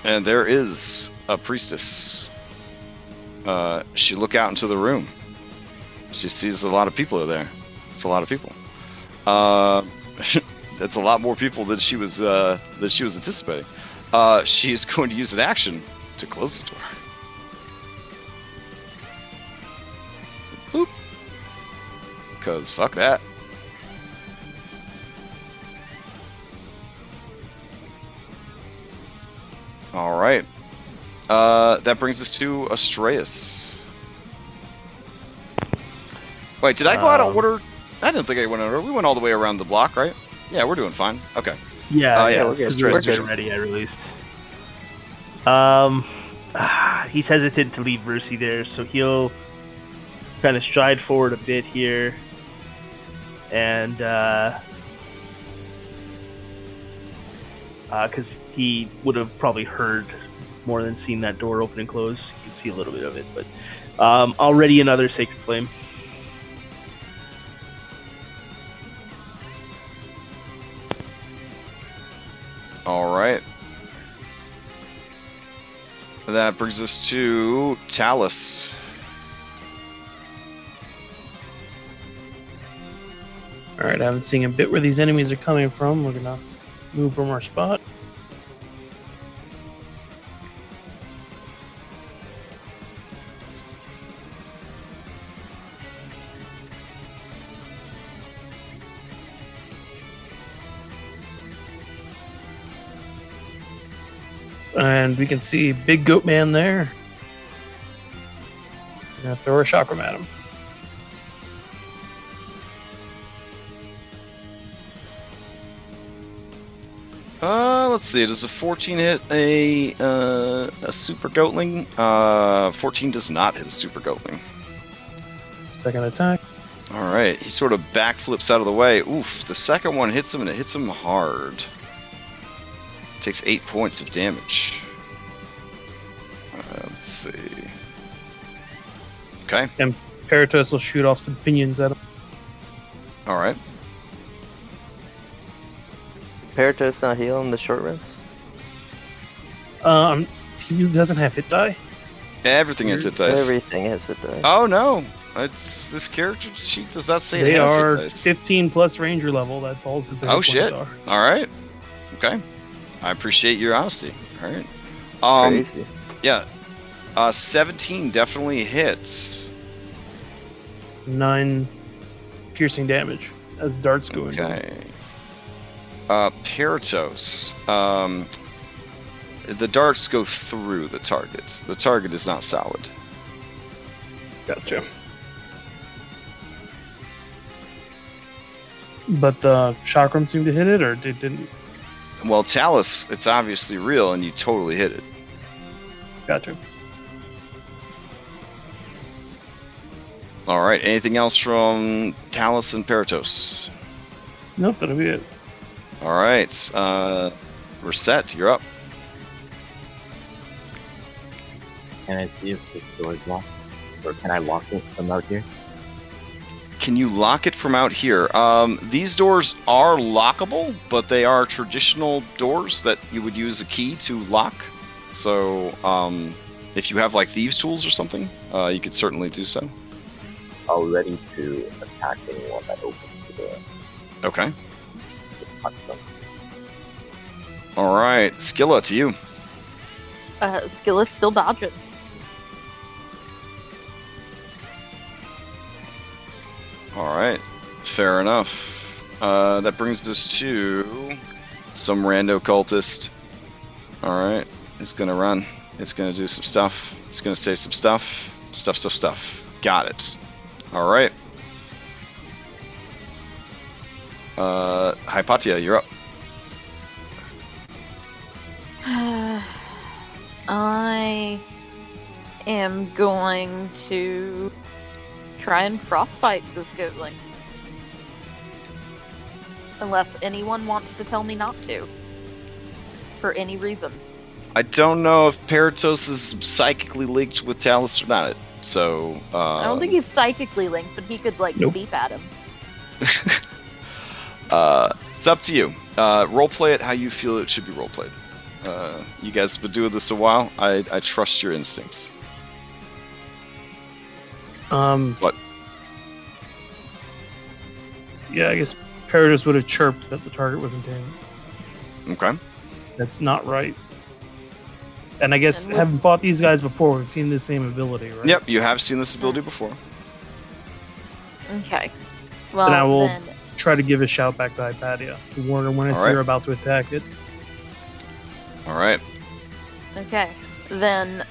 and there is a priestess. She look out into the room. She sees a lot of people are there. It's a lot of people. That's a lot more people than she was anticipating. She's going to use an action to close the door. Boop. Because fuck that. All right. That brings us to Astraeus. Wait, did I go out of order? I didn't think I went out of order. We went all the way around the block, right? Yeah, we're doing fine. Okay. Yeah, yeah, we're good. Astraeus, We're good. good. Ready, I released. He's hesitant to leave Mercy there, so he'll kind of stride forward a bit here, and because he would have probably heard more than seen that door open and close. You can see a little bit of it, but I'll ready another Sacred Flame. All right. That brings us to Talus. All right, I haven't seen a bit where these enemies are coming from. We're gonna move from our spot. And we can see Big Goat Man there. We're gonna throw a chakram at him. Let's see. Does a 14 hit a super goatling? 14 does not hit a super goatling. Second attack. All right. He sort of backflips out of the way. Oof. The second one hits him, and it hits him hard. Takes 8 points of damage. Let's see. Okay. And Paratos will shoot off some pinions at him. All right. Paratos not healing the short rest? He doesn't have hit die. Everything has hit dice. Everything has hit die. Oh no! It's this character sheet does not say They it has are hit dice. 15 plus ranger level. That's all his hit Oh points shit! are. All right. Okay. I appreciate your honesty. All right. Crazy. Yeah. 17 definitely hits. 9 piercing damage as darts go in. Okay. Paratos. The darts go through the target. The target is not solid. Gotcha. But the chakram seemed to hit it, or it didn't? Well, Talus, it's obviously real, and you totally hit it. Gotcha. All right. Anything else from Talus and Paratos? Nope, that'll be it. All right. Reset, you're up. Can I see if this door is locked? Or can I lock it from out here? Can you lock it from out here? These doors are lockable, but they are traditional doors that you would use a key to lock. So, if you have like thieves' tools or something, you could certainly do so. I'll ready to attack anyone that opens the door. Okay. Just punch them. All right, Skilla, to you. Skilla's still dodging. All right, fair enough. That brings us to some rando cultist. All right, it's gonna run. It's gonna do some stuff. It's gonna say some stuff. Stuff. Got it. All right. Hypatia, you're up. I am going to try and frostbite this goatling. Unless anyone wants to tell me not to. For any reason. I don't know if Paratos is psychically linked with Talus or not. So, I don't think he's psychically linked, but he could, like, Nope. beep at him. It's up to you. Roleplay it how you feel it should be roleplayed. You guys have been doing this a while. I trust your instincts. What? Yeah, I guess Paratus would have chirped that the target was entangled. Okay. That's not right. And I guess, And we'll- having fought these guys before, we've seen the same ability, right? Yep, you have seen this ability before. Okay. Well, Then I will then... try to give a shout back to Hypatia to warn her when I see Alright. her about to attack it. All right. Okay. Then,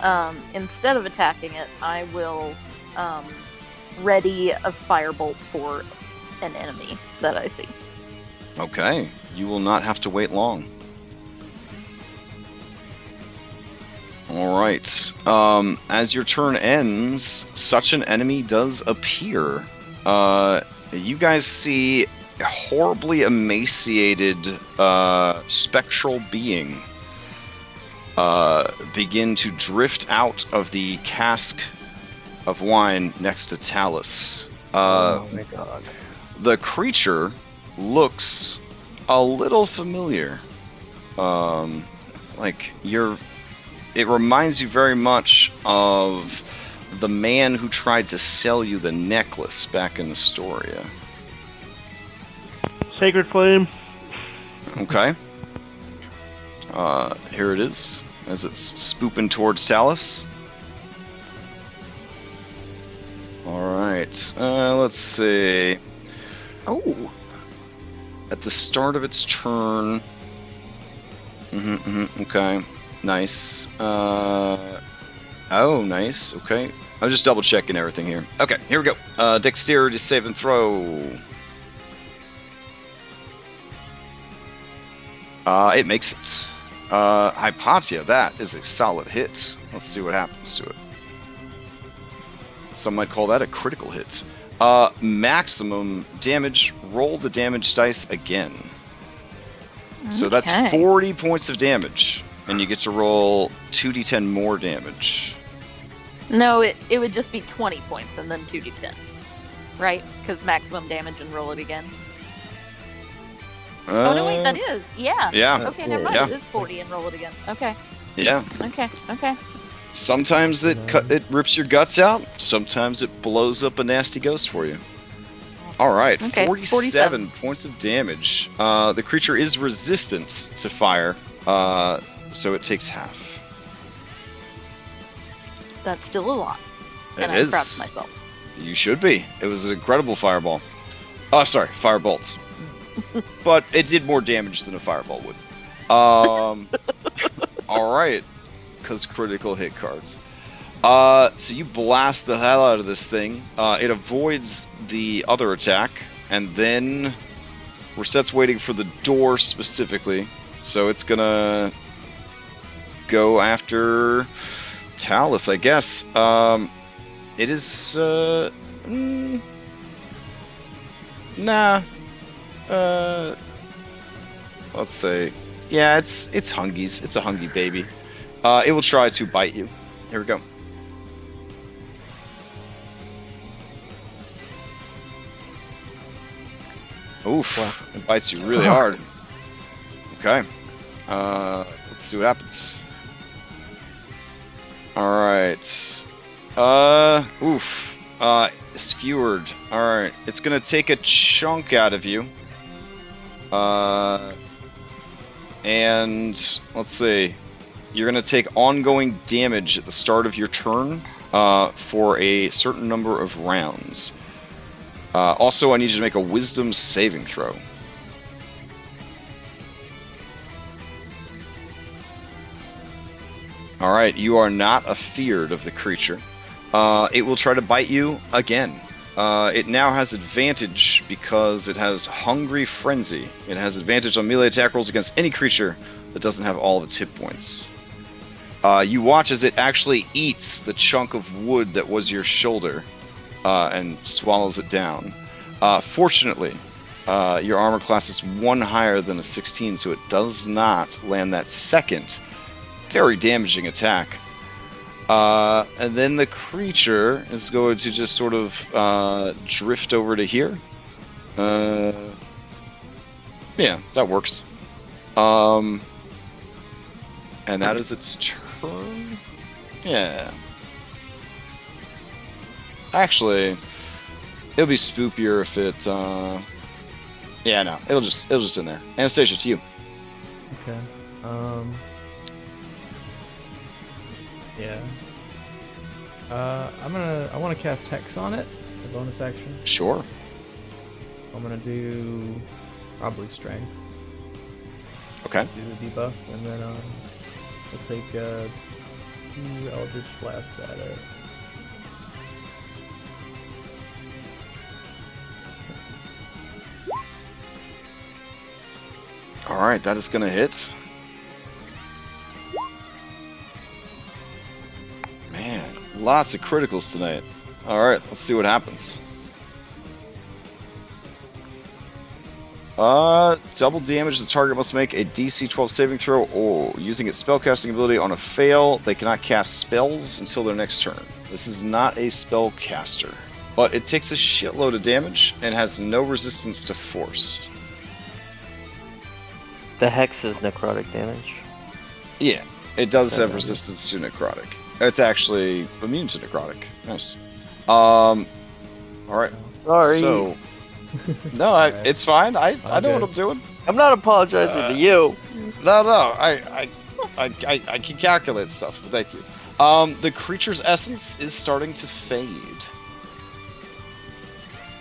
instead of attacking it, I will ready a firebolt for an enemy that I see. Okay. You will not have to wait long. All right. As your turn ends, such an enemy does appear. You guys see a horribly emaciated spectral being begin to drift out of the cask of wine next to Talus. Oh my god. The creature looks a little familiar. It reminds you very much of the man who tried to sell you the necklace back in Astoria. Sacred Flame. Okay. Here it is, as it's spooping towards Talus. Alright, let's see. Oh. At the start of its turn... okay. Nice. Oh, nice. Okay. I'm just double checking everything here. Okay, here we go. Dexterity save and throw. It makes it. Hypatia, that is a solid hit. Let's see what happens to it. Some might call that a critical hit. Maximum damage. Roll the damage dice again. So that's Okay. 40 points of damage. And you get to roll 2d10 more damage. No, it would just be 20 points and then 2d10. Right? Because maximum damage and roll it again. Oh, no, wait, that is. Yeah. Yeah. Okay, never mind. Yeah. It is 40 and roll it again. Okay. Yeah. Okay. Sometimes it rips your guts out. Sometimes it blows up a nasty ghost for you. All right, Okay, 47 points of damage. The creature is resistant to fire, so it takes half. That's still a lot. And It I'm is. proud of myself. You should be. It was an incredible fireball. Oh, sorry, firebolt. But it did more damage than a fireball would. All right, because critical hit cards. So you blast the hell out of this thing. It avoids the other attack, and then Reset's waiting for the door specifically, so it's gonna go after Talus, I guess. It is, nah. Let's say, yeah, it's hungies. It's a hungy baby. It will try to bite you. Here we go. Oof, it bites you really hard. Okay. Let's see what happens. Alright. Oof. Skewered. Alright. It's gonna take a chunk out of you. And let's see. You're gonna take ongoing damage at the start of your turn, for a certain number of rounds. Also, I need you to make a wisdom saving throw. Alright, you are not afeared of the creature. It will try to bite you again. It now has advantage because it has Hungry Frenzy. It has advantage on melee attack rolls against any creature that doesn't have all of its hit points. You watch as it actually eats the chunk of wood that was your shoulder and swallows it down. Fortunately, your armor class is 1 higher than a 16, so it does not land that second very damaging attack. And then the creature is going to just sort of drift over to here. Yeah, that works. And that is its turn? Yeah. Actually, it'll be spoopier if it, yeah, no, it'll just in there. Anastasia, to you. Okay. Yeah. I want to cast Hex on it, a bonus action. Sure. I'm gonna do probably Strength. Okay. Do the debuff, and then I'll take 2 Eldritch Blasts at it. Alright, that is gonna hit. Man, lots of criticals tonight. Alright, let's see what happens. Double damage. The target must make a DC 12 saving throw, or using its spellcasting ability on a fail, they cannot cast spells until their next turn. This is not a spellcaster, but it takes a shitload of damage and has no resistance to force. The Hex is necrotic damage. Yeah, it does have resistance to necrotic. It's actually immune to necrotic. Nice. Alright. Sorry. So, no, it's fine. I know what I'm doing. I'm not apologizing to you. No, I can calculate stuff, but thank you. The creature's essence is starting to fade.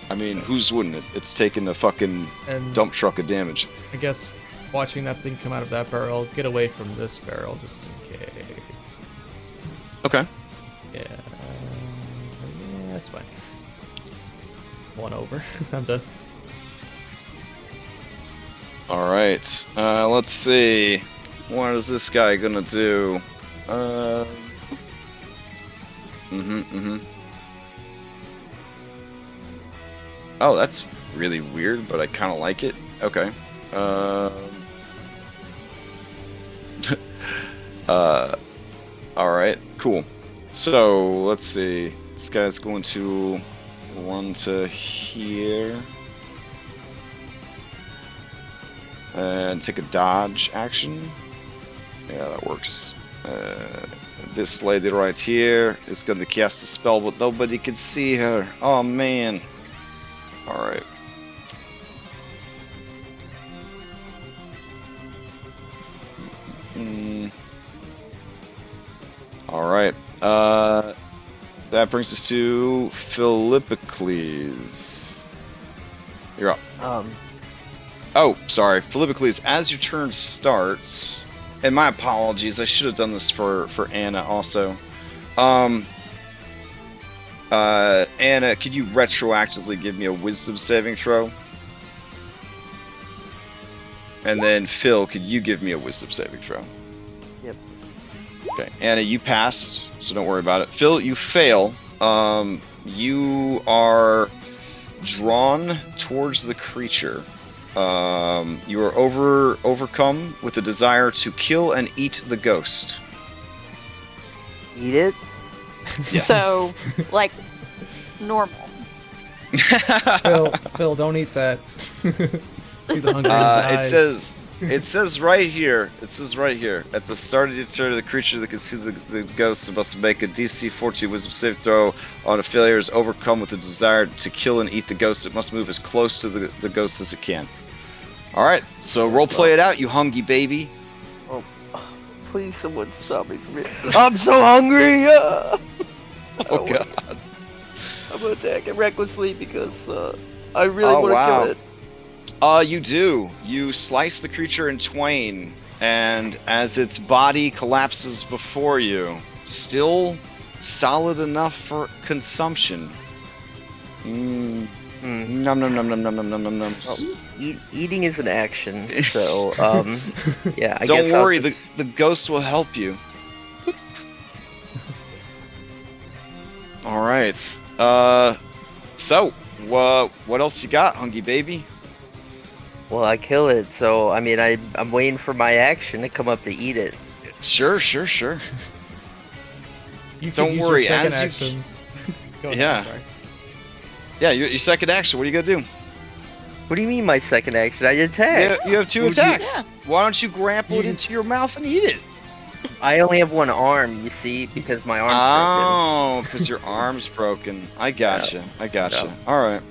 I mean, whose wouldn't it? It's taken a fucking dump truck of damage. I guess watching that thing come out of that barrel, get away from this barrel just in case. Okay. Yeah, that's fine. 1 over. I'm done. Alright, let's see. What is this guy gonna do? Oh, that's really weird, but I kind of like it. Okay. Alright, cool. So, let's see. This guy's going to run to here. And take a dodge action. Yeah, that works. This lady right here is going to cast a spell, but nobody can see her. Oh, man. Alright. Alright. That brings us to Philippocles. You're up. Oh, sorry. Philippocles, as your turn starts, and my apologies, I should have done this for Anna also. Anna, could you retroactively give me a wisdom saving throw? And then Phil, could you give me a wisdom saving throw? Yep. Okay, Anna, you passed, so don't worry about it. Phil, you fail. You are drawn towards the creature. You are overcome with the desire to kill and eat the ghost. Eat it? Yes. So, like, normal. Phil, don't eat that. See the hunger in his eyes. It says right here. It says right here. At the start of your turn, the creature that can see the ghost must make a DC 14 wisdom save throw. On a failure is overcome with a desire to kill and eat the ghost. It must move as close to the ghost as it can. All right. So role play it out, you hungry baby. Oh, please, someone stop me from it. I'm so hungry. Oh god. I'm gonna attack it recklessly because I really want to kill it. You do. You slice the creature in twain, and as its body collapses before you, still solid enough for consumption. Nom nom nom nom nom nom nom nom nom. Eating is an action, so yeah. I Don't guess worry, I'll just... the ghost will help you. All right. So what else you got, hungry baby? Well, I kill it, so I mean, I'm waiting for my action to come up to eat it. Sure. You Don't could use worry, your second as you- action. Go ahead, Yeah. sorry. Yeah, your second action. What are you gonna do? What do you mean my second action? I attack. You have 2 Would you- attacks. Why don't you grapple it into your mouth and eat it? I only have one arm, you see, because my arm's Oh, because your arm's broken. I gotcha. No. All right.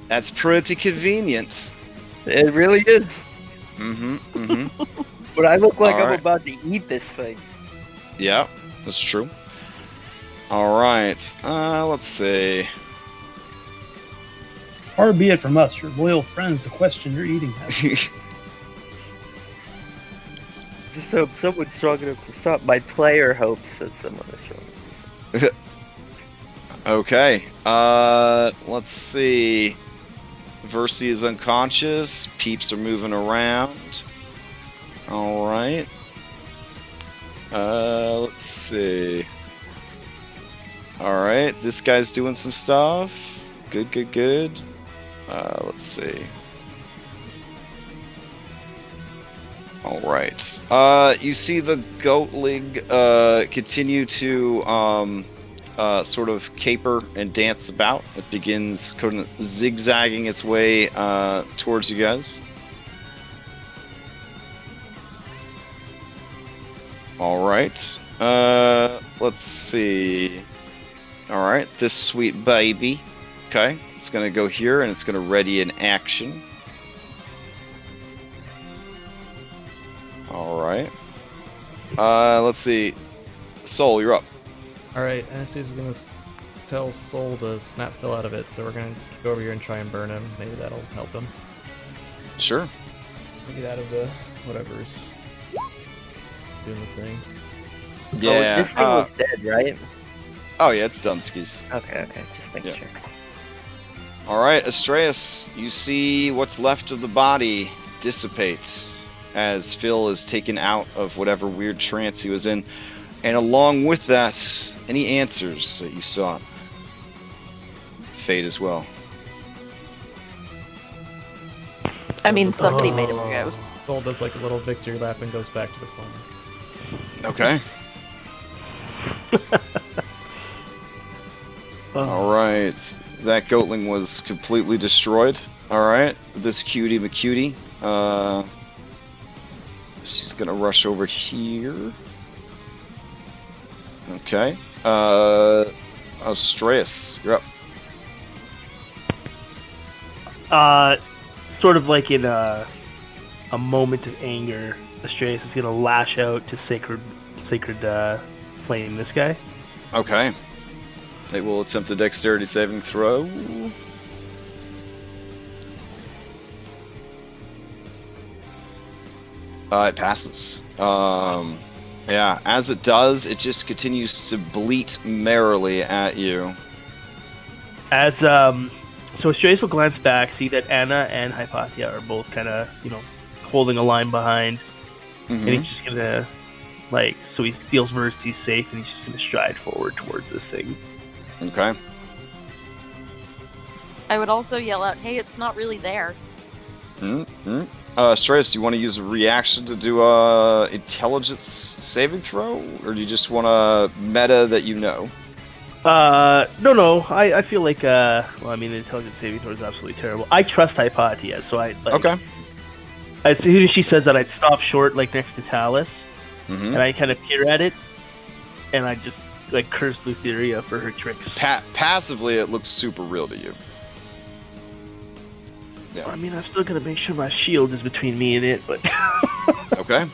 That's pretty convenient. broken. It really is. Mm-hmm. But I look like I'm Alright. about to eat this thing. Yeah, that's true. All right. Let's see. Far be it from us, your loyal friends, to question your eating habits. Just hope someone's strong enough to stop. My player hopes that someone is strong enough. Okay. Let's see. Versi is unconscious. Peeps are moving around. All right. Let's see. All right. This guy's doing some stuff. Good. Let's see. All right. You see the Goatling continue to sort of caper and dance about. It begins kind of zigzagging its way towards you guys. All right. Let's see. All right. This sweet baby. Okay. It's going to go here and it's going to ready an action. All right. Let's see. Soul, you're up. Alright, Anastasia's gonna tell Soul to snap Phil out of it, so we're gonna go over here and try and burn him. Maybe that'll help him. Sure. Get out of the whatever's doing the thing. Yeah. Oh, this thing was dead, right? Oh yeah, it's Dunskies. Okay. Just making Yeah. sure. All right, Astreus, you see what's left of the body dissipate as Phil is taken out of whatever weird trance he was in, and along with that, any answers that you sought fade as well. I mean, somebody made him a ghost. Soul does like a little victory lap and goes back to the corner. Okay. All right, that Goatling was completely destroyed. All right, this cutie McCutie, she's gonna rush over here. Okay, Astreus, you're up. Sort of like in a moment of anger, Astreus is gonna lash out to sacred flame this guy. Okay, they will attempt a dexterity saving throw. It passes. Yeah, as it does, it just continues to bleat merrily at you. As so Astreus will glance back, see that Anna and Hypatia are both kind of holding a line behind, and Mhm. he's just gonna so he feels versed, he's safe, and he's just gonna stride forward towards this thing. Okay. I would also yell out, "Hey, it's not really there." Mm-hmm. Strayus, do you want to use a reaction to do a intelligence saving throw, or do you just want a meta that you know? No. I feel like the intelligence saving throw is absolutely terrible. I trust Hypatia, so Okay. As soon as she says that, I'd stop short, next to Talus, Mm-hmm. and I kind of peer at it, and I just curse Lutheria for her tricks. Passively, it looks super real to you. Yeah. I'm still gonna make sure my shield is between me and it, but Okay.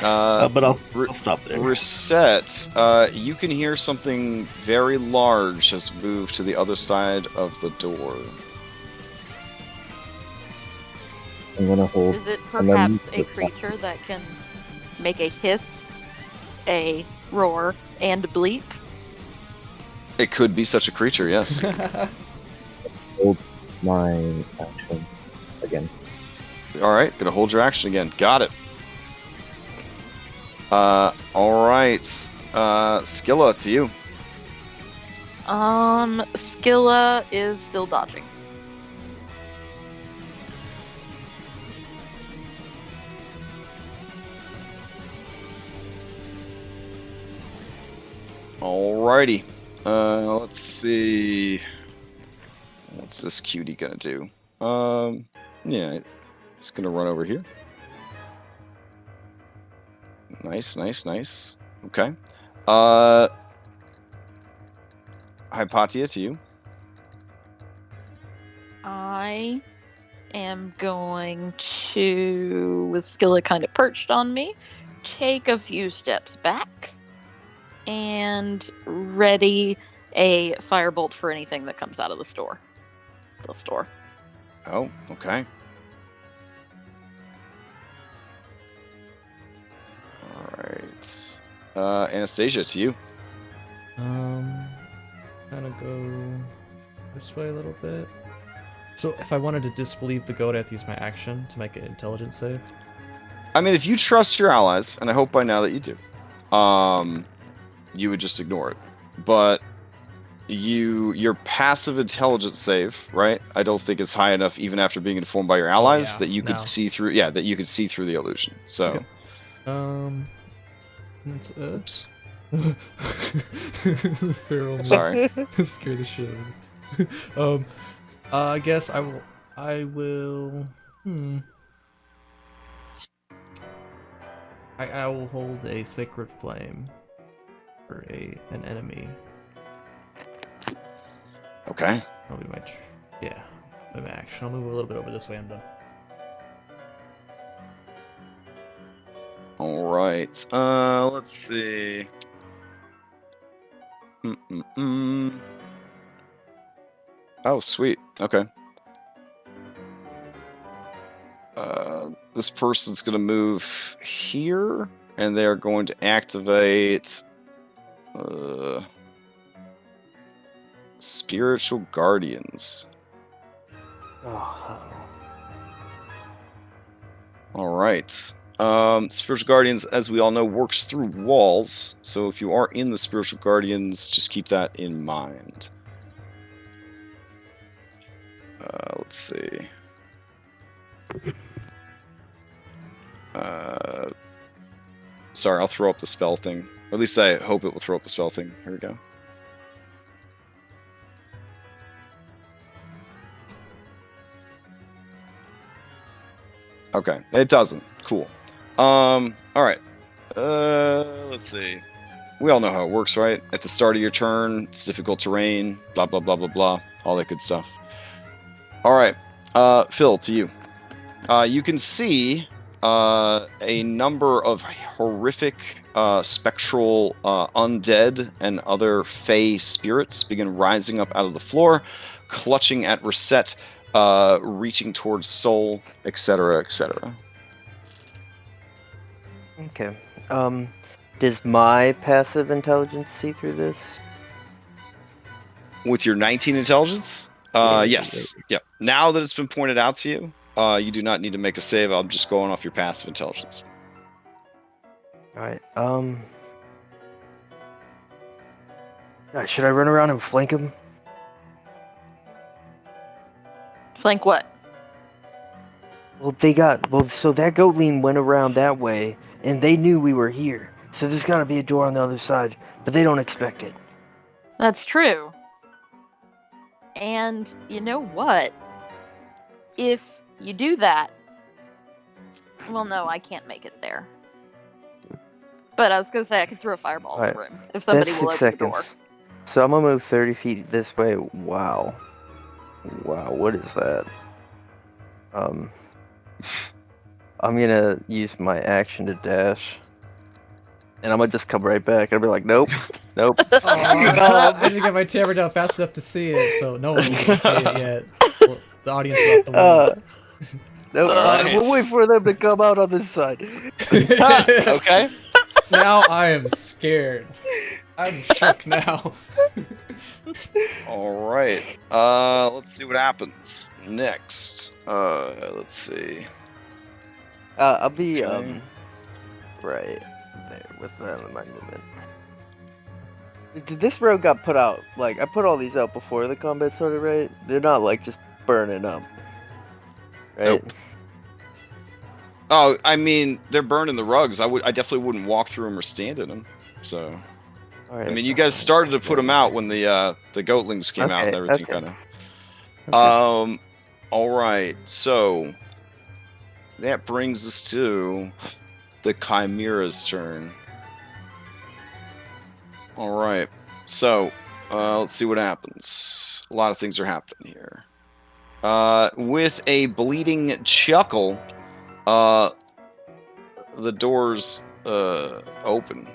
but I'll stop there. Reset. You can hear something very large has moved to the other side of the door. I'm gonna hold. Is it and then perhaps a creature that can make a hiss, a roar, and bleat? It could be such a creature, yes. hold my action again. All right, gonna hold your action again. Got it. All right. Skilla, to you. Skilla is still dodging. Alrighty. Let's see. What's this cutie gonna do? Yeah, it's gonna run over here. Nice. Okay. Hypatia, to you. I am going to, with Skilla kind of perched on me, take a few steps back and ready a firebolt for anything that comes out of the store. Oh, okay. Alright. Anastasia, to you. Kind of go this way a little bit. So if I wanted to disbelieve the goat, I have to use my action to make an intelligence save. I mean, if you trust your allies, and I hope by now that you do, you would just ignore it. But your passive intelligence save, right? I don't think is high enough, even after being informed by your allies, yeah, that you could no. see through. Yeah, that you could see through the illusion. So, Okay. That's oops. the feral Sorry. scared the shit out of me. I guess I will. I will hold a sacred flame for an enemy. Okay. That'll be my action. I'll move a little bit over this way. I'm done. All right. Let's see. Oh, sweet. Okay. This person's going to move here, and they're going to activate Spiritual Guardians. Oh. All right. Spiritual Guardians, as we all know, works through walls. So if you are in the Spiritual Guardians, just keep that in mind. Let's see. Sorry, I'll throw up the spell thing. Or at least I hope it will throw up the spell thing. Here we go. Okay, it doesn't. Cool. All right. Let's see. We all know how it works, right? At the start of your turn, it's difficult terrain, blah, blah, blah, blah, blah. All that good stuff. All right. Phil, to you. You can see a number of horrific spectral undead and other fey spirits begin rising up out of the floor, clutching at Reset, reaching towards Soul, etc., etc. Okay. Does my passive intelligence see through this? With your 19 intelligence? Yes. Yep. Now that it's been pointed out to you, You do not need to make a save. I'm just going off your passive intelligence. Alright, should I run around and flank him? Flank what? So that Goatling went around that way, and they knew we were here. So there's gotta be a door on the other side, but they don't expect it. That's true. And you know what? If you do that, well, no, I can't make it there. But I was gonna say I could throw a fireball in the room if somebody That's will 6 open the door. seconds. So I'm gonna move 30 feet this way. Wow, what is that? I'm gonna use my action to dash. And I'm gonna just come right back. I'll be like, nope. I didn't get my camera down fast enough to see it, so no one can see it yet. Well, the audience will have to wait. Nope. Nice. We'll wait for them to come out on this side. Okay. Now I am scared. I'm shook now. All right. Let's see what happens next. Let's see. I'll be Okay. right there with that in my movement. Did this road got put out? Like I put all these out before the combat started, right? They're not like just burning up, right? Nope. Oh, I mean, they're burning the rugs. I definitely wouldn't walk through them or stand in them. So, All right, I mean, you guys started to put them out when the goatlings came out and Okay, everything, okay. kind of. Okay. All right. So that brings us to the Chimera's turn. All right. So let's see what happens. A lot of things are happening here. With a bleeding chuckle, the doors open.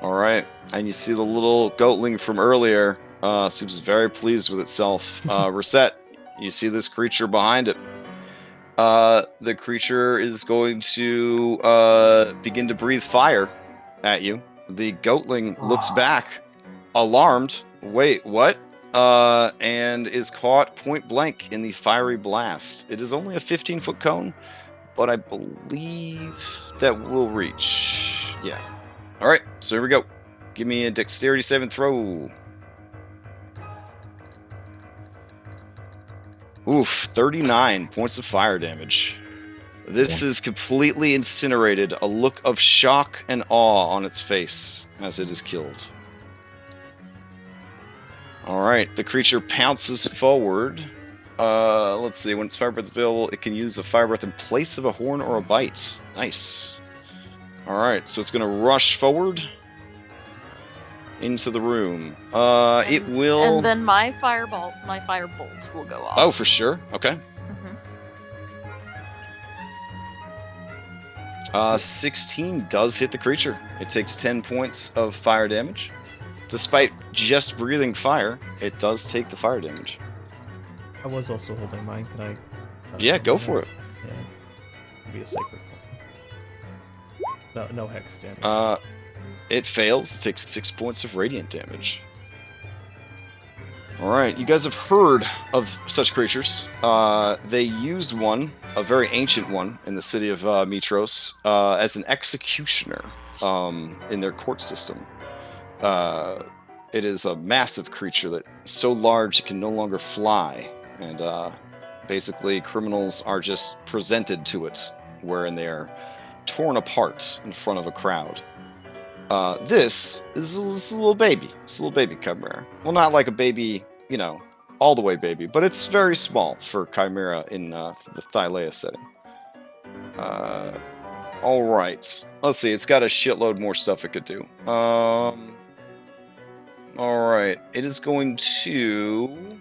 All right, and you see the little goatling from earlier seems very pleased with itself. Reset, you see this creature behind it. The creature is going to begin to breathe fire at you. The goatling looks back, alarmed. Wait, what? And is caught point blank in the fiery blast. It is only a 15-foot cone, but I believe that will reach. Yeah. All right, so here we go. Give me a dexterity saving throw. Oof, 39 points of fire damage. This is completely incinerated, a look of shock and awe on its face as it is killed. Alright, the creature pounces forward. Let's see, when its fire breath is available, it can use a fire breath in place of a horn or a bite. Nice. Alright, so it's going to rush forward into the room. It will... And then my firebolt will go off. Oh, for sure. Okay. 16 does hit the creature. It takes 10 points of fire damage. Despite just breathing fire, it does take the fire damage. I was also holding mine. Can I? Yeah, go for it. Yeah. Be a sacred flame. No hex damage. It fails. It takes 6 points of radiant damage. Alright, you guys have heard of such creatures. They used one, a very ancient one, in the city of Mitros, as an executioner in their court system. It is a massive creature that is so large it can no longer fly, and basically criminals are just presented to it, wherein they are torn apart in front of a crowd. This is a little baby. It's a little baby Chimera. Well, not like a baby, you know, all the way baby, but it's very small for Chimera in the Thylea setting. All right. Let's see. It's got a shitload more stuff it could do. All right. It is going to...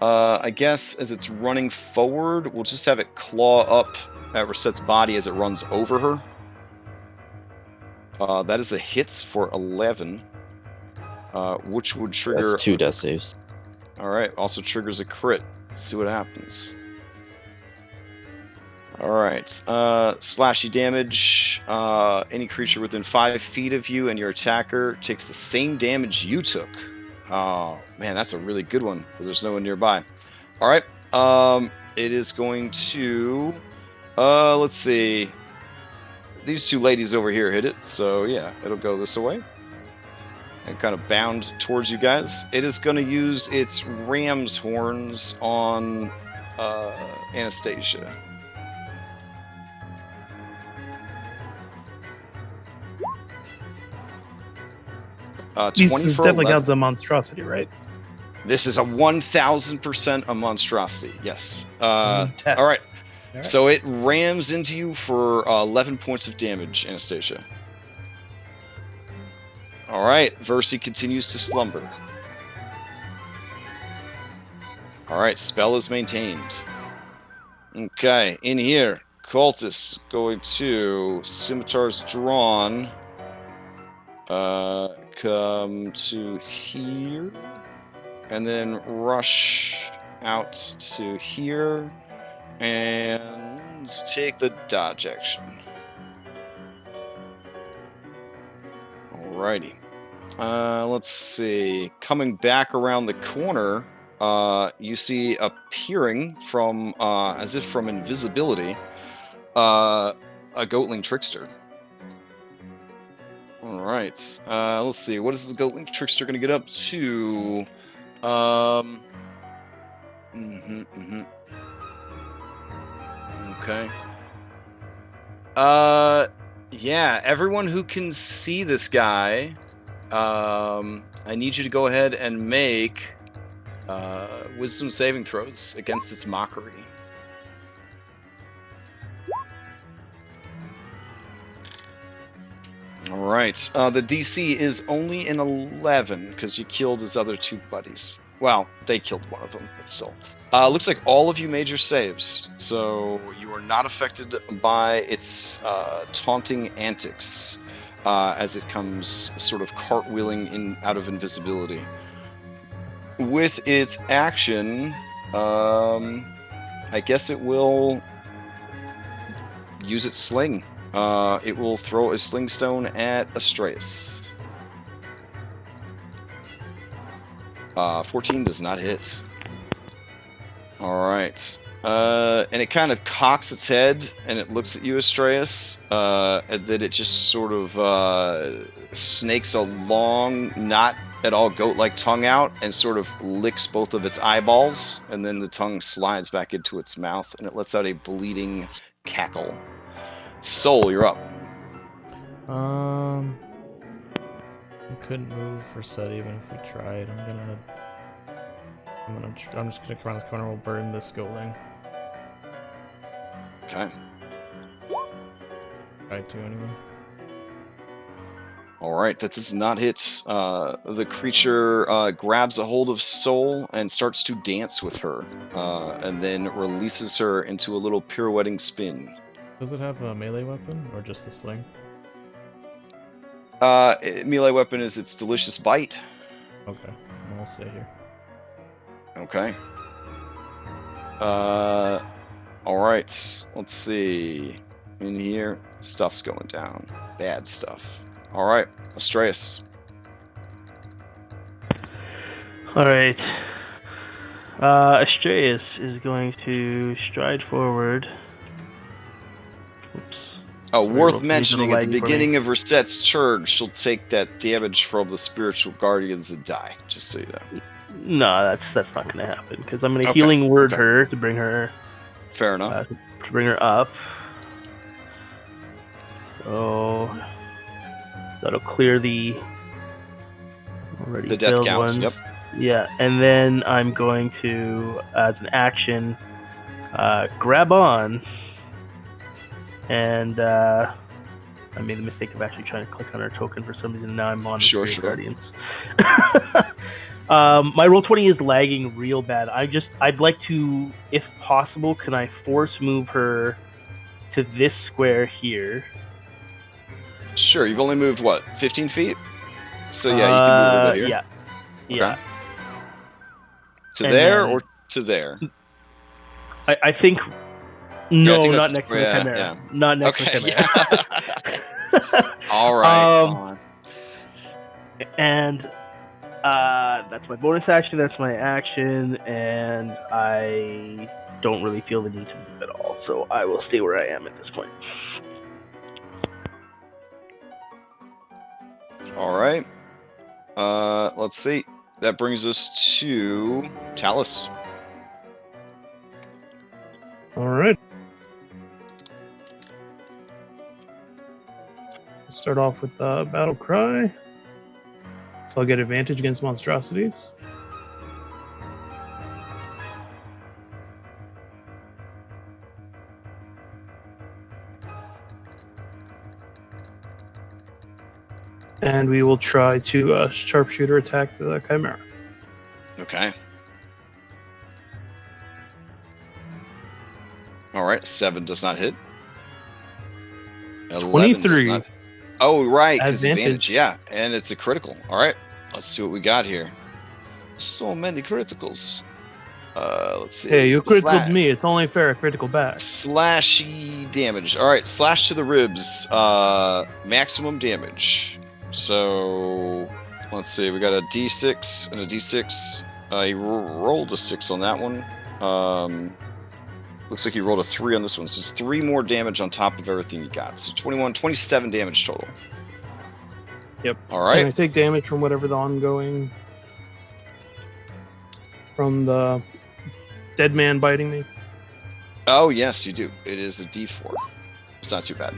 I guess as it's running forward, we'll just have it claw up at Reset's body as it runs over her. That is a hit for 11, which would trigger... That's 2 death saves. Alright, also triggers a crit. Let's see what happens. All right. Slashy damage. Any creature within 5 feet of you and your attacker takes the same damage you took. Oh, man, that's a really good one, but there's no one nearby. All right. It is going to... let's see. These two ladies over here hit it, so yeah, it'll go this way. And kind of bound towards you guys. It is going to use its ram's horns on Anastasia. This 20 is for definitely 11. counts as a monstrosity, right? This is a 1000% a monstrosity, yes. Test. All right. All right. So it rams into you for 11 points of damage, Anastasia. All right, Versi continues to slumber. All right, spell is maintained. Okay, in here, Cultist going to scimitars drawn. Come to here, and then rush out to here, and take the dodge action. Alrighty. Let's see. Coming back around the corner, you see appearing from, as if from invisibility, a Goatling Trickster. Alright. Let's see. What is the Goatling Trickster going to get up to? Okay. Yeah, everyone who can see this guy, I need you to go ahead and make wisdom saving throws against its mockery. Alright, the DC is only an 11, because you killed his other two buddies. Well, they killed one of them, but still. Looks like all of you made your saves, so you are not affected by its taunting antics as it comes sort of cartwheeling in out of invisibility. With its action, I guess it will use its sling. It will throw a sling stone at Astraeus. 14 does not hit. Alright. And it kind of cocks its head, and it looks at you, Astraeus, and then it just sort of snakes a long, not at all goat-like tongue out, and sort of licks both of its eyeballs, and then the tongue slides back into its mouth, and it lets out a bleeding cackle. Soul, you're up. We couldn't move for set even if we tried. I'm just gonna come around this corner. We'll burn this Goatling. Okay. Try to anyway. Alright, that does not hit. The creature grabs a hold of Soul and starts to dance with her, and then releases her into a little pirouetting spin. Does it have a melee weapon or just the sling? Melee weapon is its delicious bite. Okay, we'll stay here. Okay. Alright, let's see. In here, stuff's going down. Bad stuff. Alright, Astraeus. Alright. Astraeus is going to stride forward. Oops. Oh, Sorry, worth Roll20 mentioning, at the lagging for me. beginning of Reset's turn, she'll take that damage from the spiritual guardians and die, just so you know. No, that's not gonna happen because I'm gonna Okay, healing word okay. her to bring her Fair enough. to bring her up. So that'll clear the already The death filled count, one. yep. Yeah, and then I'm going to, as an action, grab on, and I made the mistake of actually trying to click on her token for some reason. Now I'm on the Sure, Spirit sure. Guardians. My Roll20 is lagging real bad. I'd like to, if possible, can I force move her to this square here? Sure, you've only moved, what, 15 feet? So yeah, you can move over here. Yeah. Yeah. To And there then- or to there? I think No, think not that's- next to the yeah, Chimera. yeah. Not next to Okay, the Chimera. All right, Um, fine. And that's my bonus action, that's my action, and I don't really feel the need to move at all, so I will stay where I am at this point. All right. Let's see. That brings us to Talus. All right. Start off with Battle Cry. So I'll get advantage against monstrosities. And we will try to Sharpshooter Attack the Chimera. Okay. All right. 7 does not hit. 11 does 23. not- Oh, right. 'Cause Advantage. Yeah, and it's a critical. All right. Let's see what we got here. So many criticals. Let's see. Hey, you critical Slash- me. It's only fair a critical back. Slashy damage. All right, slash to the ribs. Maximum damage. So let's see. We got a D6 and a D6. He rolled a 6 on that one. Looks like he rolled a 3 on this one. So it's 3 more damage on top of everything you got. So 21, 27 damage total. Yep. All And I right. take damage from whatever the ongoing from the dead man biting me. Oh yes, you do. It is a D4. It's not too bad.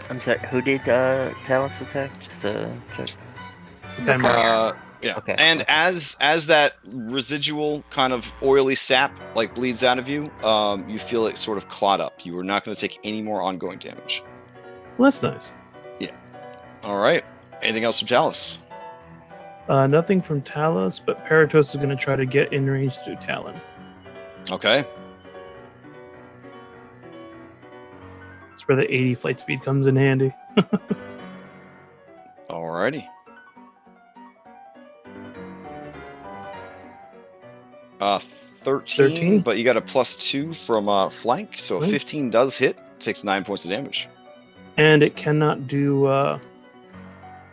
I'm sorry, who did Talus attack? Just to check. Chimera. Yeah. Okay. And as that residual kind of oily sap like bleeds out of you, you feel it sort of clot up. You are not going to take any more ongoing damage. Well, that's nice. All right. Anything else from Talus? Nothing from Talus, but Paratos is going to try to get in range to Talon. Okay. That's where the 80 flight speed comes in handy. Alrighty. 13, but you got a +2 from flank, so Right. 15 does hit. Takes 9 points of damage. And it cannot do. It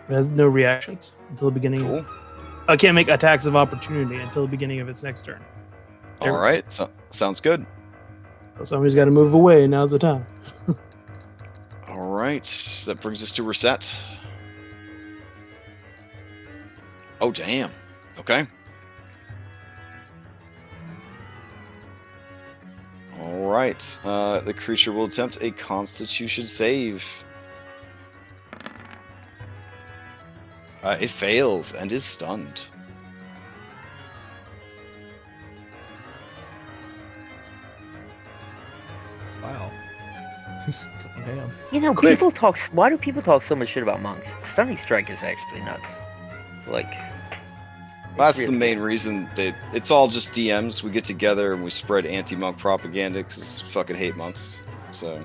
has no reactions until the beginning. Cool. I can't make attacks of opportunity until the beginning of its next turn. There we All right. So sounds good. So somebody's got to move away. Now's the time. All right. That brings us to Reset. Oh damn. Okay. All right. The creature will attempt a Constitution save. It fails and is stunned. Wow. Damn. You know, Quick. people talk. Why do people talk so much shit about monks? Stunning strike is actually nuts. Like, That's really the main reason it's all just DMs. We get together and we spread anti-monk propaganda because fucking hate monks. So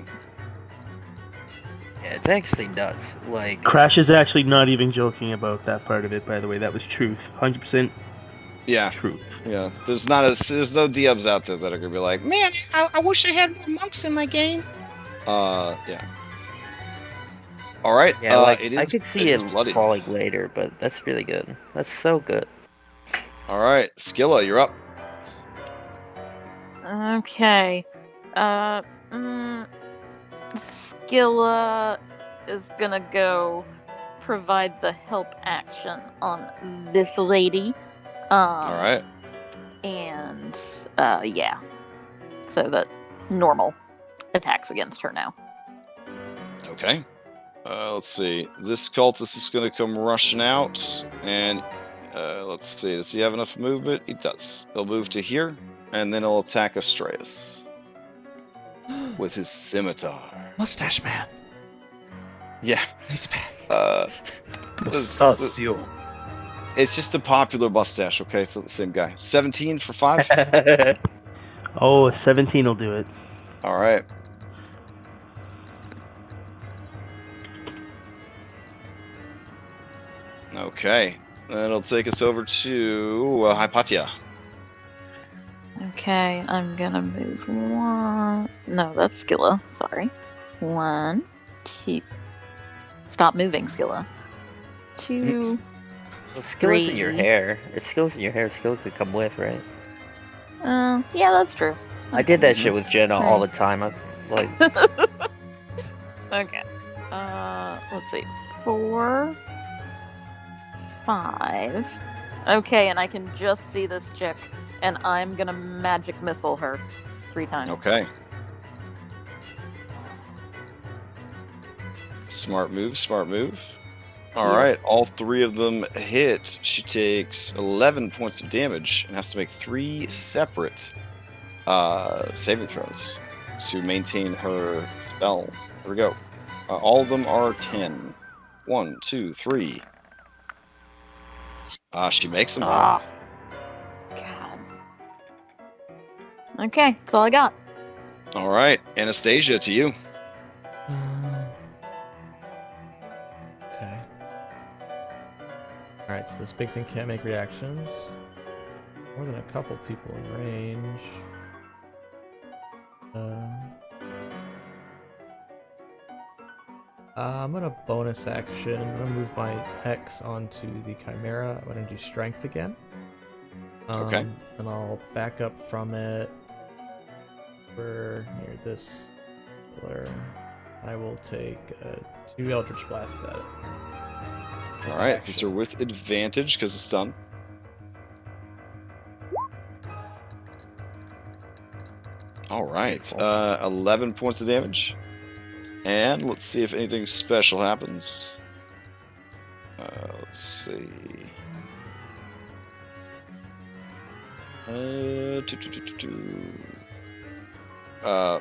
yeah, it's actually nuts. Like, Crash is actually not even joking about that part of it, by the way. That was truth. 100% yeah, truth. yeah. There's no DMs out there that are gonna be like, man, I wish I had more monks in my game. Yeah. All right. yeah, like it is, I could see is it bloody. falling later, but that's really good. That's so good. All right, Skilla, you're up. Okay. Skilla is gonna go provide the help action on this lady. All right. And yeah. So that normal attacks against her now. Okay. Let's see. This cultist is going to come rushing out, and let's see. Does he have enough movement? He does. He'll move to here, and then he'll attack Astraeus with his scimitar. Mustache man. Yeah. He's back. Mustacio. It's just a popular mustache. Okay, so the same guy. 17 for 5. Oh, 17 will do it. All right. Okay. That'll take us over to Hypatia. Okay, I'm gonna move one. No, that's Skilla. Sorry. 1, 2. Stop moving, Skilla. 2. Well, skills in your 3. hair. If skills in your hair, skill could come with, right? Yeah, that's true. I did that shit with Jenna all the time. I like. Okay. Let's see. 4, 5. Okay, and I can just see this chick, and I'm gonna magic missile her 3 times. Okay. Smart move, smart move. All right, all 3 of them hit. She takes 11 points of damage and has to make 3 separate saving throws to maintain her spell. Here we go. All of them are 10. 1, 2, 3. She makes them all. God. Okay, that's all I got. All right, Anastasia, to you. Okay. Alright, so this big thing can't make reactions. More than a couple people in range. I'm gonna bonus action. I'm gonna move my X onto the Chimera. I'm gonna do Strength again. Okay. And I'll back up from it. We're near this pillar. I will take 2 Eldritch Blasts at it. All right, these are with advantage because it's done. All right, 11 points of damage. And let's see if anything special happens. Let's see.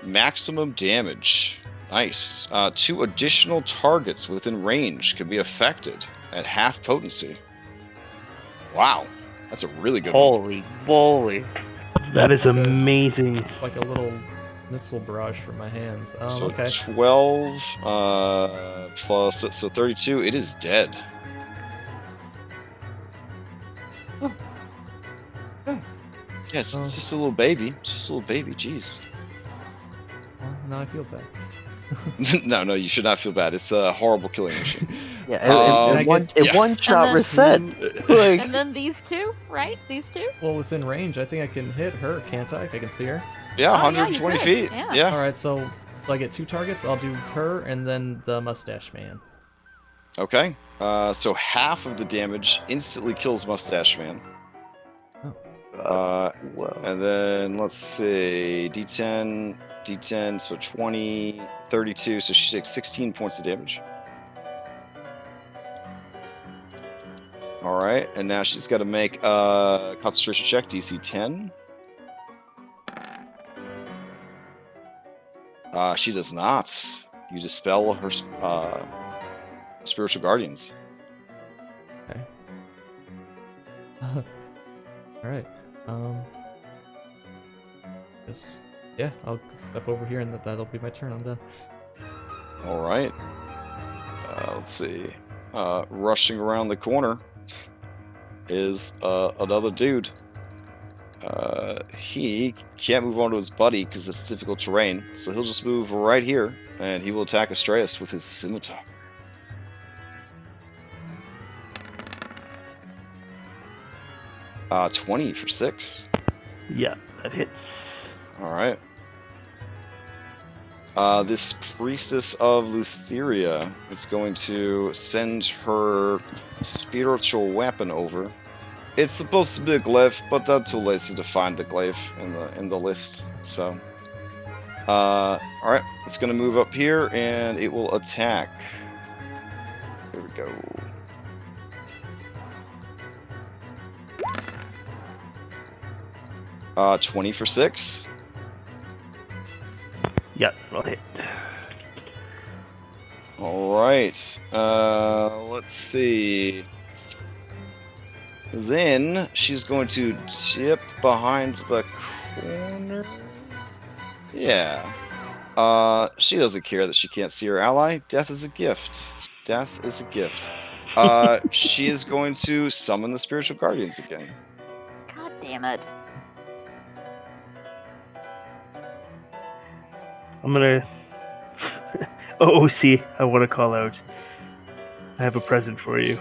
Maximum damage. Nice. 2 additional targets within range can be affected at half potency. Wow, that's a really good one. Holy moly! That is amazing. Like a little missile barrage from my hands. So Okay. 12 plus, so 32, it is dead. Yeah, it's just a little baby. Just a little baby, jeez. Well, now I feel bad. No, you should not feel bad. It's a horrible killing machine. Yeah, one shot And reset. Like, And then these 2, right? These 2? Well, within range, I think I can hit her, can't I? If I can see her. Yeah, Oh, yeah, 120 you could. feet. Yeah. Yeah. Alright, so if I get 2 targets, I'll do her and then the mustache man. Okay. So half of the damage instantly kills Mustache Man. whoa. And then let's see, D10, so 20, 32, so she takes 16 points of damage. All right, and now she's got to make a concentration check, DC 10. She does not. You dispel her spiritual guardians. Okay. Alright. Guess, yeah, I'll step over here and that'll be my turn. I'm done. All right. Let's see. Rushing around the corner is another dude. He can't move on to his buddy because it's difficult terrain, so he'll just move right here, and he will attack Astraeus with his scimitar. Uh, 20 for 6. Yeah, that hits. All right. This priestess of Lutheria is going to send her spiritual weapon over. It's supposed to be a glyph, but they're too lazy to find the glyph in the list. So, all right, it's going to move up here and it will attack. Here we go. Uh, 20 for 6. Yeah, that'll hit. All right. Let's see. Then she's going to dip behind the corner. Yeah. She doesn't care that she can't see her ally. Death is a gift. Death is a gift. She is going to summon the spiritual guardians again. God damn it. I'm gonna. Oh, see, I want to call out. I have a present for you.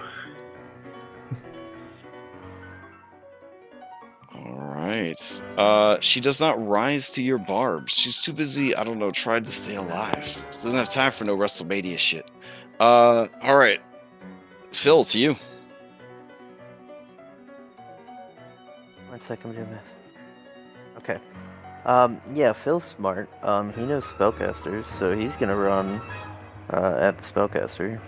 Alright. She does not rise to your barbs. She's too busy, I don't know, trying to stay alive. She doesn't have time for no WrestleMania shit. Alright. Phil, to you. 1 second, I'm doing this. Okay. Yeah, Phil's smart. He knows spellcasters, so he's gonna run at the spellcaster.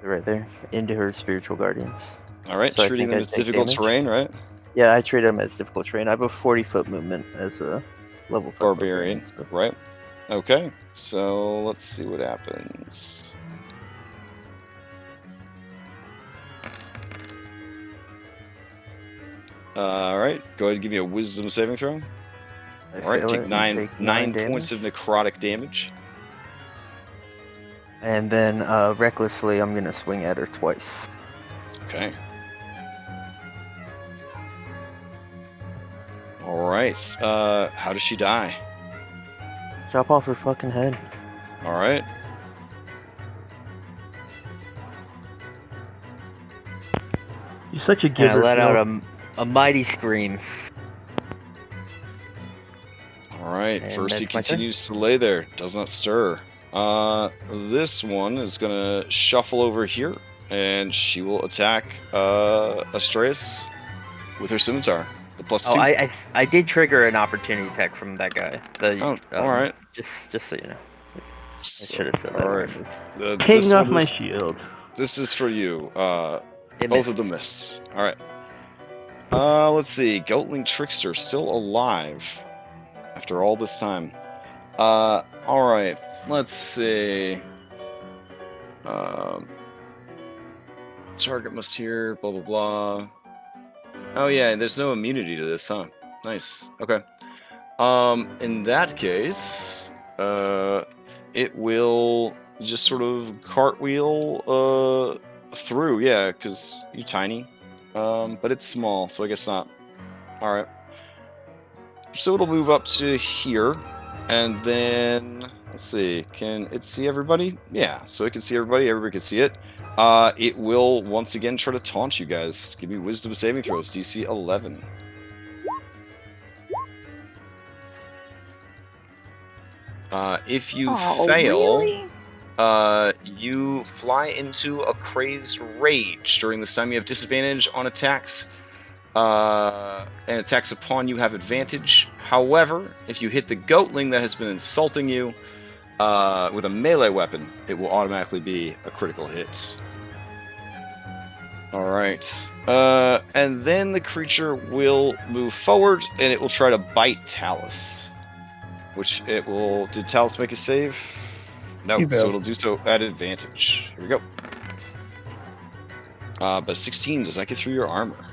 Right there. Into her spiritual guardians. Alright, So I treating think them I as take difficult damage. terrain, right? Yeah, I treat them as difficult terrain. I have a 40-foot movement as a level 5 Barbarian, so. right? Okay, so let's see what happens. Alright, go ahead and give me a wisdom saving throw. I Alright, fail take it and nine take points of necrotic damage. And then recklessly, I'm gonna swing at her twice. Okay. Alright, how does she die? Chop off her fucking head. Alright. You're such a And I giver. let Phil. out a mighty scream. Alright, And first he that's my turn. continues to lay there, does not stir. This one is gonna shuffle over here, and she will attack Astreus with her scimitar. The +2. Oh, I did trigger an opportunity attack from that guy. alright. Just so you know. I So, should have said that. alright. Taking off my shield. This is for you. It Both of missed. them miss. Alright. Let's see. Goatling Trickster still alive after all this time. Alright. Let's see. Target must hear, blah blah blah. Oh yeah, there's no immunity to this, huh? Nice. Okay. In that case, it will just sort of cartwheel through, yeah, because you're tiny. But it's small, so I guess not. Alright. So it'll move up to here, and then, let's see, can it see everybody? Yeah, so it can see everybody, everybody can see it. It will once again try to taunt you guys. Give me wisdom saving throws, DC 11. If you fail, Really? you fly into a crazed rage. During this time, you have disadvantage on attacks. And attacks upon you have advantage. However, if you hit the goatling that has been insulting you with a melee weapon, it will automatically be a critical hit. Alright. And then the creature will move forward, and it will try to bite Talus. Which it will... Did Talus make a save? No, You so failed. it'll do so at advantage. Here we go. But 16, does that get through your armor?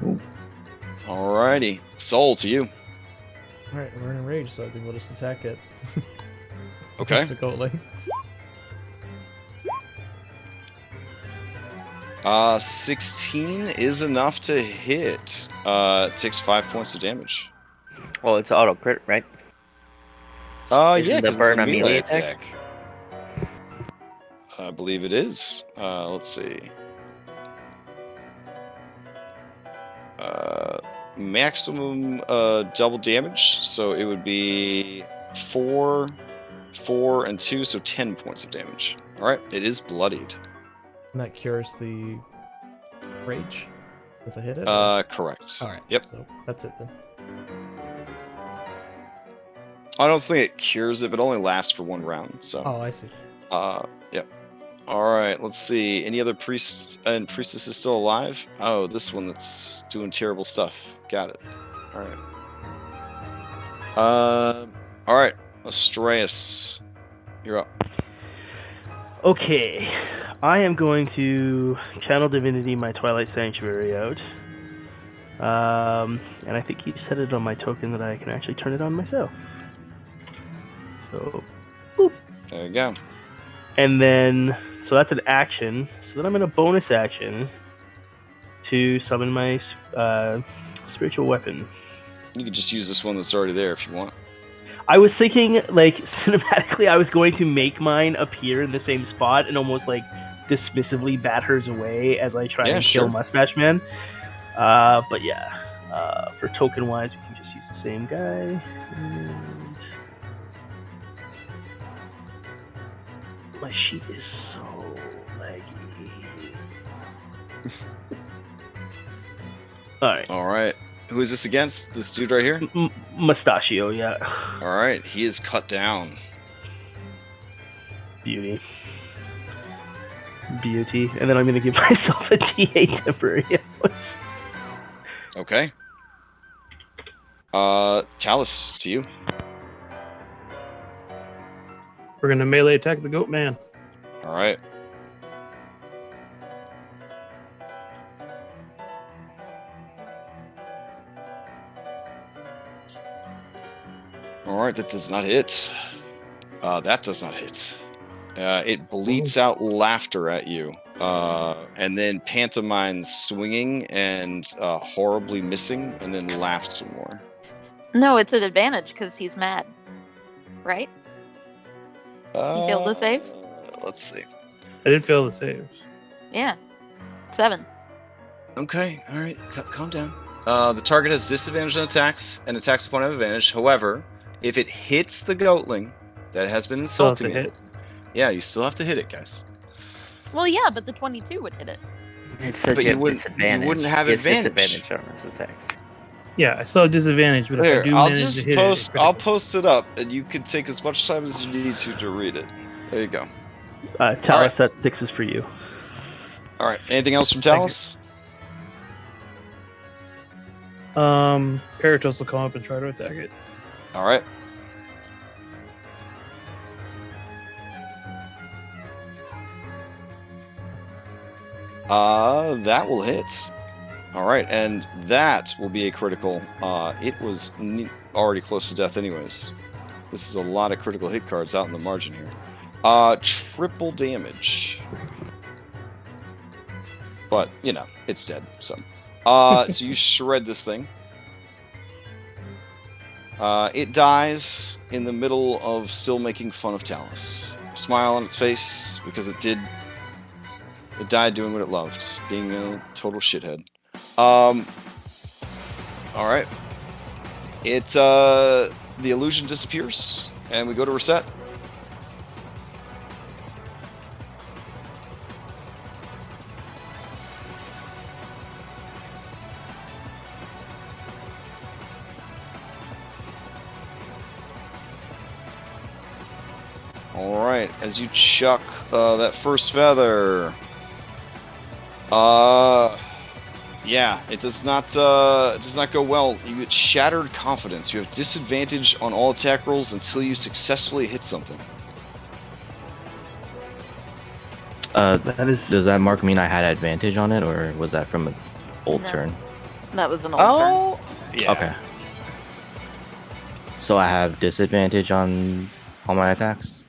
Ooh. Alrighty. Soul, to you. Alright, we're in a rage, so I think we'll just attack it. Okay. The Goatling. 16 is enough to hit. It takes 5 points of damage. Well, it's auto crit, right? Yeah, Isn't the because it's a burn a melee melee attack. attack? I believe it is. Let's see. Maximum double damage, so it would be 4, 4, and 2, so 10 points of damage. Alright, it is bloodied. And that cures the rage? Does it hit it? Correct. Alright, Yep. so that's it then. I don't think it cures it, but it only lasts for 1 round, so. Oh, I see. Yep. Alright, let's see. Any other priests and priestesses still alive? Oh, this one that's doing terrible stuff. Got it. Alright. Alright. Astreus. You're up. Okay, I am going to channel divinity my Twilight Sanctuary out. And I think he set it on my token that I can actually turn it on myself. So, boop. There you go. And then, so that's an action. So then I'm in a bonus action to summon my spiritual weapon. You could just use this one that's already there if you want. I was thinking, like, cinematically, I was going to make mine appear in the same spot and almost, like, dismissively bat hers away as I try Yeah, and sure. kill Mustache Man. But yeah, for token-wise, we can just use the same guy. And... my sheet is so laggy. Alright. All right. Who is this against? This dude right here? Mustachio, yeah. All right. He is cut down. Beauty. Beauty. And then I'm going to give myself a D8 temporary. Okay. Talus, to you. We're gonna melee attack the goat man. All right. All right, that does not hit. That does not hit. It bleats out laughter at you, and then pantomimes swinging and horribly missing, and then laughs some more. No, it's an advantage because he's mad. Right? You failed the save? Let's see. I did fail the saves. Yeah. 7. Okay, all right, calm down. The target has disadvantage on attacks, and attacks upon advantage. However, if it hits the goatling that has been Still have insulting to it, hit. yeah, you still have to hit it, guys. Well, yeah, but the 22 would hit it. It says But you you have wouldn't- disadvantage. you wouldn't have He has advantage. disadvantage on his attack. Yeah, I still have disadvantage, but if I There, do I'll manage just to hit post. it, I'll post it up, and you can take as much time as you need to read it. There you go. Talus, Alright. that 6 is for you. All right. Anything else from Thank you. Talus? Paratos will come up and try to attack it. All right. That will hit. All right, and that will be a critical. It was already close to death anyways. This is a lot of critical hit cards out in the margin here. Triple damage. But, you know, it's dead, so. So you shred this thing. It dies in the middle of still making fun of Talus. Smile on its face, because it died doing what it loved, being a total shithead. Alright. The illusion disappears, and we go to reset. Alright, as you chuck that first feather. Yeah, it does not go well. You get shattered confidence. You have disadvantage on all attack rolls until you successfully hit something. That is... Does that mark mean I had advantage on it, or was that from an old No. turn? That was an old turn. Yeah. Okay. So I have disadvantage on all my attacks?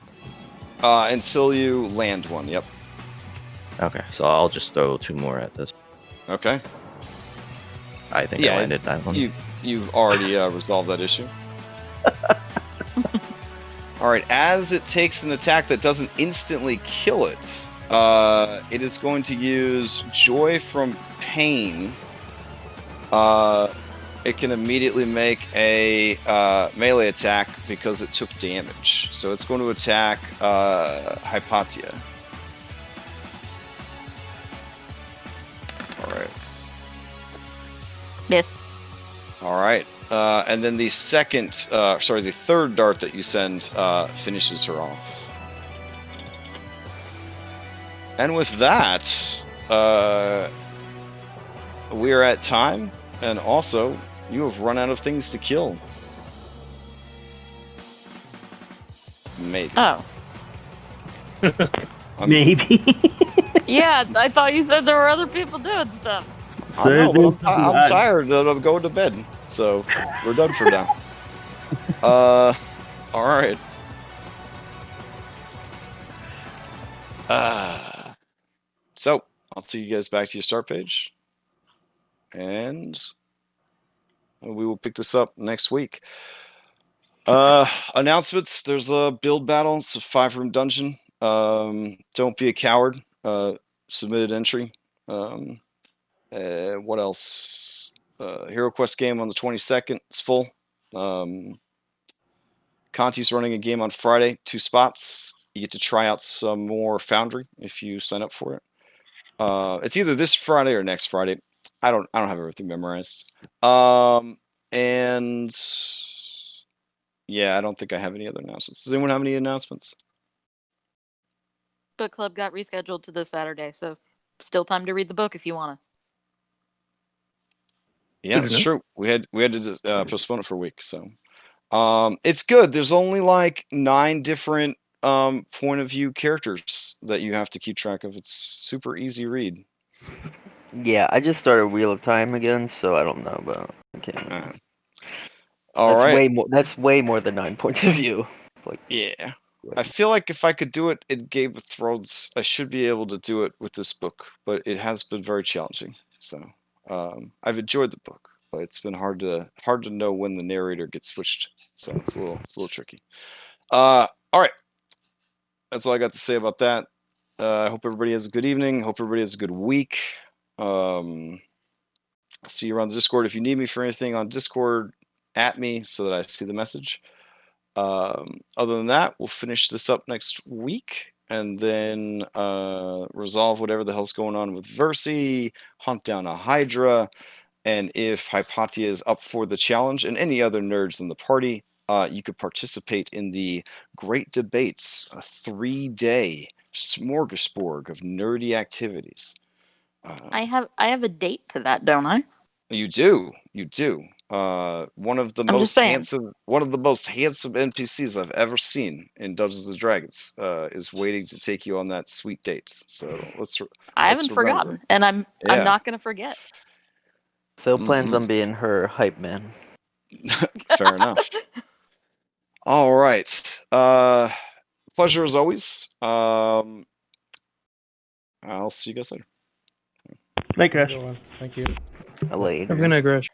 Until you land one, yep. Okay, so I'll just throw 2 more at this. Okay. I think Yeah, I landed that one. You've already resolved that issue. Alright, as it takes an attack that doesn't instantly kill it, it is going to use Joy from Pain. It can immediately make a melee attack because it took damage. So it's going to attack Hypatia. Alright. Miss. Alright. And then the third dart that you send finishes her off. And with that, we are at time, and also, you have run out of things to kill. Maybe. Oh. Maybe. Yeah, I thought you said there were other people doing stuff. I know, but I'm tired and I'm going to bed, so we're done for now. Alright. So, I'll see you guys back to your start page. And we will pick this up next week. Announcements. There's a build battle. It's a 5-room dungeon. Don't be a coward. Submitted entry. What else? Hero Quest game on the 22nd. It's full. Conti's running a game on Friday. 2 spots. You get to try out some more Foundry if you sign up for it. It's either this Friday or next Friday. I don't have everything memorized. And yeah, I don't think I have any other announcements. Does anyone have any announcements? Book club got rescheduled to this Saturday, so still time to read the book if you want to. Yeah, it's true. We had to postpone it for a week, so it's good. There's only like 9 different point of view characters that you have to keep track of. It's super easy read. Yeah, I just started Wheel of Time again, so I don't know about. Okay. All that's right. way more. That's way more than 9 points of view. Like, yeah, I feel like if I could do it in Game of Thrones, I should be able to do it with this book, but it has been very challenging. So I've enjoyed the book, but it's been hard to know when the narrator gets switched. So it's a little tricky. All right, that's all I got to say about that. I hope everybody has a good evening. Hope everybody has a good week. I'll see you around the Discord. If you need me for anything on Discord, at me so that I see the message. Other than that, we'll finish this up next week and then resolve whatever the hell's going on with Versi, hunt down a Hydra, and if Hypatia is up for the challenge and any other nerds in the party, you could participate in the Great Debates, a 3-day smorgasbord of nerdy activities. I have a date to that, don't I? You do. One of the most handsome NPCs I've ever seen in Dungeons and Dragons is waiting to take you on that sweet date. So I haven't forgotten, and I'm not going to forget. Phil plans on being her hype man. Fair enough. All right. Pleasure as always. I'll see you guys later. Night, Crash. Thank you. Later. Have a good night, Crash.